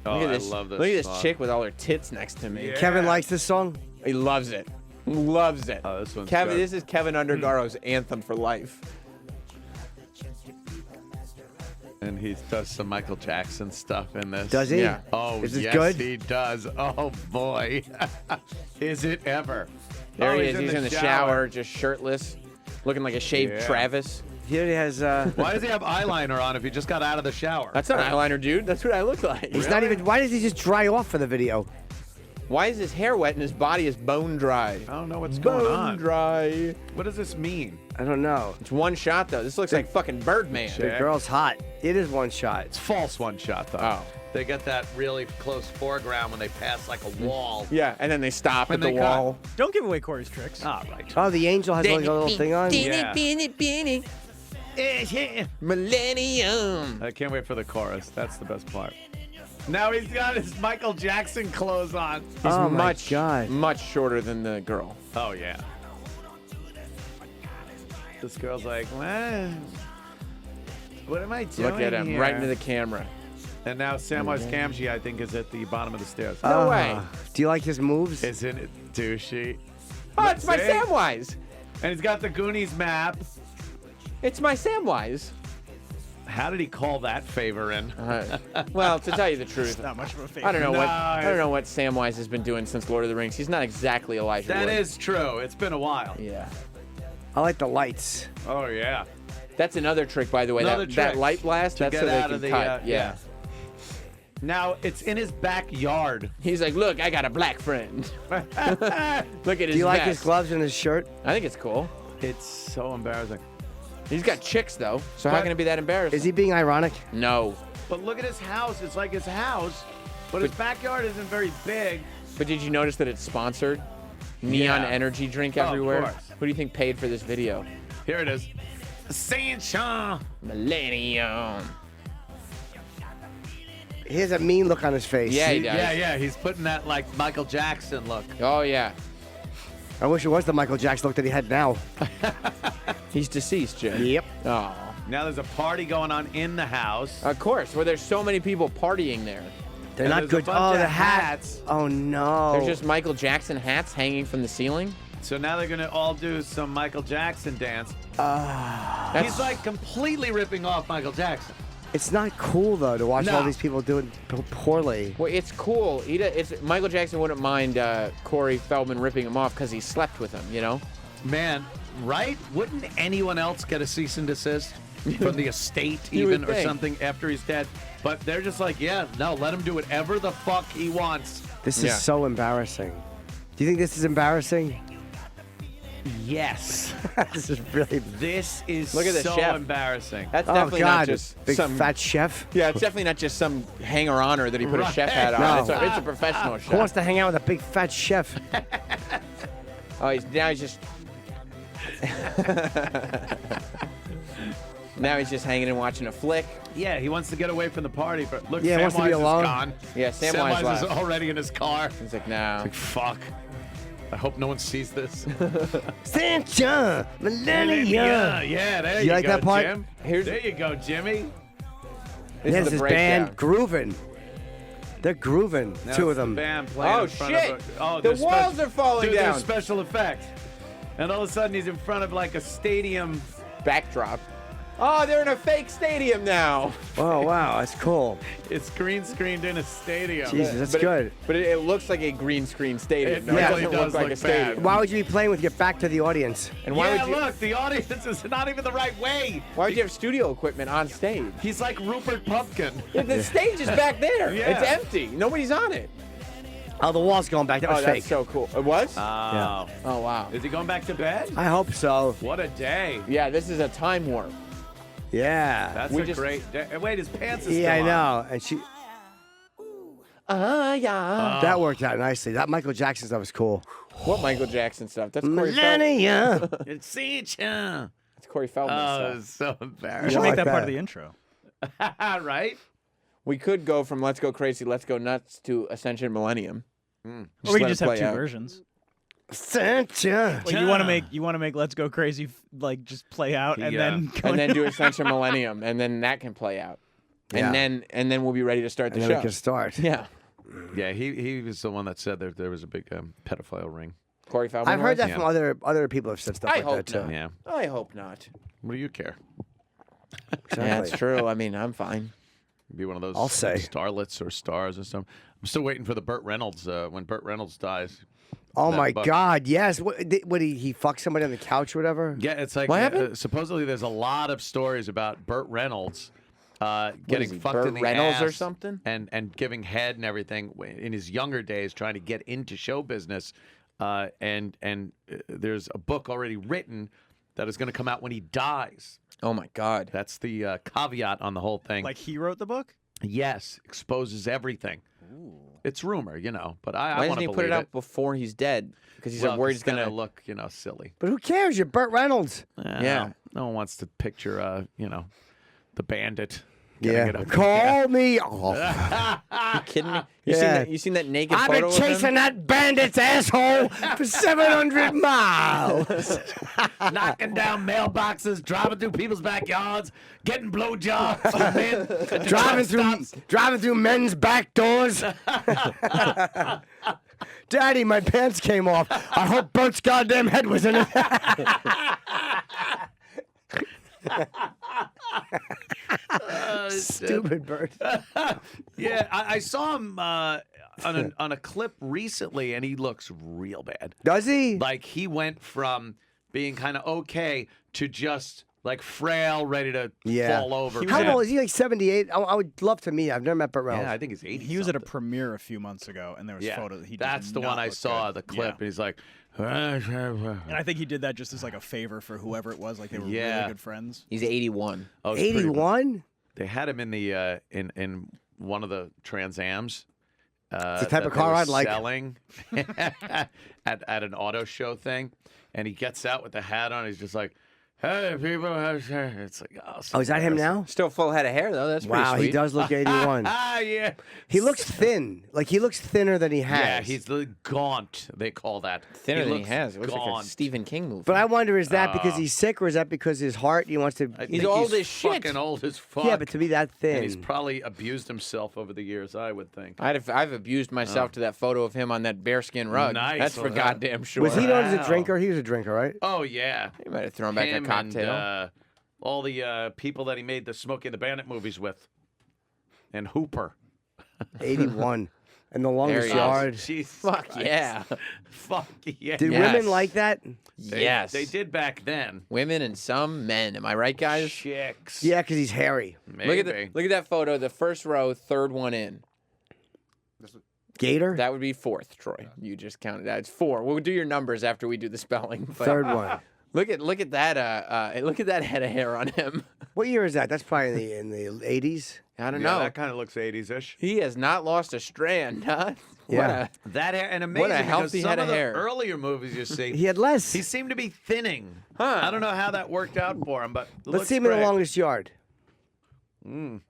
[SPEAKER 2] Oh,
[SPEAKER 1] Look at
[SPEAKER 2] I
[SPEAKER 1] this.
[SPEAKER 2] love this
[SPEAKER 1] Look at this
[SPEAKER 2] song.
[SPEAKER 1] chick with all her tits next to me.
[SPEAKER 2] Yeah.
[SPEAKER 3] Kevin likes this song.
[SPEAKER 1] He loves it. Loves it.
[SPEAKER 2] Oh, this one's
[SPEAKER 1] Kevin.
[SPEAKER 2] good.
[SPEAKER 1] This is Kevin Undergaro's anthem for life.
[SPEAKER 2] And he does some Michael Jackson stuff in this.
[SPEAKER 3] Does he?
[SPEAKER 1] Yeah.
[SPEAKER 2] Oh,
[SPEAKER 3] Is this
[SPEAKER 2] yes,
[SPEAKER 3] good?
[SPEAKER 2] he does. Oh, boy. Is it ever?
[SPEAKER 1] There
[SPEAKER 2] Oh,
[SPEAKER 1] he is. He's in the shower, just shirtless, looking like a shaved
[SPEAKER 2] Yeah.
[SPEAKER 1] Travis.
[SPEAKER 3] Here he has.
[SPEAKER 2] Why does he have eyeliner on if he just got out of the shower?
[SPEAKER 1] That's not eyeliner, dude. That's what I look like.
[SPEAKER 3] He's not even. Why does he just dry off for the video?
[SPEAKER 1] Why is his hair wet and his body is bone dry?
[SPEAKER 2] I don't know what's
[SPEAKER 1] Bone
[SPEAKER 2] going on.
[SPEAKER 1] dry.
[SPEAKER 2] What does this mean?
[SPEAKER 3] I don't know.
[SPEAKER 1] It's one shot though. This looks like fucking Birdman.
[SPEAKER 3] The girl's hot. It is one shot.
[SPEAKER 2] It's false one shot, though.
[SPEAKER 1] Oh.
[SPEAKER 2] They get that really close foreground when they pass like a wall.
[SPEAKER 1] Yeah, and then they stop
[SPEAKER 2] When
[SPEAKER 1] at the
[SPEAKER 2] they cut.
[SPEAKER 1] wall.
[SPEAKER 5] Don't give away Corey's tricks.
[SPEAKER 2] All right.
[SPEAKER 3] Oh, the angel has like a little thing on.
[SPEAKER 2] Yeah.
[SPEAKER 1] Millennium.
[SPEAKER 2] I can't wait for the chorus. That's the best part. Now he's got his Michael Jackson clothes on.
[SPEAKER 1] He's
[SPEAKER 3] Oh my
[SPEAKER 1] much,
[SPEAKER 3] God.
[SPEAKER 1] much shorter than the girl.
[SPEAKER 2] Oh, yeah. This girl's like, what am I doing
[SPEAKER 1] Look at him,
[SPEAKER 2] here?
[SPEAKER 1] right into the camera.
[SPEAKER 2] And now Samwise Gamgee, I think, is at the bottom of the stairs.
[SPEAKER 1] No way.
[SPEAKER 3] Do you like his moves?
[SPEAKER 2] Isn't it douchey?
[SPEAKER 1] Oh, it's my
[SPEAKER 2] See?
[SPEAKER 1] Samwise.
[SPEAKER 2] And he's got the Goonies map.
[SPEAKER 1] It's my Samwise.
[SPEAKER 2] How did he call that favor in?
[SPEAKER 1] Well, to tell you the truth,
[SPEAKER 5] Not much of a favor.
[SPEAKER 1] I don't know
[SPEAKER 2] No,
[SPEAKER 1] what Samwise has been doing since Lord of the Rings. He's not exactly Elijah
[SPEAKER 2] That
[SPEAKER 1] Wood.
[SPEAKER 2] is true. It's been a while.
[SPEAKER 1] Yeah.
[SPEAKER 3] I like the lights.
[SPEAKER 2] Oh, yeah.
[SPEAKER 1] That's another trick, by the way.
[SPEAKER 2] Another
[SPEAKER 1] That
[SPEAKER 2] trick
[SPEAKER 1] light blast.
[SPEAKER 2] to
[SPEAKER 1] That's
[SPEAKER 2] get
[SPEAKER 1] so they
[SPEAKER 2] out
[SPEAKER 1] can
[SPEAKER 2] of the,
[SPEAKER 1] cut.
[SPEAKER 2] yeah. Now, it's in his backyard.
[SPEAKER 1] He's like, look, I got a black friend. Look at his
[SPEAKER 3] Do you like
[SPEAKER 1] vest.
[SPEAKER 3] his gloves and his shirt?
[SPEAKER 1] I think it's cool.
[SPEAKER 2] It's so embarrassing.
[SPEAKER 1] He's got chicks though, so how
[SPEAKER 2] But-
[SPEAKER 1] can it be that embarrassing?
[SPEAKER 3] Is he being ironic?
[SPEAKER 1] No.
[SPEAKER 2] But look at his house. It's like his house, but his backyard isn't very big.
[SPEAKER 1] But did you notice that it's sponsored? Neon
[SPEAKER 2] Yeah.
[SPEAKER 1] energy drink
[SPEAKER 2] Oh, of
[SPEAKER 1] everywhere.
[SPEAKER 2] course.
[SPEAKER 1] Who do you think paid for this video?
[SPEAKER 2] Here it is. Sancha.
[SPEAKER 1] Millennium.
[SPEAKER 3] He has a mean look on his face.
[SPEAKER 1] Yeah, he does.
[SPEAKER 2] Yeah. He's putting that like Michael Jackson look.
[SPEAKER 1] Oh yeah.
[SPEAKER 3] I wish it was the Michael Jackson look that he had now.
[SPEAKER 1] He's deceased, Jim.
[SPEAKER 3] Yep.
[SPEAKER 1] Oh.
[SPEAKER 2] Now there's a party going on in the house.
[SPEAKER 1] Of course. Well, there's so many people partying there.
[SPEAKER 3] They're
[SPEAKER 2] And
[SPEAKER 3] not
[SPEAKER 2] there's a
[SPEAKER 3] good.
[SPEAKER 2] bunch
[SPEAKER 3] Oh,
[SPEAKER 2] of
[SPEAKER 3] the hats.
[SPEAKER 2] hats.
[SPEAKER 3] Oh no.
[SPEAKER 1] There's just Michael Jackson hats hanging from the ceiling.
[SPEAKER 2] So now they're gonna all do some Michael Jackson dance.
[SPEAKER 1] That's-
[SPEAKER 2] He's like completely ripping off Michael Jackson.
[SPEAKER 3] It's not cool though to watch
[SPEAKER 2] No.
[SPEAKER 3] all these people doing poorly.
[SPEAKER 1] Well, it's cool. Michael Jackson wouldn't mind Corey Feldman ripping him off because he slept with him. You know.
[SPEAKER 2] Man, right? Wouldn't anyone else get a cease and desist from the estate
[SPEAKER 1] You would
[SPEAKER 2] even or
[SPEAKER 1] think.
[SPEAKER 2] something after he's dead? But they're just like, yeah, no, let him do whatever the fuck he wants.
[SPEAKER 3] This
[SPEAKER 1] Yeah.
[SPEAKER 3] is so embarrassing. Do you think this is embarrassing?
[SPEAKER 2] Yes.
[SPEAKER 3] This is really.
[SPEAKER 2] This is
[SPEAKER 1] Look at the
[SPEAKER 2] so
[SPEAKER 1] chef.
[SPEAKER 2] embarrassing.
[SPEAKER 1] That's
[SPEAKER 3] Oh
[SPEAKER 1] definitely
[SPEAKER 3] God!
[SPEAKER 1] not just
[SPEAKER 3] big
[SPEAKER 1] some
[SPEAKER 3] fat chef.
[SPEAKER 1] Yeah, it's definitely not just some hanger-oner that he put a
[SPEAKER 2] Right.
[SPEAKER 1] chef hat on.
[SPEAKER 3] No.
[SPEAKER 1] It's a professional
[SPEAKER 3] Who wants
[SPEAKER 1] chef.
[SPEAKER 3] to hang out with a big fat chef?
[SPEAKER 1] Oh, he's just. Now he's just hanging and watching a flick.
[SPEAKER 2] Yeah, he wants to get away from the party, but look,
[SPEAKER 3] Yeah, he wants to be
[SPEAKER 2] Samwise
[SPEAKER 3] alone.
[SPEAKER 2] is gone.
[SPEAKER 1] Yeah, Samwise
[SPEAKER 2] is
[SPEAKER 1] left.
[SPEAKER 2] already in his car.
[SPEAKER 1] He's like, no.
[SPEAKER 2] Like, fuck. I hope no one sees this.
[SPEAKER 3] Sancha, Millennium.
[SPEAKER 2] Yeah, there
[SPEAKER 3] You
[SPEAKER 2] you
[SPEAKER 3] like
[SPEAKER 2] go,
[SPEAKER 3] that part?
[SPEAKER 2] Jim.
[SPEAKER 1] Here's-
[SPEAKER 2] There you go, Jimmy.
[SPEAKER 1] This
[SPEAKER 3] There's
[SPEAKER 1] is the
[SPEAKER 3] this band
[SPEAKER 1] breakdown.
[SPEAKER 3] grooving. They're grooving.
[SPEAKER 2] Now
[SPEAKER 3] Two of
[SPEAKER 2] it's the
[SPEAKER 3] them.
[SPEAKER 2] band playing
[SPEAKER 1] Oh,
[SPEAKER 2] in front
[SPEAKER 1] shit.
[SPEAKER 2] Of a, oh,
[SPEAKER 1] The
[SPEAKER 2] there's
[SPEAKER 1] walls
[SPEAKER 2] spec-
[SPEAKER 1] are falling
[SPEAKER 2] Dude,
[SPEAKER 1] down.
[SPEAKER 2] There's special effects. And all of a sudden he's in front of like a stadium.
[SPEAKER 1] Backdrop. Oh, they're in a fake stadium now.
[SPEAKER 3] Oh wow, that's cool.
[SPEAKER 2] It's green screened in a stadium.
[SPEAKER 3] Jesus, that's
[SPEAKER 1] But
[SPEAKER 3] good.
[SPEAKER 1] But it looks like a green screen stadium.
[SPEAKER 2] It
[SPEAKER 1] No,
[SPEAKER 2] really
[SPEAKER 1] it doesn't
[SPEAKER 2] does
[SPEAKER 1] look like
[SPEAKER 2] look
[SPEAKER 1] a stadium.
[SPEAKER 2] bad.
[SPEAKER 3] Why would you be playing with your back to the audience?
[SPEAKER 1] And why
[SPEAKER 2] Yeah,
[SPEAKER 1] would you?
[SPEAKER 2] look, the audience is not even the right way.
[SPEAKER 1] Why would you have studio equipment on stage?
[SPEAKER 2] He's like Rupert Pumpkin.
[SPEAKER 1] Yeah, the stage is back there.
[SPEAKER 2] Yeah.
[SPEAKER 1] It's empty. Nobody's on it.
[SPEAKER 3] Oh, the wall's going back. That was
[SPEAKER 1] Oh,
[SPEAKER 3] fake.
[SPEAKER 1] that's so cool. It was?
[SPEAKER 2] Oh.
[SPEAKER 1] Oh, wow.
[SPEAKER 2] Is he going back to bed?
[SPEAKER 3] I hope so.
[SPEAKER 2] What a day.
[SPEAKER 1] Yeah, this is a time warp.
[SPEAKER 3] Yeah.
[SPEAKER 2] That's
[SPEAKER 1] We
[SPEAKER 2] a
[SPEAKER 1] just-
[SPEAKER 2] great day. Wait, his pants are
[SPEAKER 3] Yeah, I
[SPEAKER 2] still on.
[SPEAKER 3] know. And she.
[SPEAKER 1] Yeah.
[SPEAKER 3] That worked out nicely. That Michael Jackson stuff was cool.
[SPEAKER 1] What Michael Jackson stuff? That's Corey Feldman.
[SPEAKER 3] Millennium.
[SPEAKER 2] It's Sancha.
[SPEAKER 1] That's Corey Feldman
[SPEAKER 2] Oh,
[SPEAKER 1] stuff.
[SPEAKER 2] it's so
[SPEAKER 5] We
[SPEAKER 2] embarrassing.
[SPEAKER 5] should
[SPEAKER 3] Yeah,
[SPEAKER 5] make
[SPEAKER 3] like
[SPEAKER 5] that part
[SPEAKER 3] that.
[SPEAKER 5] of the intro.
[SPEAKER 2] Right?
[SPEAKER 1] We could go from Let's Go Crazy, Let's Go Nuts to Ascension Millennium.
[SPEAKER 5] Or we
[SPEAKER 1] let
[SPEAKER 5] can
[SPEAKER 1] it
[SPEAKER 5] just have
[SPEAKER 1] play
[SPEAKER 5] two
[SPEAKER 1] out.
[SPEAKER 5] versions.
[SPEAKER 3] Sancha.
[SPEAKER 5] Like you want to make Let's Go Crazy like just play out and
[SPEAKER 2] Yeah.
[SPEAKER 5] then go
[SPEAKER 1] And then
[SPEAKER 5] into-
[SPEAKER 1] do Ascension Millennium, and then that can play out.
[SPEAKER 3] Yeah.
[SPEAKER 1] And then we'll be ready to start the
[SPEAKER 3] And then we
[SPEAKER 1] show.
[SPEAKER 3] can start.
[SPEAKER 1] Yeah.
[SPEAKER 2] Yeah, he was the one that said there was a big pedophile ring.
[SPEAKER 1] Corey Feldman.
[SPEAKER 3] I've heard
[SPEAKER 1] was?
[SPEAKER 3] that from other people have said stuff
[SPEAKER 1] I
[SPEAKER 3] like
[SPEAKER 1] hope
[SPEAKER 3] that too.
[SPEAKER 1] not.
[SPEAKER 2] Yeah.
[SPEAKER 1] I hope not.
[SPEAKER 2] What do you care?
[SPEAKER 1] Yeah, it's true. I mean, I'm fine.
[SPEAKER 2] Be one of those
[SPEAKER 3] I'll say.
[SPEAKER 2] starlets or stars or something. I'm still waiting for the Burt Reynolds when Burt Reynolds dies.
[SPEAKER 3] Oh
[SPEAKER 2] That
[SPEAKER 3] my
[SPEAKER 2] book.
[SPEAKER 3] God! Yes. What he fucked somebody on the couch or whatever?
[SPEAKER 2] Yeah, it's like
[SPEAKER 1] What happened?
[SPEAKER 2] Supposedly there's a lot of stories about Burt Reynolds getting
[SPEAKER 1] is he,
[SPEAKER 2] fucked
[SPEAKER 1] Burt
[SPEAKER 2] in the
[SPEAKER 1] Reynolds or
[SPEAKER 2] ass
[SPEAKER 1] something?
[SPEAKER 2] and giving head and everything in his younger days, trying to get into show business. And there's a book already written that is going to come out when he dies.
[SPEAKER 1] Oh my God.
[SPEAKER 2] That's the caveat on the whole thing.
[SPEAKER 5] like he wrote the book.
[SPEAKER 2] Yes, exposes everything. It's rumor, but I
[SPEAKER 1] Why
[SPEAKER 2] want
[SPEAKER 1] doesn't
[SPEAKER 2] to
[SPEAKER 1] he
[SPEAKER 2] believe
[SPEAKER 1] put it out before he's dead? Because he's worried he's
[SPEAKER 2] gonna
[SPEAKER 1] gonna
[SPEAKER 2] look, silly.
[SPEAKER 3] But who cares? You're Burt Reynolds.
[SPEAKER 1] Yeah.
[SPEAKER 2] No one wants to picture, the bandit.
[SPEAKER 3] Yeah.
[SPEAKER 2] getting it up in the
[SPEAKER 3] Call me off.
[SPEAKER 1] You kidding me?
[SPEAKER 3] Yeah.
[SPEAKER 1] You seen that naked
[SPEAKER 3] I've
[SPEAKER 1] photo
[SPEAKER 3] been chasing that bandit's asshole for 700 miles.
[SPEAKER 2] knocking down mailboxes, driving through people's backyards, getting blowjobs from men,
[SPEAKER 3] driving through men's back doors. Daddy, my pants came off. I hope Bert's goddamn head was in it. Stupid Bert.
[SPEAKER 2] Yeah, I saw him on a clip recently, and he looks real bad.
[SPEAKER 3] Does he?
[SPEAKER 2] Like he went from being kind of okay to just like frail, ready to fall over.
[SPEAKER 3] How old is he? Like 78? I would love to meet. I've never met Burt Reynolds.
[SPEAKER 2] Yeah, I think he's 80.
[SPEAKER 5] He was at a premiere a few months ago, and there was photos.
[SPEAKER 2] That's the one I saw. The clip. And he's like,
[SPEAKER 5] and I think he did that just as like a favor for whoever it was. Like they were really good friends.
[SPEAKER 1] He's 81.
[SPEAKER 3] 81?
[SPEAKER 2] They had him in the in one of the Trans Ams.
[SPEAKER 3] It's the type of car I'd like.
[SPEAKER 2] Selling at an auto show thing, and he gets out with the hat on. He's just like, "Hey, people!" It's like,
[SPEAKER 3] oh, is that him now?
[SPEAKER 1] Still full head of hair though. That's pretty
[SPEAKER 3] wow.
[SPEAKER 1] sweet.
[SPEAKER 3] He does look 81.
[SPEAKER 2] Yeah.
[SPEAKER 3] He looks thin. Like he looks thinner than he has.
[SPEAKER 2] Yeah, he's the gaunt. They call that
[SPEAKER 1] Thinner than he
[SPEAKER 2] looks
[SPEAKER 1] has. It looks like a
[SPEAKER 2] gaunt.
[SPEAKER 1] Stephen King movie.
[SPEAKER 3] But I wonder, is that because he's sick, or is that because his heart? He wants to.
[SPEAKER 2] I
[SPEAKER 1] He's
[SPEAKER 2] think
[SPEAKER 1] old as shit.
[SPEAKER 2] Fucking old as fuck.
[SPEAKER 3] Yeah, but to be that thin.
[SPEAKER 2] And he's probably abused himself over the years. I would think.
[SPEAKER 1] I've abused myself to that photo of him on that bearskin rug.
[SPEAKER 2] Nice.
[SPEAKER 1] That's for goddamn sure.
[SPEAKER 3] Was he known as a drinker? He was a drinker, right?
[SPEAKER 2] Oh yeah.
[SPEAKER 1] He might have thrown back a
[SPEAKER 2] Him
[SPEAKER 1] cocktail.
[SPEAKER 2] And, all the people that he made the Smokey and the Bandit movies with, and Hooper.
[SPEAKER 3] 81. And the longest
[SPEAKER 1] There he is.
[SPEAKER 3] yard.
[SPEAKER 2] Jesus
[SPEAKER 1] Fuck
[SPEAKER 2] Christ.
[SPEAKER 1] yeah.
[SPEAKER 2] Fuck yeah.
[SPEAKER 3] Did
[SPEAKER 1] Yes.
[SPEAKER 3] women like that?
[SPEAKER 1] Yes.
[SPEAKER 2] They did back then.
[SPEAKER 1] Women and some men. Am I right, guys?
[SPEAKER 2] Chicks.
[SPEAKER 3] Yeah, because he's hairy.
[SPEAKER 2] Maybe.
[SPEAKER 1] Look at that photo. The first row, third one in.
[SPEAKER 3] Gator?
[SPEAKER 1] That would be fourth, Troy. You just counted that. It's 4. We'll do your numbers after we do the spelling. but
[SPEAKER 3] Third one.
[SPEAKER 1] Look at that. Look at that head of hair on him.
[SPEAKER 3] What year is that? That's probably in the 80s.
[SPEAKER 1] I don't
[SPEAKER 2] Yeah,
[SPEAKER 1] know.
[SPEAKER 2] that kind of looks 80s-ish.
[SPEAKER 1] He has not lost a strand, huh?
[SPEAKER 3] Yeah.
[SPEAKER 2] That hair, and amazing.
[SPEAKER 1] What a
[SPEAKER 2] because
[SPEAKER 1] healthy
[SPEAKER 2] some
[SPEAKER 1] head
[SPEAKER 2] of
[SPEAKER 1] of
[SPEAKER 2] the
[SPEAKER 1] hair.
[SPEAKER 2] earlier movies you see,
[SPEAKER 3] He had less.
[SPEAKER 2] he seemed to be thinning.
[SPEAKER 1] Huh.
[SPEAKER 2] I don't know how that worked out for him, but it
[SPEAKER 3] Let's
[SPEAKER 2] looks
[SPEAKER 3] see him in the
[SPEAKER 2] great.
[SPEAKER 3] longest yard.
[SPEAKER 2] Mm.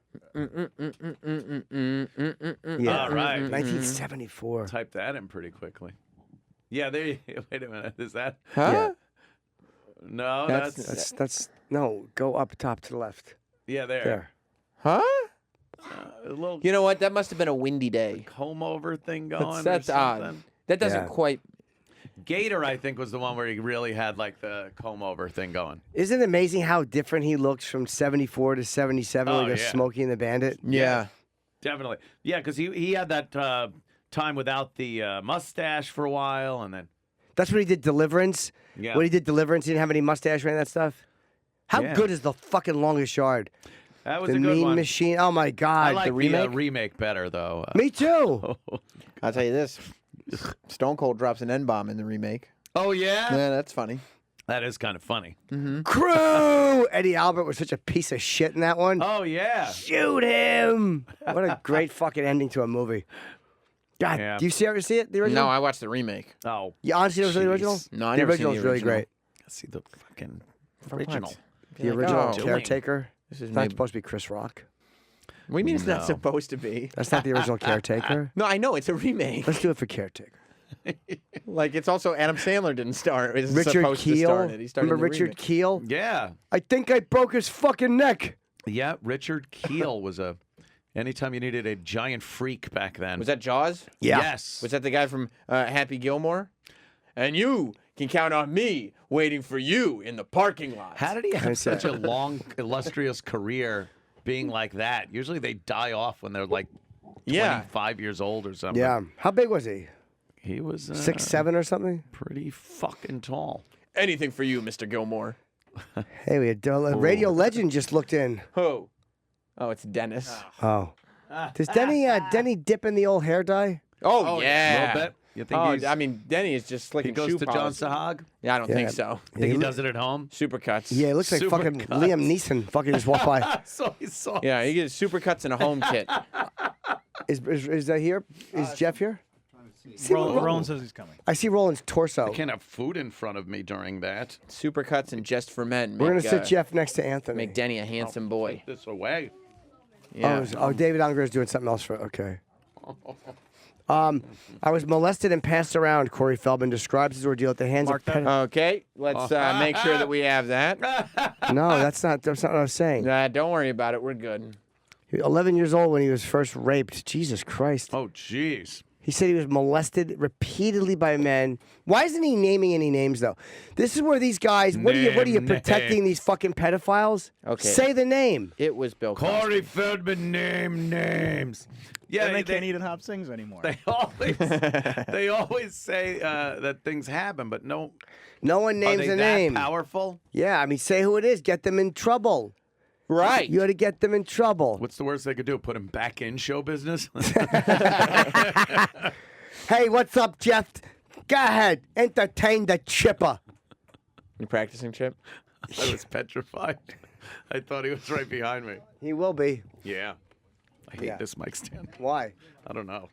[SPEAKER 3] Yeah.
[SPEAKER 2] All right.
[SPEAKER 3] 1974.
[SPEAKER 2] Type that in pretty quickly. Yeah, there you wait a minute. Is that?
[SPEAKER 1] Huh?
[SPEAKER 3] Yeah.
[SPEAKER 2] No,
[SPEAKER 3] That's no. Go up top to the left.
[SPEAKER 2] yeah, there.
[SPEAKER 3] There.
[SPEAKER 1] Huh?
[SPEAKER 2] A little
[SPEAKER 1] You know what? That must have been a windy day.
[SPEAKER 2] comb over thing going.
[SPEAKER 1] That's
[SPEAKER 2] or
[SPEAKER 1] odd.
[SPEAKER 2] something.
[SPEAKER 1] That doesn't
[SPEAKER 3] Yeah.
[SPEAKER 1] quite.
[SPEAKER 2] Gator, I think, was the one where he really had like the comb over thing going.
[SPEAKER 3] Isn't it amazing how different he looks from 74 to 77
[SPEAKER 2] Oh,
[SPEAKER 3] when he goes
[SPEAKER 2] yeah.
[SPEAKER 3] Smokey and the Bandit?
[SPEAKER 1] Yeah.
[SPEAKER 2] Definitely. Yeah, because he had that time without the mustache for a while, and then
[SPEAKER 3] That's when he did Deliverance.
[SPEAKER 2] Yeah.
[SPEAKER 3] When he did Deliverance, he didn't have any mustache or any of that stuff. How
[SPEAKER 2] Yeah.
[SPEAKER 3] good is the fucking Longest Yard?
[SPEAKER 2] that was
[SPEAKER 3] The
[SPEAKER 2] a good
[SPEAKER 3] Mean
[SPEAKER 2] one.
[SPEAKER 3] Machine. Oh my
[SPEAKER 2] I
[SPEAKER 3] God,
[SPEAKER 2] like
[SPEAKER 3] the remake.
[SPEAKER 2] remake better though.
[SPEAKER 3] Me too.
[SPEAKER 1] I'll tell you this. Stone Cold drops an N-bomb in the remake.
[SPEAKER 2] Oh yeah,
[SPEAKER 1] Yeah, that's funny.
[SPEAKER 2] that is kind of funny.
[SPEAKER 3] Crew. Eddie Albert was such a piece of shit in that one.
[SPEAKER 2] Oh yeah.
[SPEAKER 3] Shoot him! What a great fucking ending to a movie. God,
[SPEAKER 2] Yeah.
[SPEAKER 3] do you ever see it? The original?
[SPEAKER 1] No, I watched the remake.
[SPEAKER 2] Oh,
[SPEAKER 3] You honestly never saw the
[SPEAKER 2] Jeez.
[SPEAKER 3] original?
[SPEAKER 1] No, I
[SPEAKER 3] the
[SPEAKER 1] never seen
[SPEAKER 3] original
[SPEAKER 1] the
[SPEAKER 3] is really
[SPEAKER 1] original.
[SPEAKER 3] great.
[SPEAKER 2] see the fucking
[SPEAKER 1] For
[SPEAKER 2] original.
[SPEAKER 1] what?
[SPEAKER 3] The
[SPEAKER 1] You're like,
[SPEAKER 3] original
[SPEAKER 1] oh,
[SPEAKER 3] Caretaker.
[SPEAKER 1] This is
[SPEAKER 3] It's not
[SPEAKER 1] maybe.
[SPEAKER 3] supposed to be Chris Rock.
[SPEAKER 1] What do you mean it's not
[SPEAKER 2] No.
[SPEAKER 1] supposed to be?
[SPEAKER 3] That's not the original Caretaker.
[SPEAKER 1] No, I know it's a remake.
[SPEAKER 3] Let's do it for Caretaker.
[SPEAKER 1] Like it's also Adam Sandler didn't star. Is
[SPEAKER 3] Richard
[SPEAKER 1] supposed to star
[SPEAKER 3] Keel.
[SPEAKER 1] in it. He started
[SPEAKER 3] Remember
[SPEAKER 1] in the
[SPEAKER 3] Richard
[SPEAKER 1] remake.
[SPEAKER 3] Keel?
[SPEAKER 2] Yeah,
[SPEAKER 3] I think I broke his fucking neck.
[SPEAKER 2] yeah. Richard Keel was a. Anytime you needed a giant freak back then.
[SPEAKER 1] Was that Jaws?
[SPEAKER 3] Yeah.
[SPEAKER 2] Yes.
[SPEAKER 1] Was that the guy from Happy Gilmore? And you can count on me waiting for you in the parking lot.
[SPEAKER 2] How did he have
[SPEAKER 3] That's
[SPEAKER 2] such
[SPEAKER 3] it.
[SPEAKER 2] a long, illustrious career being like that? Usually they die off when they're like 25 years old or something.
[SPEAKER 3] Yeah. How big was he?
[SPEAKER 2] He was
[SPEAKER 3] 6'7" or something?
[SPEAKER 2] pretty fucking tall.
[SPEAKER 1] Anything for you, Mr. Gilmore.
[SPEAKER 3] Hey, we had a radio legend just looked in.
[SPEAKER 1] Who? Oh, it's Dennis.
[SPEAKER 3] Oh. Does Denny dip in the old hair dye?
[SPEAKER 1] Oh,
[SPEAKER 2] A
[SPEAKER 1] yeah.
[SPEAKER 2] little bit. You think
[SPEAKER 1] Oh,
[SPEAKER 2] he's,
[SPEAKER 1] I mean, Denny is just
[SPEAKER 2] he
[SPEAKER 1] slicking
[SPEAKER 2] goes
[SPEAKER 1] shoe
[SPEAKER 2] to John
[SPEAKER 1] polish.
[SPEAKER 2] Sahag?
[SPEAKER 1] Yeah, I don't
[SPEAKER 3] Yeah.
[SPEAKER 1] think so.
[SPEAKER 2] Think he
[SPEAKER 3] look-
[SPEAKER 2] does it at home?
[SPEAKER 1] Supercuts.
[SPEAKER 3] Yeah, it looks like
[SPEAKER 2] Super
[SPEAKER 3] fucking
[SPEAKER 2] cuts.
[SPEAKER 3] Liam Neeson fucking just walked by.
[SPEAKER 2] So he saw.
[SPEAKER 1] Yeah, he gets supercuts and a home kit.
[SPEAKER 3] Is that here? Is Jeff here? See
[SPEAKER 5] Roland says he's coming.
[SPEAKER 3] I see Roland's torso.
[SPEAKER 2] I can't have food in front of me during that.
[SPEAKER 1] Supercuts and just for men.
[SPEAKER 3] We're going
[SPEAKER 1] make,
[SPEAKER 3] to sit Jeff next to Anthony.
[SPEAKER 1] Make Denny a handsome boy.
[SPEAKER 2] This away.
[SPEAKER 1] Yeah.
[SPEAKER 3] David Unger is doing something else for. Okay. I was molested and passed around. Corey Feldman describes his ordeal at the hands of.
[SPEAKER 1] Okay, let's make sure that we have that.
[SPEAKER 3] No, that's not what I was saying.
[SPEAKER 1] Don't worry about it. We're good.
[SPEAKER 3] He was 11 years old when he was first raped. Jesus Christ.
[SPEAKER 2] Oh, jeez.
[SPEAKER 3] He said he was molested repeatedly by men. Why isn't he naming any names though? This is where these guys. What are you protecting these fucking pedophiles?
[SPEAKER 1] Okay.
[SPEAKER 3] Say the name.
[SPEAKER 1] It was Bill Cosby.
[SPEAKER 2] Corey Feldman, name names. Yeah,
[SPEAKER 5] they can't eat at Hop Sings anymore.
[SPEAKER 2] They always say that things happen, but no.
[SPEAKER 3] No one names
[SPEAKER 2] Are they
[SPEAKER 3] a
[SPEAKER 2] that
[SPEAKER 3] name.
[SPEAKER 2] powerful?
[SPEAKER 3] Yeah, I mean, say who it is. Get them in trouble.
[SPEAKER 1] Right.
[SPEAKER 3] You got to get them in trouble.
[SPEAKER 2] What's the worst they could do? Put him back in show business?
[SPEAKER 3] Hey, what's up, Jeff? Go ahead. Entertain the chipper.
[SPEAKER 1] You practicing, Chip?
[SPEAKER 2] I was petrified. I thought he was right behind me.
[SPEAKER 3] He will be.
[SPEAKER 2] Yeah. I hate this mic stand.
[SPEAKER 3] Why?
[SPEAKER 2] I don't know.